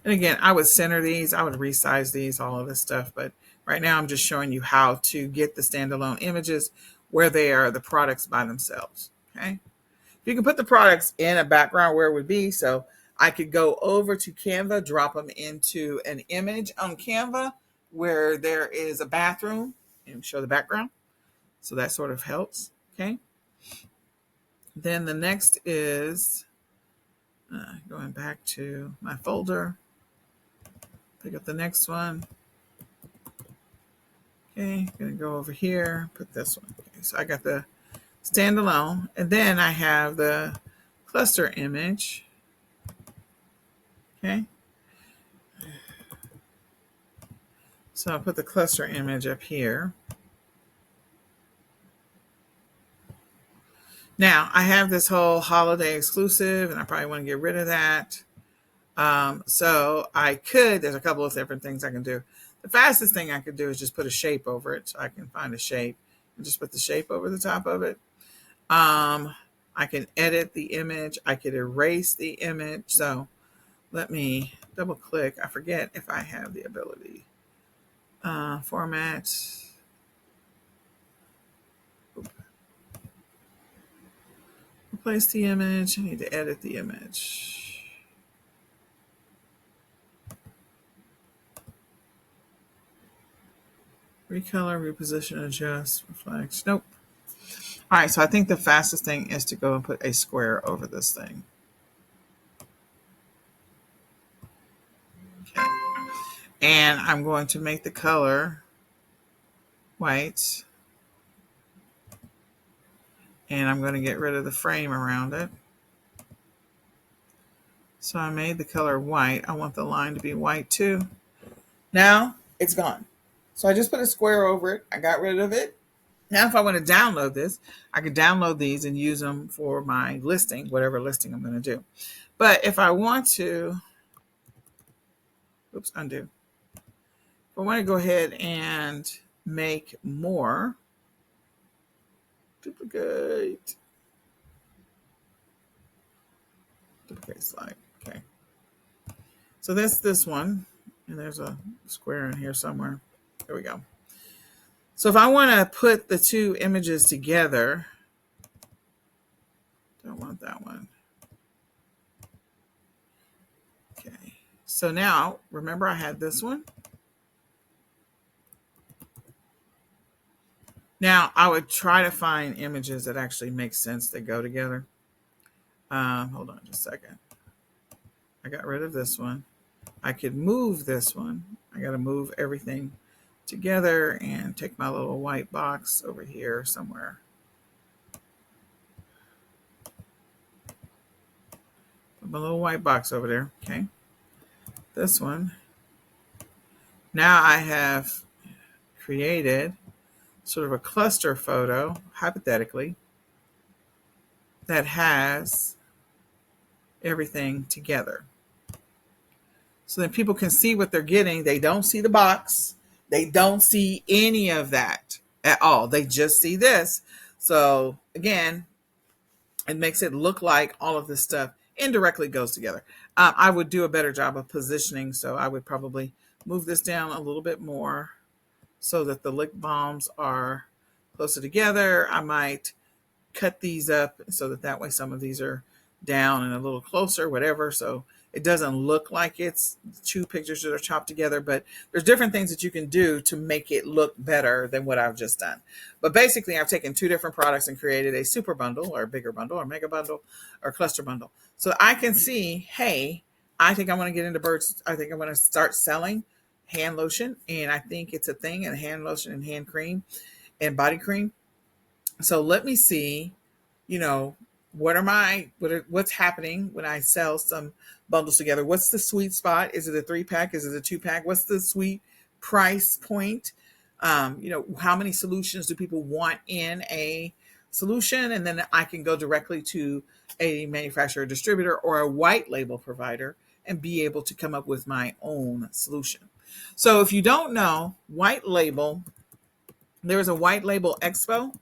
And again, I would center these. I would resize these, all of this stuff. But right now I'm just showing you how to get the standalone images where they are the products by themselves. Okay. You can put the products in a background where it would be. So I could go over to Canva, drop them into an image on Canva where there is a bathroom and show the background. So that sort of helps. Okay. Then the next is going back to my folder. Pick up the next one. Okay, going to go over here, put this one. Okay, so I got the standalone, and then I have the cluster image. Okay. So I'll put the cluster image up here. Now I have this whole holiday exclusive, and I probably want to get rid of that. So I could, there's a couple of different things I can do. The fastest thing I could do is just put a shape over it. So I can find a shape and just put the shape over the top of it. I can edit the image. I could erase the image. So let me double click. I forget if I have the ability. Format. Replace the image. I need to edit the image. Recolor, reposition, adjust, reflect. Nope. All right, so I think the fastest thing is to go and put a square over this thing. Okay. And I'm going to make the color white. And I'm going to get rid of the frame around it. So I made the color white. I want the line to be white too. Now it's gone. So I just put a square over it. I got rid of it. Now, if I want to download this, I can download these and use them for my listing, whatever listing I'm going to do. But if I want to, oops, undo. If I want to go ahead and make more, duplicate slide. Okay. So that's this one. And there's a square in here somewhere. There we go. So if I want to put the two images together, don't want that one. Okay. So now, remember I had this one. Now I would try to find images that actually make sense that go together. Hold on just a second. I got rid of this one. I could move this one. I got to move everything together and take my little white box over here somewhere. Put my little white box over there. Okay. This one. Now I have created sort of a cluster photo, hypothetically, that has everything together. So then people can see what they're getting. They don't see the box. They don't see any of that at all. They just see this. So again, it makes it look like all of this stuff indirectly goes together. I would do a better job of positioning. So I would probably move this down a little bit more so that the lip balms are closer together. I might cut these up so that way some of these are down and a little closer, whatever. So it doesn't look like it's two pictures that are chopped together, but there's different things that you can do to make it look better than what I've just done. But basically I've taken two different products and created a super bundle or a bigger bundle or mega bundle or cluster bundle. So I can see, hey, I think I want to get into birds. I think I want to start selling hand lotion. And I think it's a thing, and hand lotion and hand cream and body cream. So let me see, what's happening when I sell some bundles together? What's the sweet spot? Is it a 3-pack? Is it a 2-pack? What's the sweet price point? How many solutions do people want in a solution? And then I can go directly to a manufacturer, distributor, or a white label provider and be able to come up with my own solution. So if you don't know, there is a white label expo,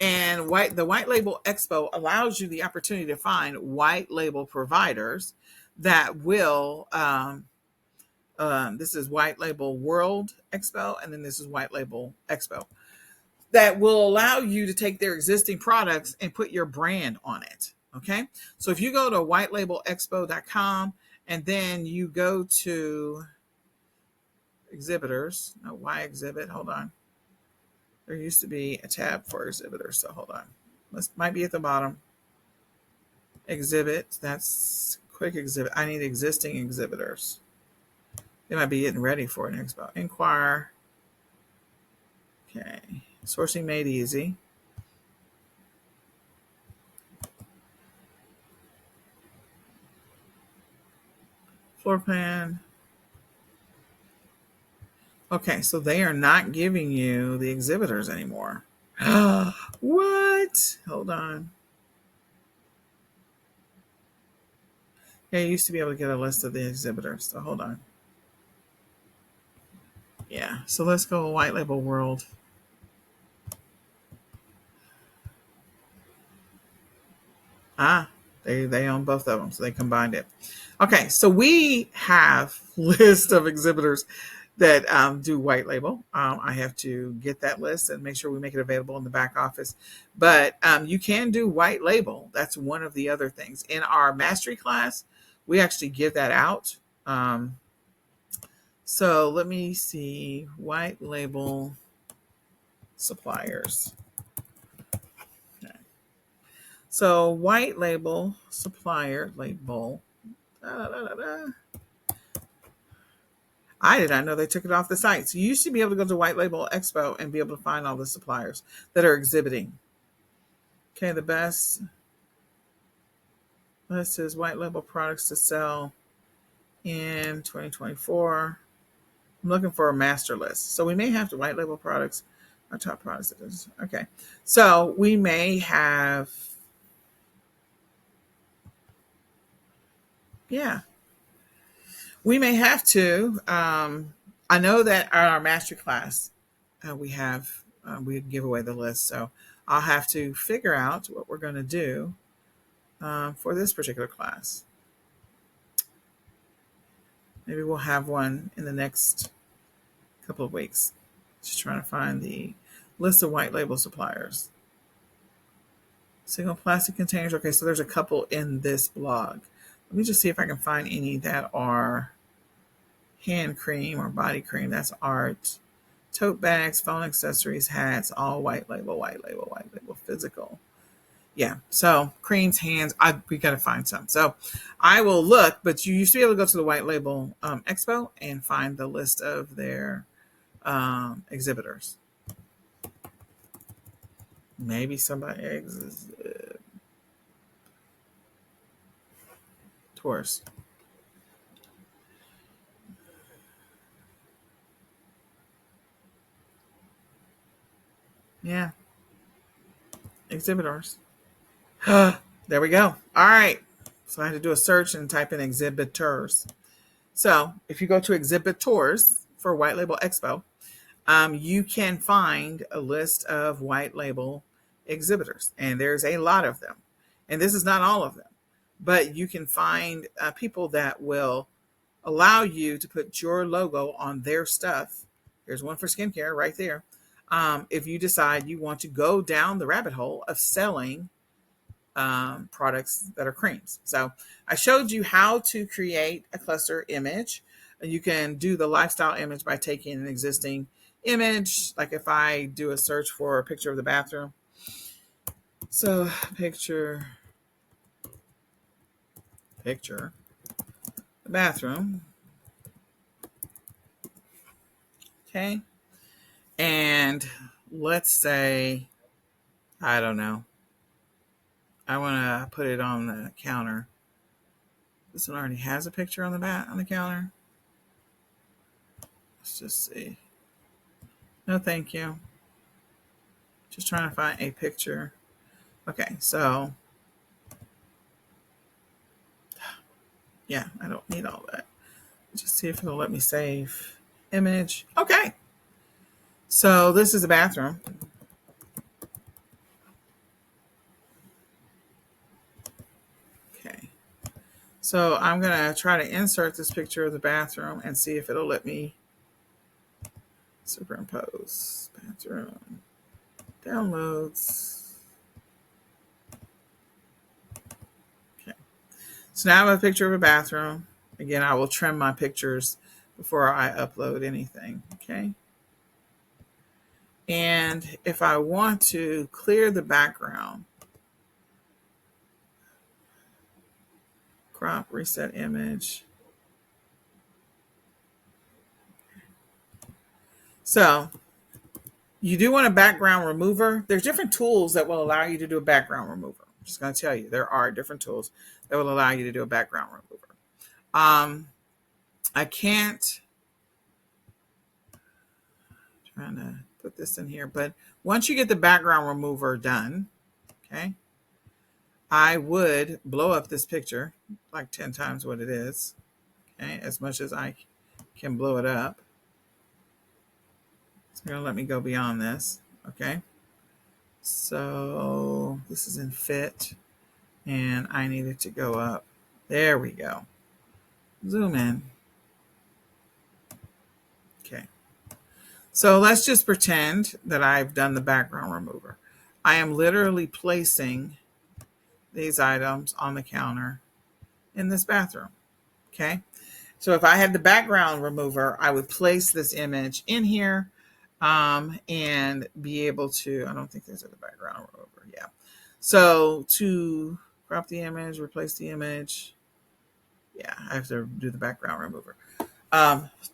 and the white label expo allows you the opportunity to find white label providers that will this is white label world expo, and then this is white label expo, that will allow you to take their existing products and put your brand on it. Okay, so if you go to whitelabelexpo.com and then you go to exhibitors, no, why exhibit, hold on, there used to be a tab for exhibitors, so hold on, this might be at the bottom. Exhibit, that's quick exhibit. I need existing exhibitors. They might be getting ready for an expo. Inquire. Okay, sourcing made easy. Floor plan. Okay, so they are not giving you the exhibitors anymore. What? Hold on. Yeah, you used to be able to get a list of the exhibitors, so hold on. Yeah, so let's go white label world. They own both of them, so they combined it. Okay, so we have list of exhibitors that do white label. I have to get that list and make sure we make it available in the back office. But you can do white label. That's one of the other things. In our mastery class, we actually give that out. So let me see, white label suppliers. Okay. So white label supplier label. Da, da, da, da. I did not know they took it off the site. So you used to be able to go to White Label Expo and be able to find all the suppliers that are exhibiting. Okay, the best list is white label products to sell in 2024. I'm looking for a master list. So we may have to white label products, our top products. Okay, so we may have, yeah, we may have to. I know that on our master class, we give away the list. So I'll have to figure out what we're going to do for this particular class. Maybe we'll have one in the next couple of weeks. Just trying to find the list of white label suppliers. Single plastic containers. Okay, so there's a couple in this blog. Let me just see if I can find any that are hand cream or body cream. That's art. Tote bags, phone accessories, hats, all white label, physical. Yeah, so creams, hands, we got to find some. So I will look, but you used to be able to go to the White Label Expo and find the list of their exhibitors. Maybe somebody tours. Yeah, exhibitors. There we go. All right. So I had to do a search and type in exhibitors. So if you go to exhibitors for White Label Expo, you can find a list of white label exhibitors, and there's a lot of them. And this is not all of them, but you can find people that will allow you to put your logo on their stuff. There's one for skincare right there. If you decide you want to go down the rabbit hole of selling products that are creams. So I showed you how to create a cluster image. You can do the lifestyle image by taking an existing image. Like if I do a search for a picture of the bathroom. So picture the bathroom. Okay. And let's say, I don't know, I want to put it on the counter. This one already has a picture on the counter. Let's just see. No, thank you. Just trying to find a picture. Okay, so yeah, I don't need all that. Just see if it'll let me save image. Okay. So this is a bathroom. Okay. So I'm going to try to insert this picture of the bathroom and see if it'll let me superimpose. Bathroom. Downloads. Okay. So now I have a picture of a bathroom. Again, I will trim my pictures before I upload anything. Okay. And if I want to clear the background, crop, reset image. So you do want a background remover. There's different tools that will allow you to do a background remover. I'm just going to tell you, there are different tools that will allow you to do a background remover. I can't, trying to put this in here, but once you get the background remover done, okay, I would blow up this picture like 10 times what it is, okay, as much as I can blow it up. It's going to let me go beyond this, okay. So this is in fit, and I need it to go up. There we go. Zoom in. Okay. So let's just pretend that I've done the background remover. I am literally placing these items on the counter in this bathroom. Okay. So if I had the background remover, I would place this image in here and be able to, I don't think there's a background remover. Yeah. So to crop the image, replace the image. Yeah, I have to do the background remover.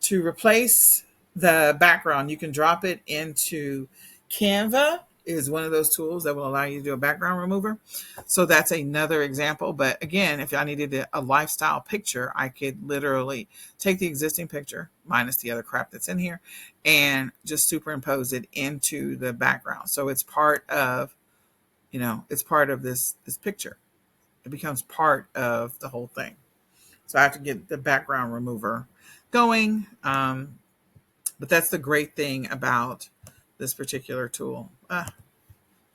To replace the background, you can drop it into Canva is one of those tools that will allow you to do a background remover. So that's another example. But again, if I needed a lifestyle picture, I could literally take the existing picture minus the other crap that's in here and just superimpose it into the background. So it's part of, it's part of this picture. It becomes part of the whole thing. So I have to get the background remover going. But that's the great thing about this particular tool.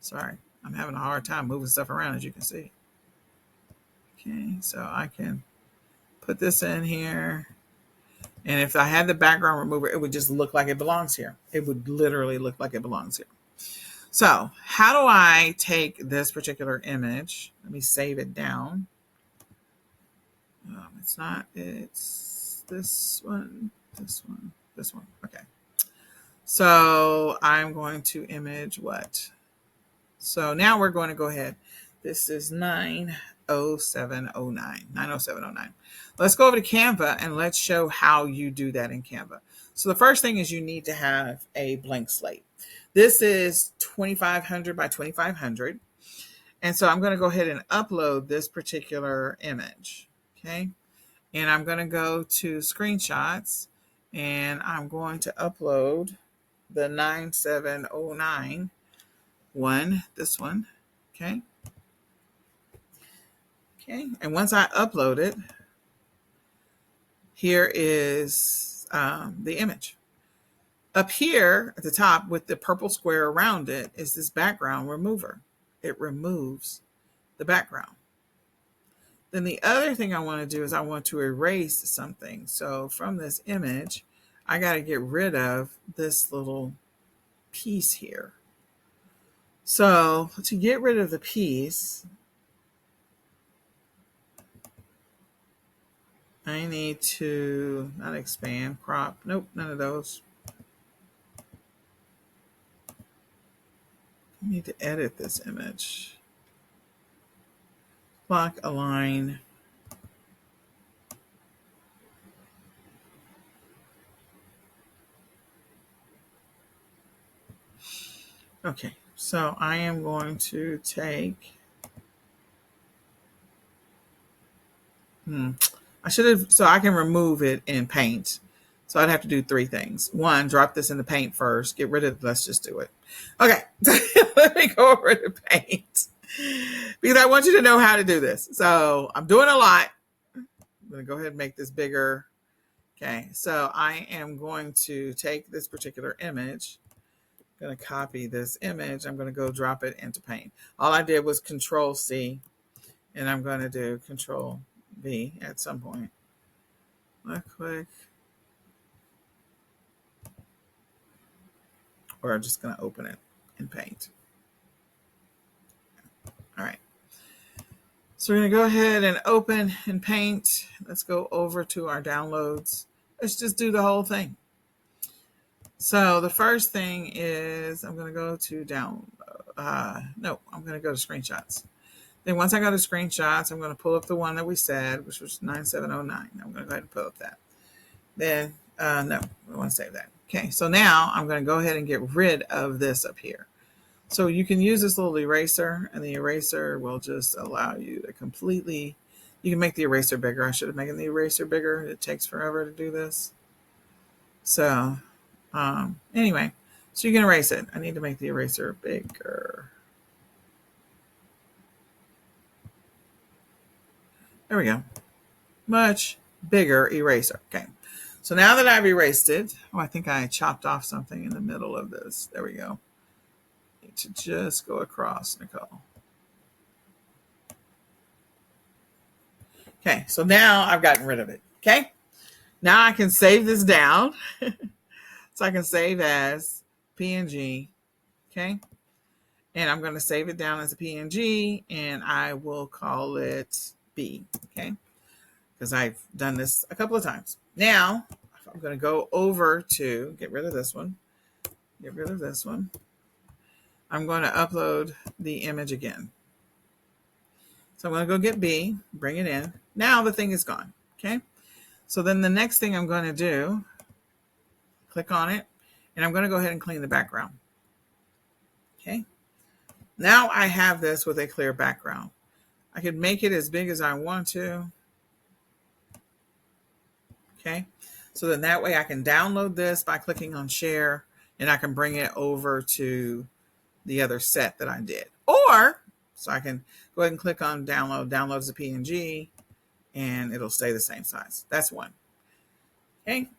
Sorry, I'm having a hard time moving stuff around, as you can see. Okay, so I can put this in here. And if I had the background remover, it would just look like it belongs here. It would literally look like it belongs here. So how do I take this particular image? Let me save it down. It's not, it's this one, this one, this one. Okay. So I'm going to image what? So now we're going to go ahead. This is 90709. 90709. Let's go over to Canva and let's show how you do that in Canva. So the first thing is you need to have a blank slate. This is 2500 by 2500. And so I'm going to go ahead and upload this particular image. Okay. And I'm going to go to screenshots and I'm going to upload the 9709 one, this one. Okay. Okay. And once I upload it, here is the image. Up here at the top with the purple square around it is this background remover. It removes the background. Then the other thing I want to do is I want to erase something. So from this image, I got to get rid of this little piece here. So to get rid of the piece, I need to not expand, crop. Nope, none of those. I need to edit this image. Block, align. Okay, so I am going to take I should have, so I can remove it in Paint. So I'd have to do three things. One, drop this in the Paint first. Get rid of, let's just do it. Okay, let me go over to Paint because I want you to know how to do this. So I'm doing a lot. I'm going to go ahead and make this bigger. Okay, so I am going to take this particular image. I'm going to copy this image. I'm going to go drop it into Paint. All I did was Control C, and I'm going to do Control V at some point. Left click. Or I'm just going to open it in Paint. All right. So we're going to go ahead and open in Paint. Let's go over to our downloads. Let's just do the whole thing. So the first thing is I'm going to go to I'm going to go to screenshots. Then once I go to screenshots, I'm going to pull up the one that we said, which was 9709. I'm going to go ahead and pull up that. Then, no, we want to save that. Okay, so now I'm going to go ahead and get rid of this up here. So you can use this little eraser, and the eraser will just allow you to completely, you can make the eraser bigger. I should have made the eraser bigger. It takes forever to do this. So anyway, so you can erase it. I need to make the eraser bigger. There we go. Much bigger eraser. Okay. So now that I've erased it, I think I chopped off something in the middle of this. There we go. Need to just go across, Nicole. Okay, so now I've gotten rid of it. Okay. Now I can save this down. So I can save as PNG. Okay. And I'm going to save it down as a PNG, and I will call it B. Okay. Because I've done this a couple of times. Now, I'm going to go over to, get rid of this one. Get rid of this one. I'm going to upload the image again. So I'm going to go get B, bring it in. Now the thing is gone. Okay. So then the next thing I'm going to do, click on it, and I'm going to go ahead and clean the background. Okay. Now I have this with a clear background. I could make it as big as I want to. Okay. So then that way I can download this by clicking on share, and I can bring it over to the other set that I did. Or, so I can go ahead and click on download, download as a PNG, and it'll stay the same size. That's one. Okay.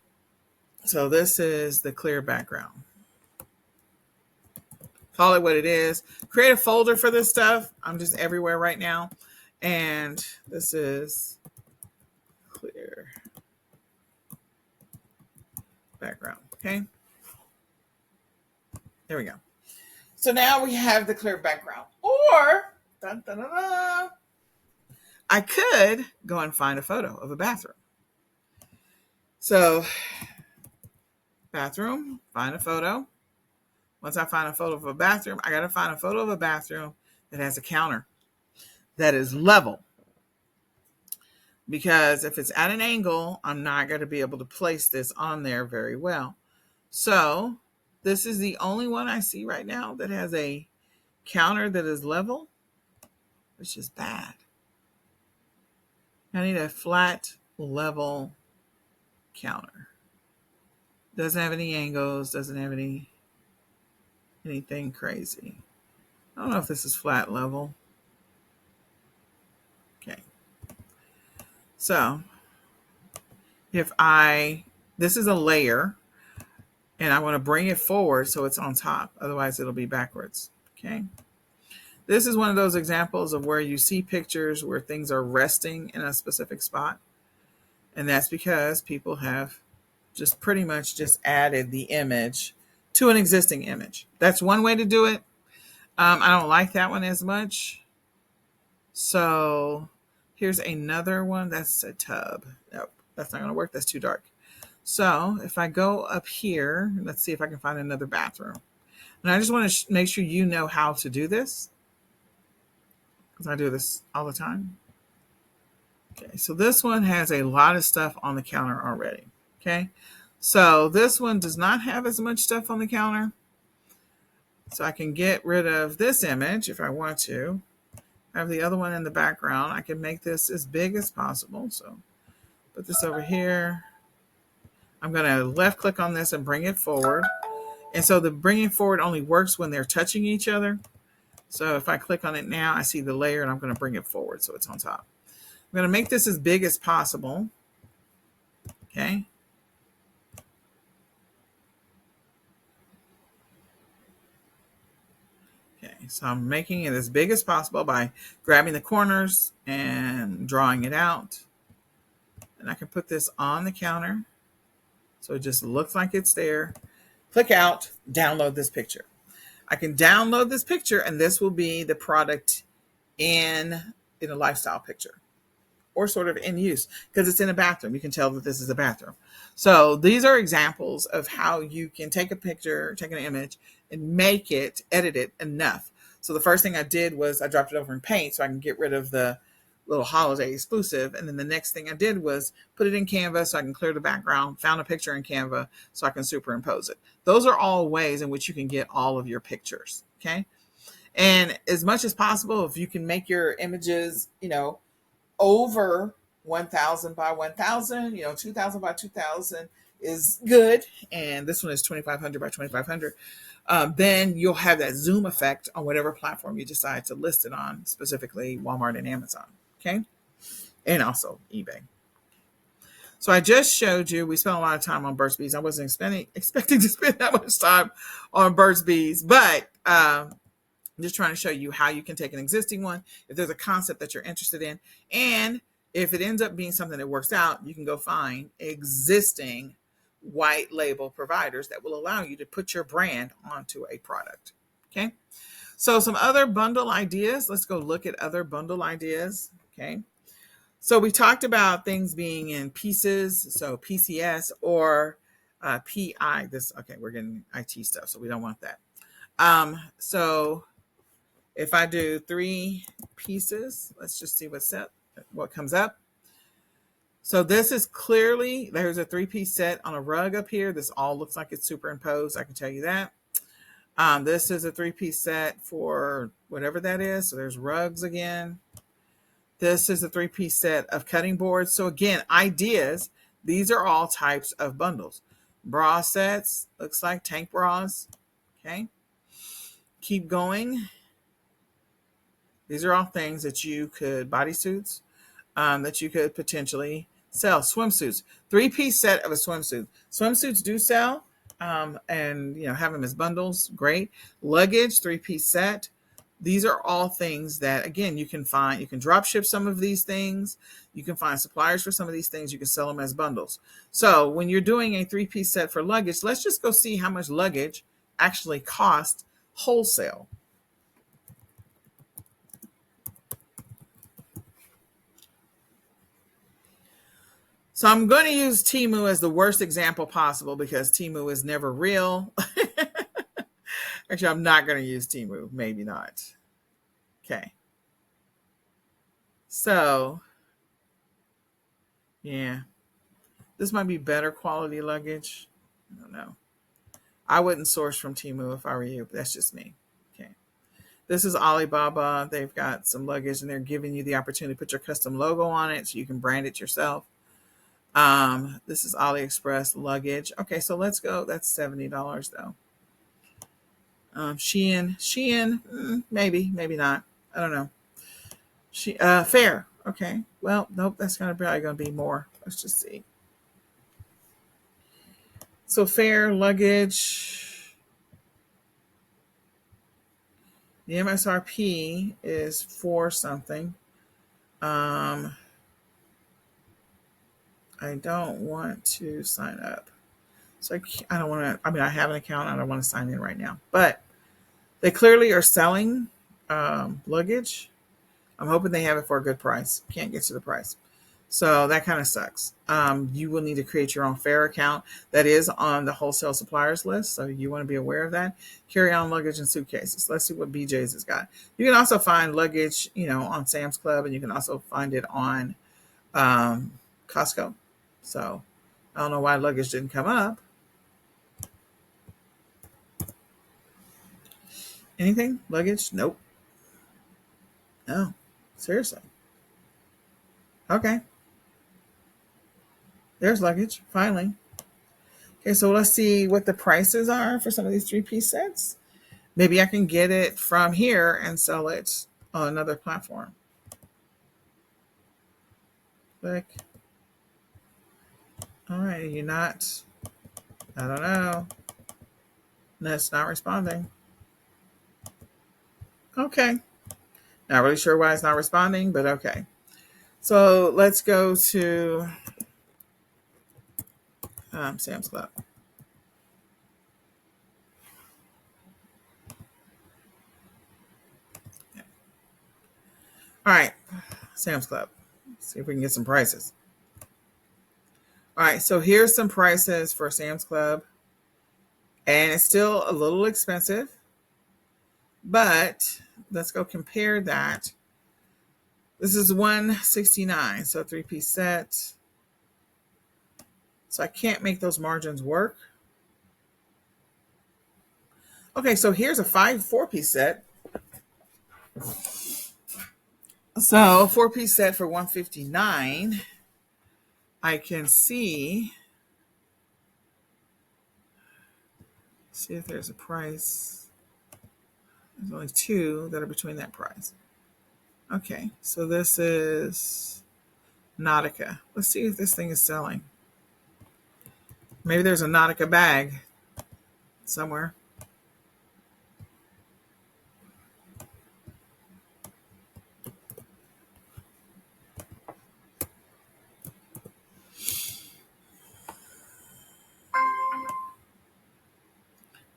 So this is the clear background. Call it what it is. Create a folder for this stuff. I'm just everywhere right now. And this is clear background. Okay. There we go. So now we have the clear background. Or, dun, dun, dun, dun, I could go and find a photo of a bathroom. So, bathroom, find a photo. Once I find a photo of a bathroom, I got to find a photo of a bathroom that has a counter that is level. Because if it's at an angle, I'm not going to be able to place this on there very well. So this is the only one I see right now that has a counter that is level, which is bad. I need a flat level counter. Doesn't have any angles, doesn't have anything crazy. I don't know if this is flat level. Okay. So if this is a layer, and I want to bring it forward so it's on top. Otherwise, it'll be backwards. Okay. This is one of those examples of where you see pictures where things are resting in a specific spot. And that's because people have just pretty much just added the image to an existing image. That's one way to do it. I don't like that one as much. So here's another one. That's a tub. Nope, that's not going to work. That's too dark. So if I go up here, let's see if I can find another bathroom. And I just want to make sure you know how to do this, because I do this all the time. Okay, so this one has a lot of stuff on the counter already. Okay, so this one does not have as much stuff on the counter. So I can get rid of this image if I want to. I have the other one in the background. I can make this as big as possible. So put this over here. I'm going to left click on this and bring it forward. And so the bringing forward only works when they're touching each other. So if I click on it now, I see the layer and I'm going to bring it forward so it's on top. I'm going to make this as big as possible. Okay. Okay, so I'm making it as big as possible by grabbing the corners and drawing it out. And I can put this on the counter so it just looks like it's there. Click out, download this picture. I can download this picture and this will be the product in a lifestyle picture or sort of in use because it's in a bathroom. You can tell that this is a bathroom. So these are examples of how you can take a picture, take an image and make it, edit it enough. So the first thing I did was I dropped it over in Paint so I can get rid of the little holiday exclusive. And then the next thing I did was put it in Canva so I can clear the background, found a picture in Canva so I can superimpose it. Those are all ways in which you can get all of your pictures. Okay. And as much as possible, if you can make your images, over 1,000 by 1,000, 2,000 by 2,000 is good. And this one is 2,500 by 2,500. Then you'll have that zoom effect on whatever platform you decide to list it on, specifically Walmart and Amazon. Okay. And also eBay. So I just showed you, we spent a lot of time on Burt's Bees. I wasn't expecting to spend that much time on Burt's Bees, but I'm just trying to show you how you can take an existing one, if there's a concept that you're interested in, and if it ends up being something that works out, you can go find existing white label providers that will allow you to put your brand onto a product. Okay. So some other bundle ideas. Let's go look at other bundle ideas. Okay. So we talked about things being in pieces, so PCS or PI. We're getting IT stuff, so we don't want that. So if I do 3 pieces, let's just see what comes up. So this is clearly, there's a 3-piece set on a rug up here. This all looks like it's superimposed. I can tell you that. This is a 3-piece set for whatever that is. So there's rugs again. This is a 3-piece set of cutting boards. So again, ideas. These are all types of bundles. Bra sets, looks like tank bras. Okay. Keep going. These are all things that you could, bodysuits, that you could potentially sell. Swimsuits, 3-piece set of a swimsuit. Swimsuits do sell, and have them as bundles. Great. Luggage, 3-piece set. These are all things that, again, you can find. You can drop ship some of these things. You can find suppliers for some of these things. You can sell them as bundles. So when you're doing a 3-piece set for luggage, let's just go see how much luggage actually costs wholesale. So I'm going to use Temu as the worst example possible because Temu is never real. Actually, I'm not going to use Temu. Maybe not. Okay. So, yeah. This might be better quality luggage. I don't know. I wouldn't source from Temu if I were you, but that's just me. Okay. This is Alibaba. They've got some luggage and they're giving you the opportunity to put your custom logo on it so you can brand it yourself. This is AliExpress luggage. Okay, so let's go. That's $70 though. Shein, maybe not. I don't know. Fair. Okay. Well, nope. That's probably gonna be more. Let's just see. So Fair luggage. The MSRP is $4 something. I don't want to sign up. So I don't want to, I have an account. I don't want to sign in right now, but they clearly are selling luggage. I'm hoping they have it for a good price. Can't get to the price. So that kind of sucks. You will need to create your own Fair account. That is on the wholesale suppliers list. So you want to be aware of that. Carry on luggage and suitcases. Let's see what BJ's has got. You can also find luggage, on Sam's Club, and you can also find it on Costco. So I don't know why luggage didn't come up. Anything? Luggage? Nope. No. Seriously. Okay. There's luggage. Finally. Okay, so let's see what the prices are for some of these three-piece sets. Maybe I can get it from here and sell it on another platform. Click. All right, you're not. I don't know. No, it's not responding. Okay. Not really sure why it's not responding, but okay. So let's go to Sam's Club. Yeah. All right, Sam's Club. See if we can get some prices. All right, so here's some prices for Sam's Club. And it's still a little expensive, but let's go compare that. This is $169, so three-piece set. So I can't make those margins work. Okay, so here's a four-piece set. So a four-piece set for $159. I can see if there's a price. There's only two that are between that price. Okay, so this is Nautica. Let's see if this thing is selling. Maybe there's a Nautica bag somewhere.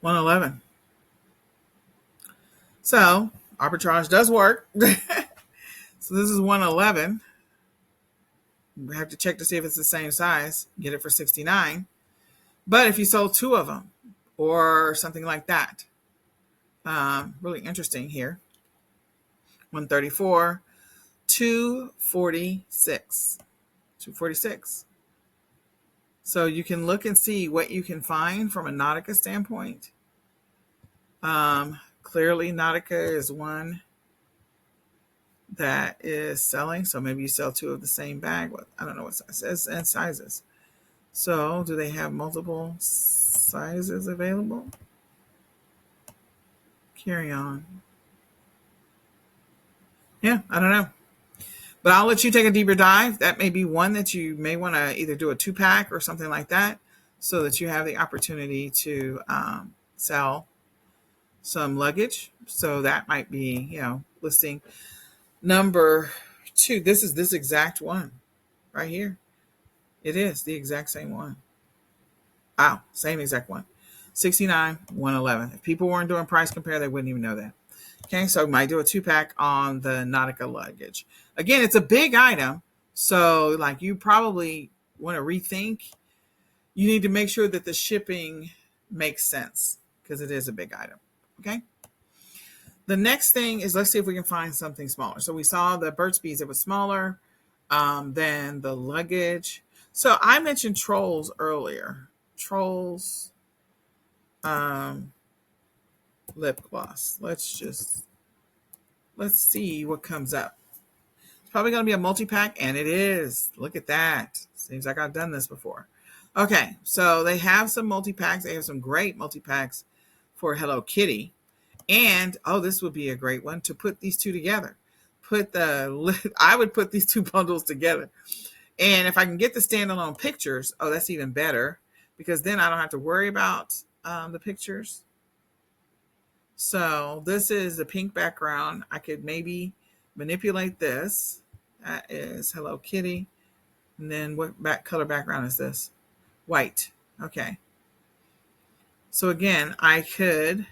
$111. So arbitrage does work. So this is $111. We have to check to see if it's the same size. Get it for $69. But if you sold two of them or something like that, really interesting here. $134, $246. $246. So you can look and see what you can find from a Nautica standpoint. Clearly, Nautica is one that is selling. So maybe you sell two of the same bag. I don't know what size and sizes. So do they have multiple sizes available? Carry on. Yeah, I don't know. But I'll let you take a deeper dive. That may be one that you may want to either do a 2-pack or something like that so that you have the opportunity to sell some luggage. So that might be, listing number 2. This is this exact one right here. It is the exact same one. Wow, same exact one. 69, 111. If people weren't doing price compare, they wouldn't even know that. Okay, so I might do a 2-pack on the Nautica luggage. Again, it's a big item. So like you probably want to rethink. You need to make sure that the shipping makes sense because it is a big item. Okay. The next thing is let's see if we can find something smaller. So we saw the Burt's Bees. It was smaller than the luggage. So I mentioned Trolls earlier. Trolls lip gloss. Let's see what comes up. It's probably going to be a multi-pack, and it is. Look at that. Seems like I've done this before. Okay, so they have some multi-packs. They have some great multi-packs for Hello Kitty. And, this would be a great one to put these two together. I would put these two bundles together. And if I can get the standalone pictures, that's even better because then I don't have to worry about the pictures. So this is the pink background. I could maybe manipulate this. That is Hello Kitty. And then what color background is this? White. Okay. So again, I could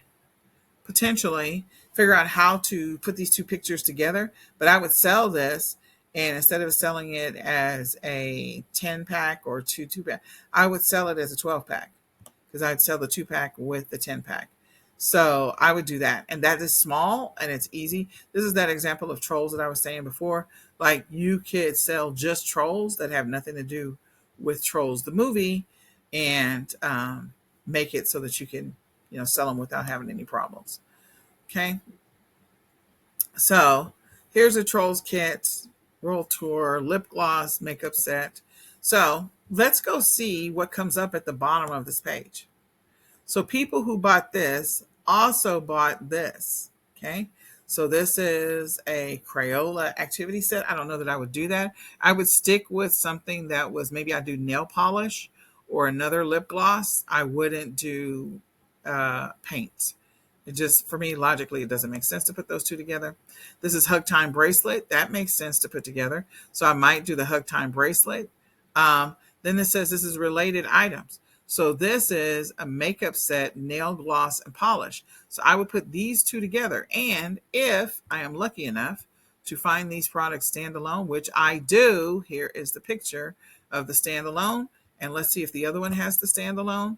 potentially figure out how to put these two pictures together, but I would sell this, and instead of selling it as a 10-pack or 2-pack, I would sell it as a 12-pack because I'd sell the 2-pack with the 10-pack. So I would do that. And that is small and it's easy. This is that example of Trolls that I was saying before. Like you could sell just Trolls that have nothing to do with Trolls, the movie, and make it so that you can, sell them without having any problems. Okay. So Here's a Trolls kit, World Tour, lip gloss, makeup set. So let's go see what comes up at the bottom of this page. So people who bought this also bought this. Okay. So this is a Crayola activity set. I don't know that I would do that. I would stick with something that was, maybe I do nail polish or another lip gloss. I wouldn't do paint. It just, for me, logically, it doesn't make sense to put those two together. This is Hug Time bracelet. That makes sense to put together. So I might do the Hug Time bracelet. Then it says this is related items. So this is a makeup set, nail gloss, and polish. So I would put these two together. And if I am lucky enough to find these products standalone, which I do, here is the picture of the standalone. And let's see if the other one has the standalone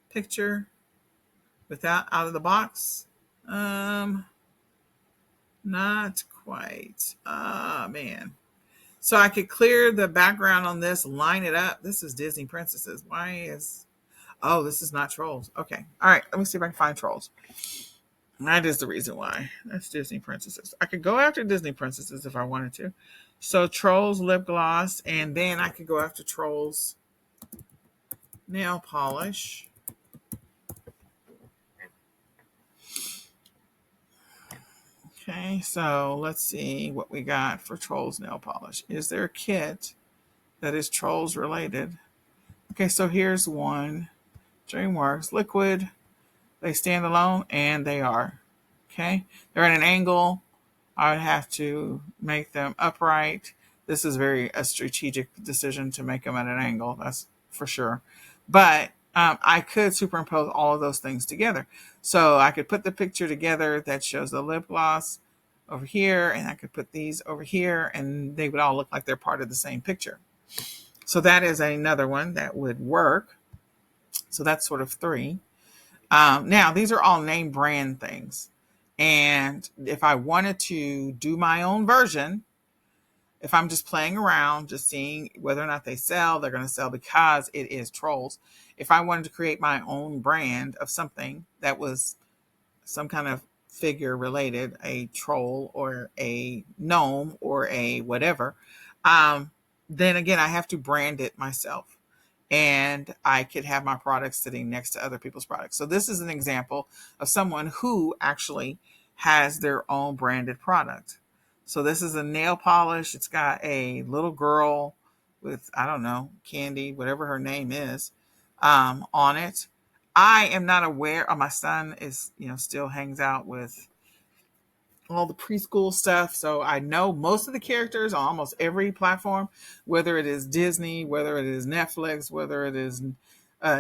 picture without out of the box. Not quite. Ah, man. So I could clear the background on this, line it up. This is Disney Princesses. Oh, this is not Trolls. Okay. All right. Let me see if I can find Trolls. That is the reason why. That's Disney Princesses. I could go after Disney Princesses if I wanted to. So Trolls lip gloss, and then I could go after Trolls nail polish. Okay, so let's see what we got for Trolls nail polish. Is there a kit that is Trolls related? Okay, so here's one. DreamWorks liquid. They stand alone, and they are. Okay, they're at an angle. I would have to make them upright. This is a strategic decision to make them at an angle. That's for sure. But I could superimpose all of those things together. So I could put the picture together that shows the lip gloss over here, and I could put these over here, and they would all look like they're part of the same picture. So that is another one that would work. So that's sort of 3. Now, these are all name brand things. And if I wanted to do my own version, if I'm just playing around, just seeing whether or not they sell, they're going to sell because it is Trolls. If I wanted to create my own brand of something that was some kind of figure related, a troll or a gnome or a whatever, then again, I have to brand it myself. And I could have my products sitting next to other people's products. So this is an example of someone who actually has their own branded product. So this is a nail polish. It's got a little girl with, I don't know, Candy, whatever her name is, on it. I am not aware. My son is, still hangs out with all the preschool stuff. So I know most of the characters on almost every platform, whether it is Disney, whether it is Netflix, whether it is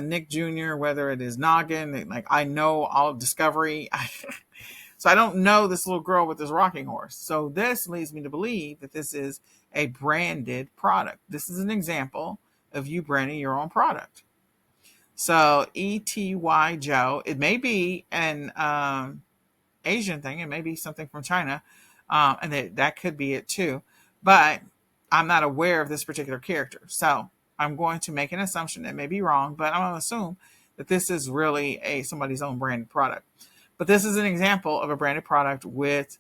Nick Jr., whether it is Noggin. Like I know all of Discovery. So I don't know this little girl with this rocking horse. So this leads me to believe that this is a branded product. This is an example of you branding your own product. So ETY Joe, it may be an Asian thing. It may be something from China, and that could be it too. But I'm not aware of this particular character, so I'm going to make an assumption that may be wrong, but I'm going to assume that this is really somebody's own branded product. But this is an example of a branded product with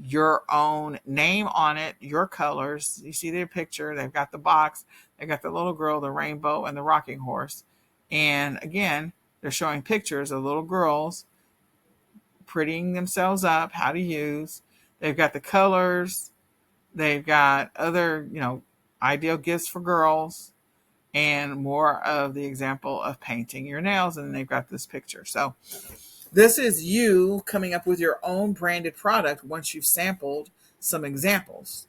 your own name on it, your colors. You see their picture. They've got the box. They've got the little girl, the rainbow, and the rocking horse. And again, they're showing pictures of little girls prettying themselves up, how to use. They've got the colors. They've got other, ideal gifts for girls and more of the example of painting your nails. And they've got this picture. So this is you coming up with your own branded product once you've sampled some examples.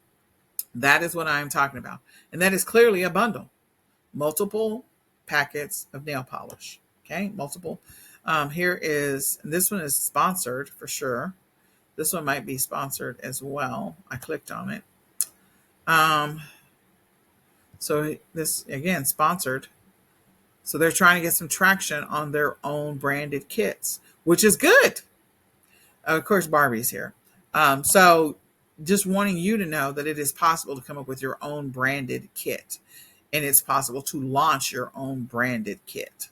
That is what I'm talking about. And that is clearly a bundle. Multiple packets of nail polish. Okay, multiple. This one is sponsored for sure. This one might be sponsored as well. I clicked on it. So this, again, sponsored. So they're trying to get some traction on their own branded kits, which is good. Of course, Barbie's here. So just wanting you to know that it is possible to come up with your own branded kit. And it's possible to launch your own branded kit.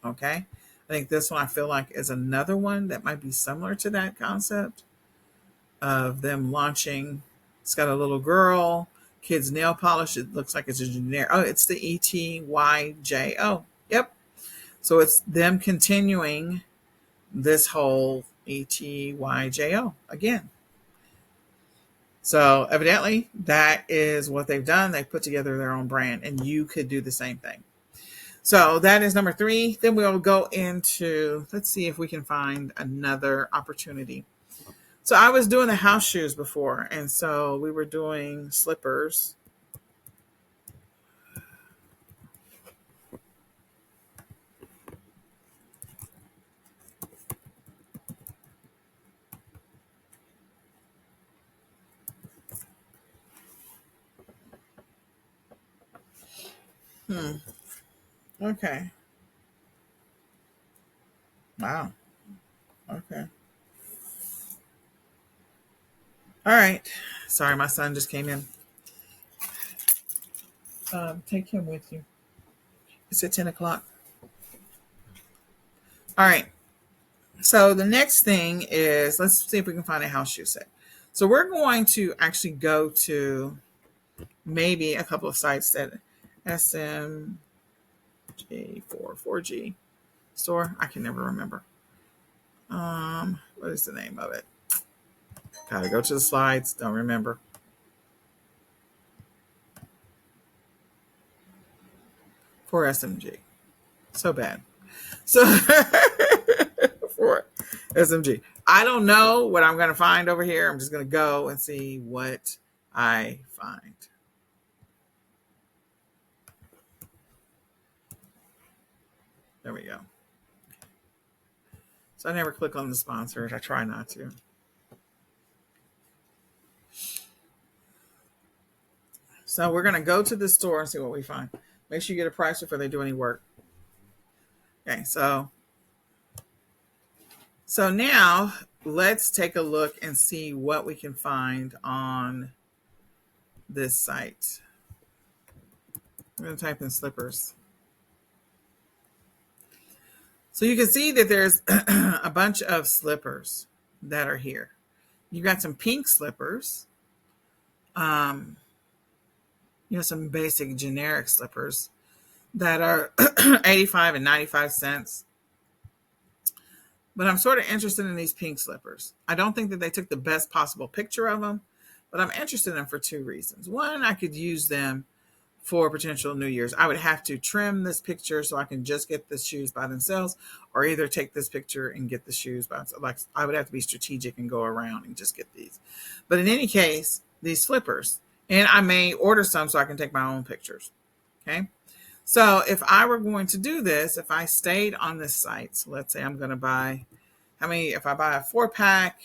Okay? I think this one I feel like is another one that might be similar to that concept. of them launching. It's got a little girl, kids nail polish. It looks like it's a generic. Oh, it's the ETYJO. Yep. So it's them continuing this whole ETYJO again. So evidently that is what they've done. They've put together their own brand, and you could do the same thing. So that is number 3. Then we'll go into, let's see if we can find another opportunity. So I was doing the house shoes before, and so we were doing slippers. Okay. Wow. Okay. All right. Sorry, my son just came in. Take him with you. It's at 10 o'clock. All right. So the next thing is, let's see if we can find a house shoe set. So we're going to actually go to maybe a couple of sites that SMG4, 4G store. I can never remember. What is the name of it? Gotta go to the slides. Don't remember. For SMG. So bad. So for SMG. I don't know what I'm going to find over here. I'm just going to go and see what I find. There we go. So I never click on the sponsors. I try not to. So we're going to go to the store and see what we find. Make sure you get a price before they do any work. Okay, so now let's take a look and see what we can find on this site. I'm going to type in slippers. So you can see that there's a bunch of slippers that are here. You've got some pink slippers. Some basic generic slippers that are 85 and 95 cents. But I'm sort of interested in these pink slippers. I don't think that they took the best possible picture of them, but I'm interested in them for 2 reasons. One, I could use them for potential New Year's. I would have to trim this picture so I can just get the shoes by themselves, or either take this picture and get the shoes by themselves. Like, I would have to be strategic and go around and just get these. But in any case, these slippers, and I may order some so I can take my own pictures. Okay. So if I were going to do this, if I stayed on this site, so let's say I'm going to buy, if I buy a 4-pack,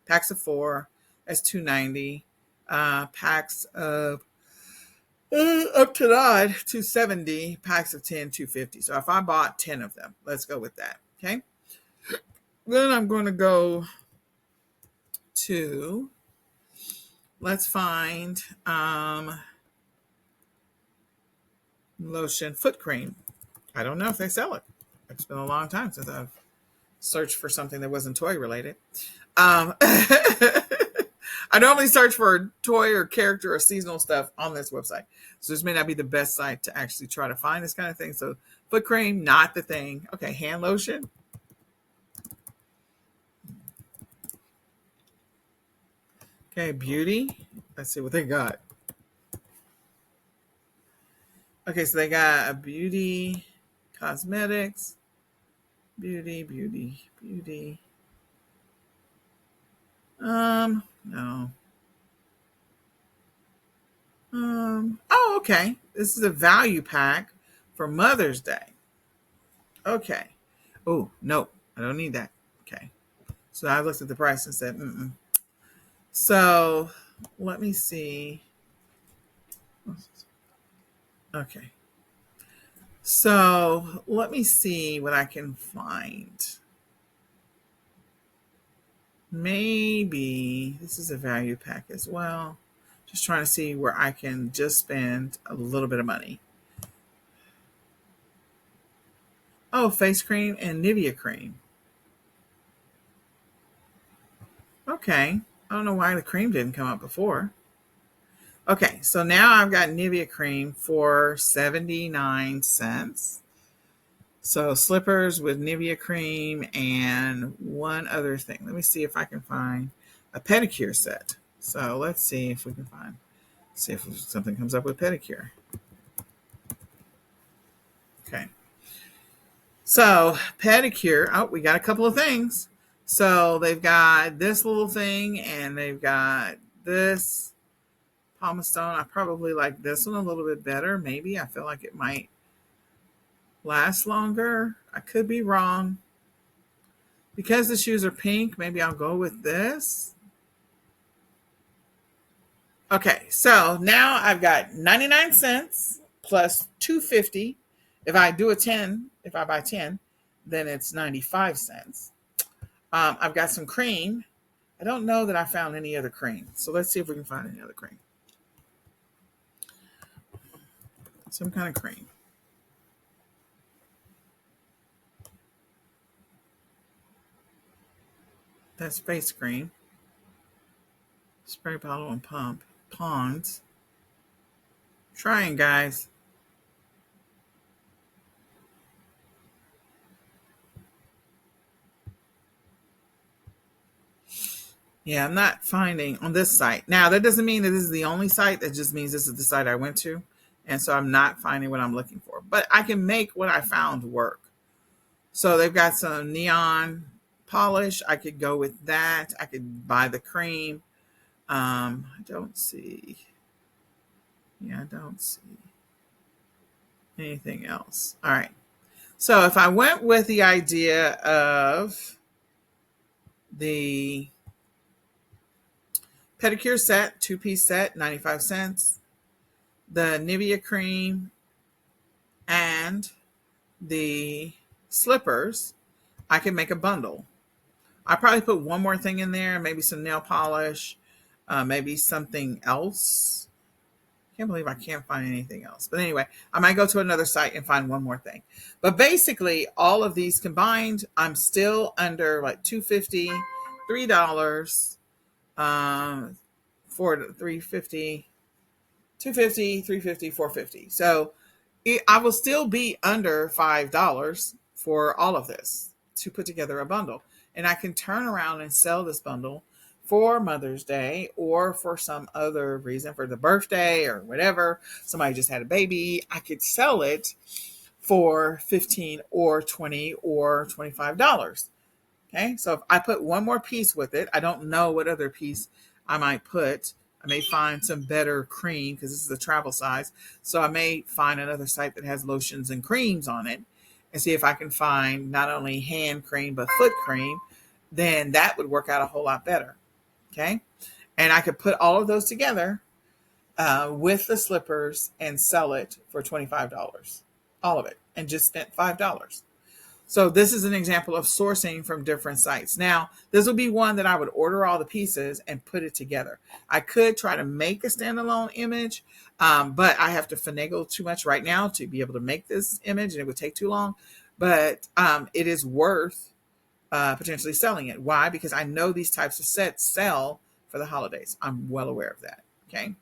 packs of 4, that's $290. Packs of up to that, $270. Packs of 10, $250. So if I bought 10 of them, let's go with that. Okay. Then I'm going to go to, let's find lotion foot cream. I don't know if they sell it. It's been a long time since I've searched for something that wasn't toy related. I normally search for toy or character or seasonal stuff on this website. So this may not be the best site to actually try to find this kind of thing. So foot cream, not the thing. Okay, hand lotion. Okay, beauty. Let's see what they got. Okay, so they got a beauty, cosmetics, beauty. No. Oh, okay. This is a value pack for Mother's Day. Okay. Oh, no, I don't need that. Okay. So I looked at the price and said, So let me see. Okay. So let me see what I can find. Maybe this is a value pack as well. Just trying to see where I can just spend a little bit of money. Oh, face cream and Nivea cream. Okay. I don't know why the cream didn't come up before. Okay, so now I've got Nivea cream for 79 cents. So slippers with Nivea cream and one other thing. Let me see if I can find a pedicure set. So let's see if we can see if something comes up with pedicure. Okay. So pedicure, oh, we got a couple of things. So they've got this little thing and they've got this Palma Stone. I probably like this one a little bit better. Maybe I feel like it might last longer. I could be wrong. Because the shoes are pink, maybe I'll go with this. Okay, so now I've got 99 cents plus 250. If I do a 10, if I buy 10, then it's 95 cents. I've got some cream. I don't know that I found any other cream. So let's see if we can find any other cream. Some kind of cream. That's face cream. Spray bottle and pump. Pond's. Trying, guys. Yeah, I'm not finding on this site. Now, that doesn't mean that this is the only site. That just means this is the site I went to. And so I'm not finding what I'm looking for. But I can make what I found work. So they've got some neon polish. I could go with that. I could buy the cream. I don't see. Yeah, I don't see anything else. All right. So if I went with the idea of the pedicure set, 2-piece set, 95 cents, the Nivea cream, and the slippers, I can make a bundle. I probably put one more thing in there, maybe some nail polish, maybe something else. I can't believe I can't find anything else. But anyway, I might go to another site and find one more thing. But basically, all of these combined, I'm still under like $2.50, $3, for $3.50, $2.50, $3.50, $4.50. So I will still be under $5 for all of this to put together a bundle. And I can turn around and sell this bundle for Mother's Day or for some other reason, for the birthday or whatever. Somebody just had a baby. I could sell it for $15 or $20 or $25. Okay, so if I put one more piece with it, I don't know what other piece I might put. I may find some better cream because this is a travel size. So I may find another site that has lotions and creams on it and see if I can find not only hand cream, but foot cream. Then that would work out a whole lot better. Okay. And I could put all of those together with the slippers and sell it for $25. All of it. And just spent $5. So this is an example of sourcing from different sites. Now, this will be one that I would order all the pieces and put it together. I could try to make a standalone image, but I have to finagle too much right now to be able to make this image, and it would take too long. But it is worth potentially selling it. Why? Because I know these types of sets sell for the holidays. I'm well aware of that. Okay.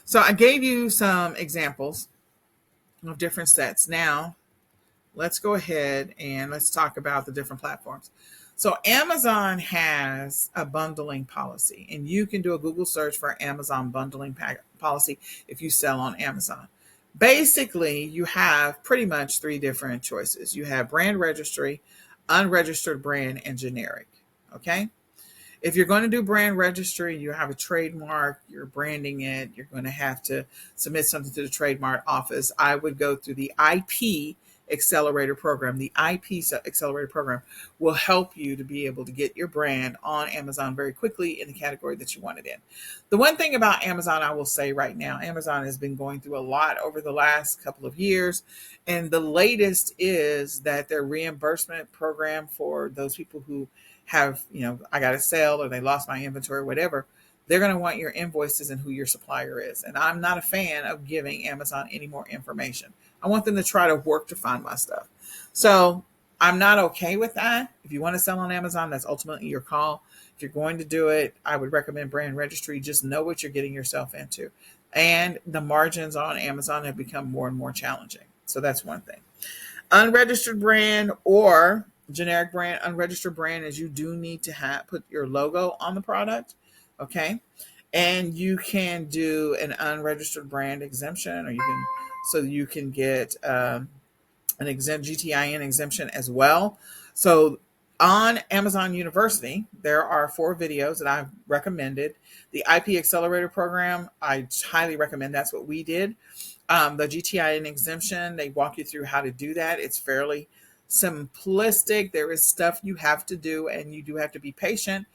So I gave you some examples of different sets. Now, let's go ahead and let's talk about the different platforms. So Amazon has a bundling policy, and you can do a Google search for Amazon bundling policy if you sell on Amazon. Basically, you have pretty much three different choices. You have brand registry, unregistered brand, and generic. Okay. If you're going to do brand registry, you have a trademark, you're branding it, you're going to have to submit something to the trademark office. I would go through the IP Accelerator program. The IP Accelerator program will help you to be able to get your brand on Amazon very quickly in the category that you want it in. The one thing about Amazon, I will say right now, Amazon has been going through a lot over the last couple of years. And the latest is that their reimbursement program for those people who have, I got a sale or they lost my inventory or whatever, they're going to want your invoices and who your supplier is. And I'm not a fan of giving Amazon any more information. I want them to try to work to find my stuff. So I'm not okay with that. If you want to sell on Amazon, that's ultimately your call. If you're going to do it, I would recommend brand registry. Just know what you're getting yourself into. And the margins on Amazon have become more and more challenging. So that's one thing. Unregistered brand or generic brand. Unregistered brand is you do need to put your logo on the product. Okay. And you can do an unregistered brand exemption, or you can get an exempt GTIN exemption as well. So on Amazon University, there are 4 videos that I've recommended. The IP Accelerator program, I highly recommend. That's what we did. The GTIN exemption, they walk you through how to do that. It's fairly simplistic. There is stuff you have to do, and you do have to be patient,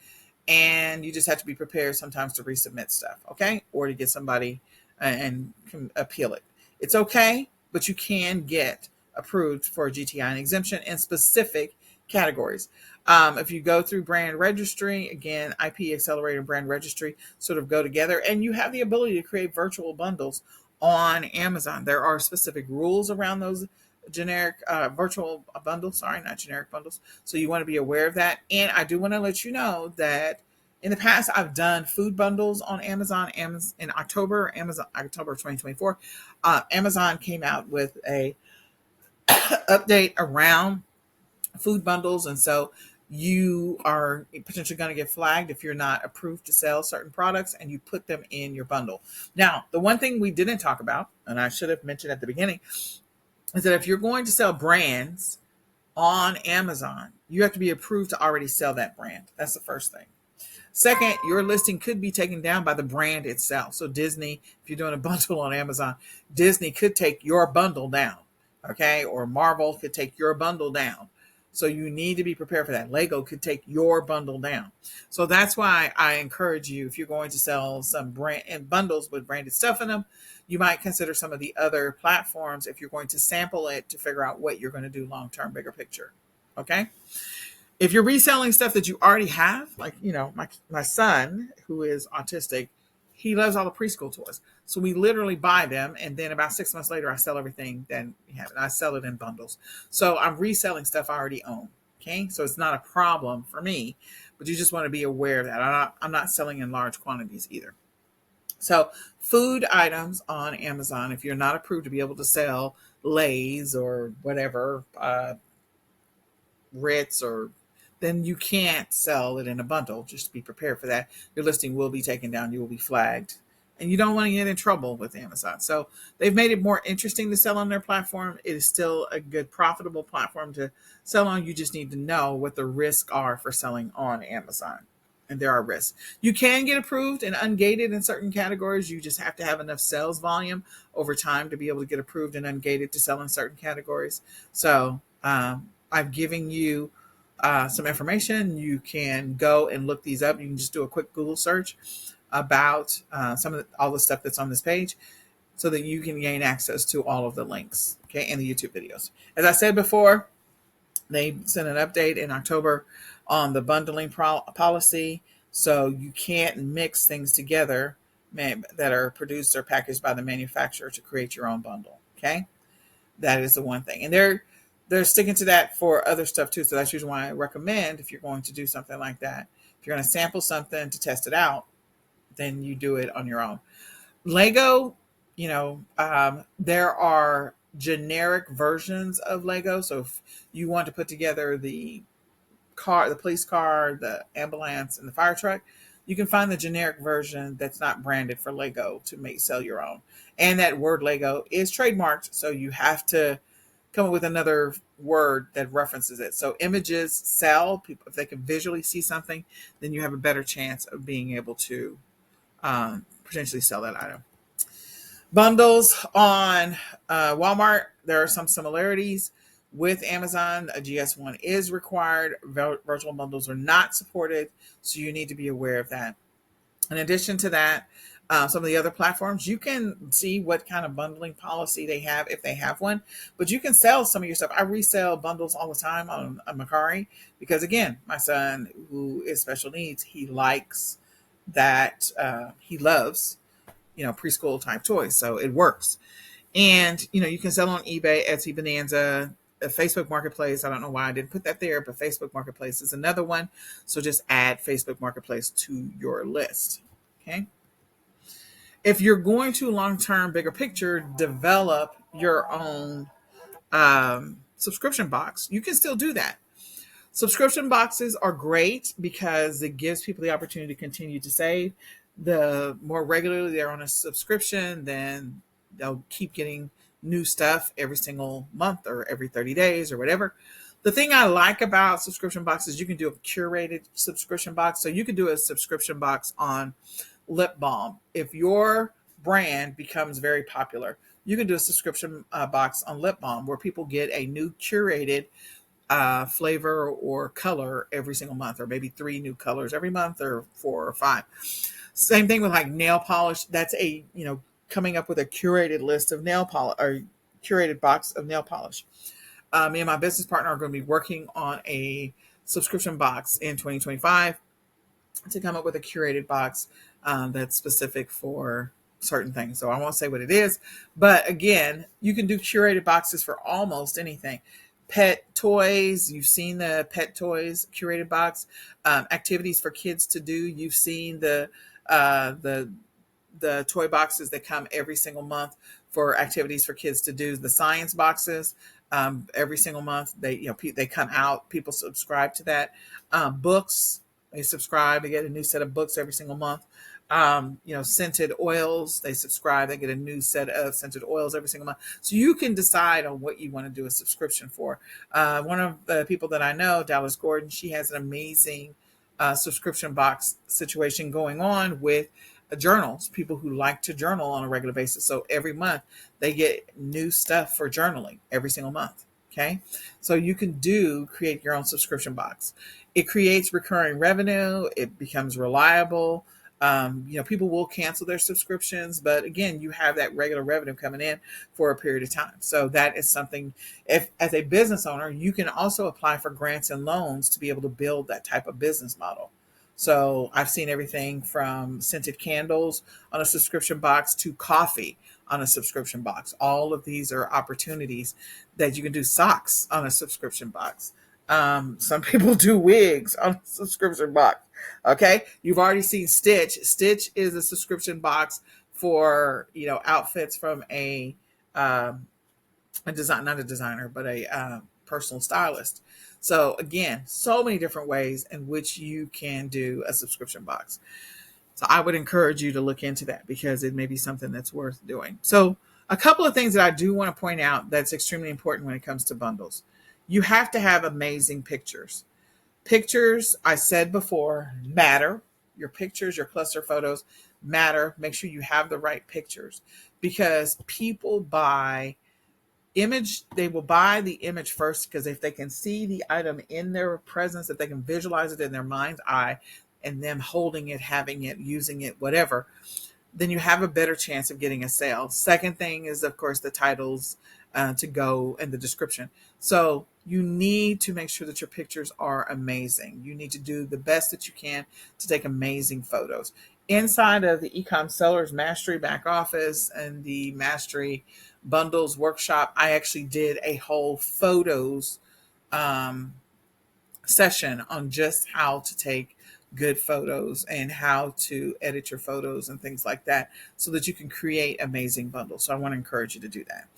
and you just have to be prepared sometimes to resubmit stuff, okay? Or to get somebody and appeal it. It's okay, but you can get approved for a GTI exemption in specific categories. If you go through brand registry, again, IP Accelerator and brand registry sort of go together, and you have the ability to create virtual bundles on Amazon. There are specific rules around those generic virtual bundles, sorry, not generic bundles. So you want to be aware of that. And I do want to let you know that in the past, I've done food bundles on Amazon. In October, October 2024, Amazon came out with a update around food bundles, and so you are potentially going to get flagged if you're not approved to sell certain products and you put them in your bundle. Now, the one thing we didn't talk about, and I should have mentioned at the beginning, is that if you're going to sell brands on Amazon, you have to be approved to already sell that brand. That's the first thing. Second, your listing could be taken down by the brand itself. So Disney, if you're doing a bundle on Amazon, Disney could take your bundle down, okay? Or Marvel could take your bundle down. So you need to be prepared for that. Lego could take your bundle down. So that's why I encourage you, if you're going to sell some brand and bundles with branded stuff in them, you might consider some of the other platforms if you're going to sample it to figure out what you're going to do long-term, bigger picture. Okay? If you're reselling stuff that you already have, like, my son, who is autistic, he loves all the preschool toys. So we literally buy them, and then about 6 months later, I sell everything that we have, and I sell it in bundles. So I'm reselling stuff I already own. Okay, so it's not a problem for me, but you just want to be aware of that. I'm not selling in large quantities either. So food items on Amazon, if you're not approved to be able to sell Lay's or whatever, Ritz, or then you can't sell it in a bundle. Just be prepared for that. Your listing will be taken down. You will be flagged. And you don't want to get in trouble with Amazon. So they've made it more interesting to sell on their platform. It is still a good, profitable platform to sell on. You just need to know what the risks are for selling on Amazon. And there are risks. You can get approved and ungated in certain categories. You just have to have enough sales volume over time to be able to get approved and ungated to sell in certain categories. So I've given you some information. You can go and look these up. You can just do a quick Google search about all the stuff that's on this page so that you can gain access to all of the links, okay, and the YouTube videos. As I said before, they sent an update in October on the bundling policy, so you can't mix things together that are produced or packaged by the manufacturer to create your own bundle, okay? That is the one thing. And they're sticking to that for other stuff too. So that's usually why I recommend, if you're going to do something like that, if you're going to sample something to test it out, then you do it on your own. Lego, there are generic versions of Lego. So if you want to put together the car, the police car, the ambulance, and the fire truck, you can find the generic version that's not branded for Lego to sell your own. And that word Lego is trademarked, so you have to come up with another word that references it. So images sell. People, if they can visually see something, then you have a better chance of being able to potentially sell that item. Bundles on Walmart, there are some similarities with Amazon. A GS1 is required. Virtual bundles are not supported, so you need to be aware of that. In addition to that, some of the other platforms, you can see what kind of bundling policy they have, if they have one, but you can sell some of your stuff. I resell bundles all the time on Mercari because, again, my son, who is special needs, he likes that, he loves, preschool type toys, so it works. And, you can sell on eBay, Etsy, Bonanza, Facebook Marketplace. I don't know why I didn't put that there, but Facebook Marketplace is another one. So just add Facebook Marketplace to your list. Okay. If you're going to long term, bigger picture, develop your own subscription box. You can still do that. Subscription boxes are great because it gives people the opportunity to continue to save. The more regularly they're on a subscription, then they'll keep getting new stuff every single month or every 30 days or whatever. The thing I like about subscription boxes, you can do a curated subscription box. So you can do a subscription box on lip balm. If your brand becomes very popular, you can do a subscription box on lip balm where people get a new curated flavor or color every single month, or maybe 3 new colors every month, or 4 or 5. Same thing with like nail polish. That's a, coming up with a curated list of nail polish or curated box of nail polish. Me and my business partner are going to be working on a subscription box in 2025 to come up with a curated box that's specific for certain things. So I won't say what it is, but again, you can do curated boxes for almost anything. Pet toys, you've seen the pet toys curated box. Activities for kids to do, you've seen uh, the the toy boxes that come every single month for activities for kids to do. The science boxes, every single month they come out. People subscribe to that. Books, they subscribe. They get a new set of books every single month. Scented oils, they subscribe. They get a new set of scented oils every single month. So you can decide on what you want to do a subscription for. One of the people that I know, Dallas Gordon, she has an amazing subscription box situation going on with journals, people who like to journal on a regular basis. So every month they get new stuff for journaling every single month. Okay. So you can create your own subscription box. It creates recurring revenue. It becomes reliable. People will cancel their subscriptions, but again, you have that regular revenue coming in for a period of time. So that is something, if as a business owner, you can also apply for grants and loans to be able to build that type of business model. So I've seen everything from scented candles on a subscription box to coffee on a subscription box. All of these are opportunities that you can do. Socks on a subscription box. Some people do wigs on a subscription box. Okay. You've already seen Stitch. Stitch is a subscription box for, outfits from a design, not a designer, but a personal stylist. So again, so many different ways in which you can do a subscription box. So I would encourage you to look into that because it may be something that's worth doing. So a couple of things that I do want to point out that's extremely important when it comes to bundles. You have to have amazing pictures. Pictures, I said before, matter. Your pictures, your cluster photos matter. Make sure you have the right pictures because people they will buy the image first because if they can see the item in their presence, if they can visualize it in their mind's eye and them holding it, having it, using it, whatever, then you have a better chance of getting a sale. Second thing is, of course, the titles to go and the description. So you need to make sure that your pictures are amazing. You need to do the best that you can to take amazing photos. Inside of the eCom Sellers Mastery back office and the Mastery Bundles workshop, I actually did a whole photos session on just how to take good photos and how to edit your photos and things like that so that you can create amazing bundles. So I want to encourage you to do that.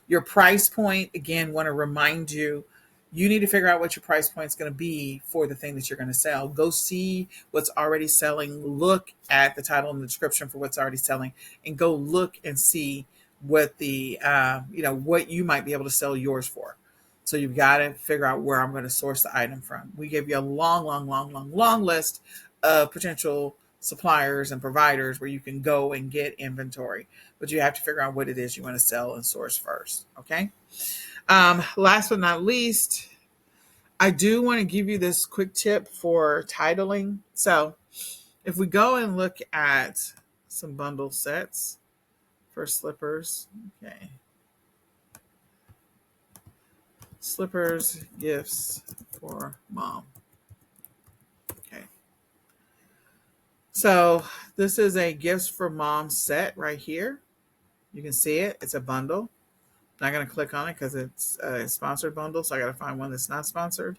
Your price point, again, want to remind you, you need to figure out what your price point is going to be for the thing that you're going to sell. Go see what's already selling. Look at the title and the description for what's already selling and go look and see what what you might be able to sell yours for. So you've got to figure out where I'm going to source the item from. We give you a long list of potential suppliers and providers where you can go and get inventory, but you have to figure out what it is you want to sell and source first. Okay. Last but not least, I do want to give you this quick tip for titling. So if we go and look at some bundle sets for slippers, okay. Slippers, gifts for mom. Okay. So this is a gifts for mom set right here. You can see it. It's a bundle. Not going to click on it because it's a sponsored bundle. So I got to find one that's not sponsored.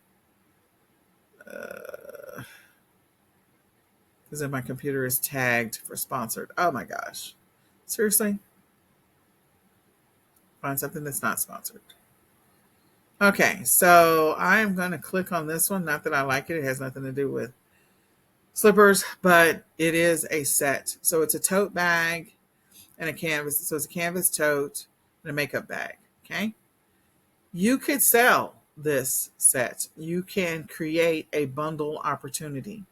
Because then my computer is tagged for sponsored. Oh my gosh. Seriously? Find something that's not sponsored. Okay, so I'm going to click on this one. Not that I like it. It has nothing to do with slippers, but it is a set. So it's a tote bag and a canvas. So it's a canvas tote and a makeup bag. Okay. You could sell this set. You can create a bundle opportunity,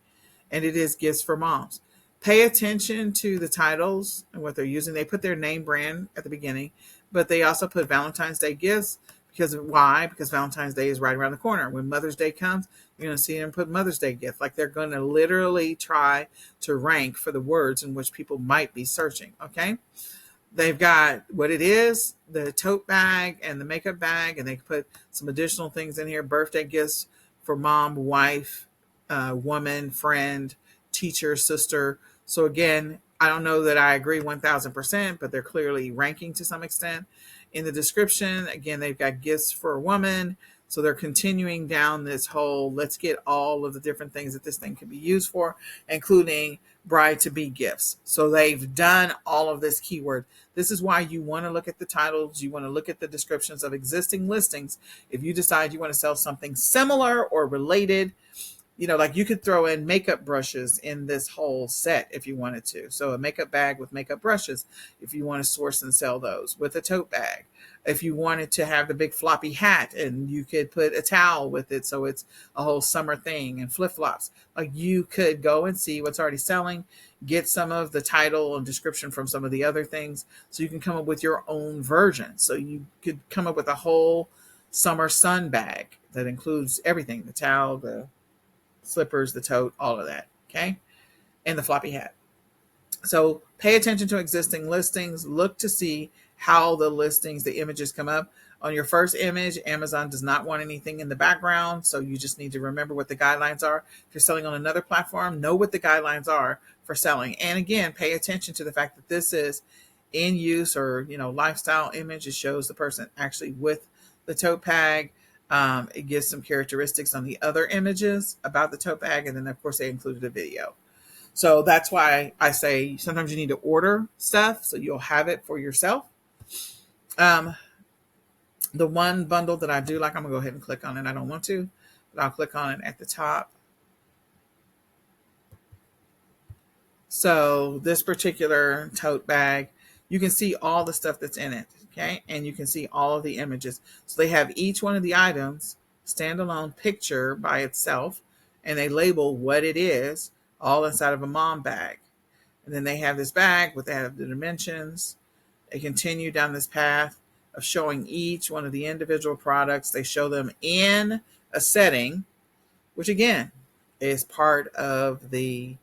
and it is gifts for moms. Pay attention to the titles and what they're using. They put their name brand at the beginning, but they also put Valentine's Day gifts. Because why? Because Valentine's Day is right around the corner. When Mother's Day comes, you're going to see them put Mother's Day gift. Like they're going to literally try to rank for the words in which people might be searching. Okay. They've got what it is, the tote bag and the makeup bag, and they put some additional things in here, birthday gifts for mom, wife, woman, friend, teacher, sister. So again, I don't know that I agree 1000%, but they're clearly ranking to some extent. In the description, again, they've got gifts for a woman. So they're continuing down this whole, let's get all of the different things that this thing can be used for, including bride to be gifts. So they've done all of this keyword. This is why you want to look at the titles. You want to look at the descriptions of existing listings. If you decide you want to sell something similar or related, like you could throw in makeup brushes in this whole set if you wanted to. So a makeup bag with makeup brushes, if you want to source and sell those, with a tote bag. If you wanted to have the big floppy hat, and you could put a towel with it, so it's a whole summer thing, and flip-flops. Like you could go and see what's already selling, get some of the title and description from some of the other things, so you can come up with your own version. So you could come up with a whole summer sun bag that includes everything: the towel, the slippers, the tote, all of that. Okay. And the floppy hat. So pay attention to existing listings. Look to see how the listings, the images come up. On your first image, Amazon does not want anything in the background. So you just need to remember what the guidelines are. If you're selling on another platform, know what the guidelines are for selling. And again, pay attention to the fact that this is in use or, lifestyle image. It shows the person actually with the tote bag. It gives some characteristics on the other images about the tote bag. And then, of course, they included a video. So that's why I say sometimes you need to order stuff so you'll have it for yourself. The one bundle that I do like, I'm going to go ahead and click on it. I don't want to, but I'll click on it at the top. So this particular tote bag, you can see all the stuff that's in it. Okay. And you can see all of the images. So they have each one of the items standalone picture by itself, and they label what it is all inside of a mom bag. And then they have this bag with the dimensions. They continue down this path of showing each one of the individual products. They show them in a setting, which again is part of the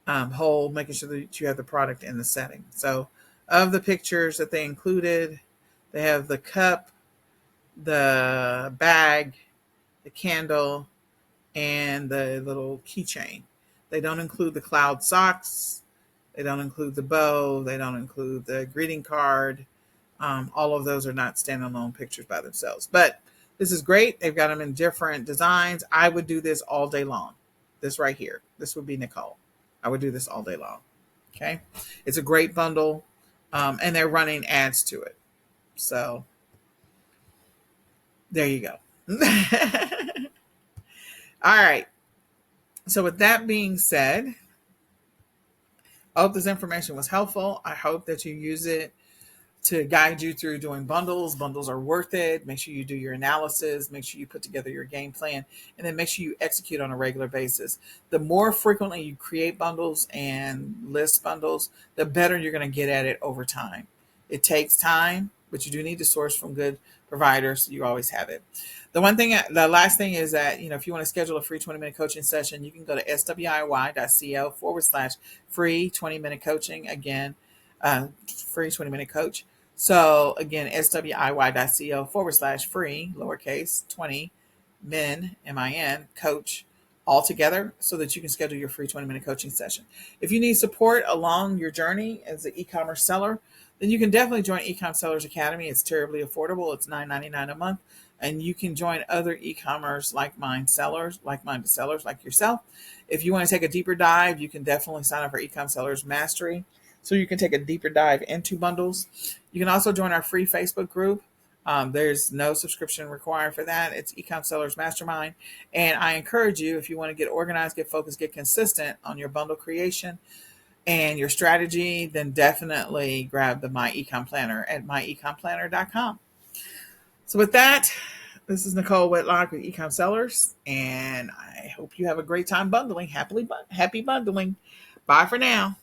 whole making sure that you have the product in the setting. So of the pictures that they included, they have the cup, the bag, the candle, and the little keychain. They don't include the cloud socks. They don't include the bow. They don't include the greeting card. All of those are not standalone pictures by themselves. But this is great. They've got them in different designs. I would do this all day long. This right here. This would be Nicole. I would do this all day long. Okay. It's a great bundle. And they're running ads to it. So there you go. All right. So with that being said, I hope this information was helpful. I hope that you use it to guide you through doing bundles. Bundles are worth it. Make sure you do your analysis. Make sure you put together your game plan, and then make sure you execute on a regular basis. The more frequently you create bundles and list bundles, the better you're going to get at it over time. It takes time, but you do need to source from good providers, so you always have it. The last thing is that, if you want to schedule a free 20-minute coaching session, you can go to swiy.co/free 20-minute coaching. Again, free 20-minute coach. So again, swiy.co/free, lowercase 20, min, coach, all together, so that you can schedule your free 20-minute coaching session. If you need support along your journey as an e-commerce seller, then you can definitely join eCom Sellers Academy. It's terribly affordable. It's $9.99 a month. And you can join other e-commerce like-minded sellers like yourself. If you want to take a deeper dive, you can definitely sign up for eCom Sellers Mastery, so you can take a deeper dive into bundles. You can also join our free Facebook group. There's no subscription required for that. It's eCom Sellers Mastermind. And I encourage you, if you want to get organized, get focused, get consistent on your bundle creation and your strategy, then definitely grab the My Ecom Planner at myecomplanner.com. So with that, this is Nicole Whitlock with Ecom Sellers, and I hope you have a great time bundling. Happy bundling. Bye for now.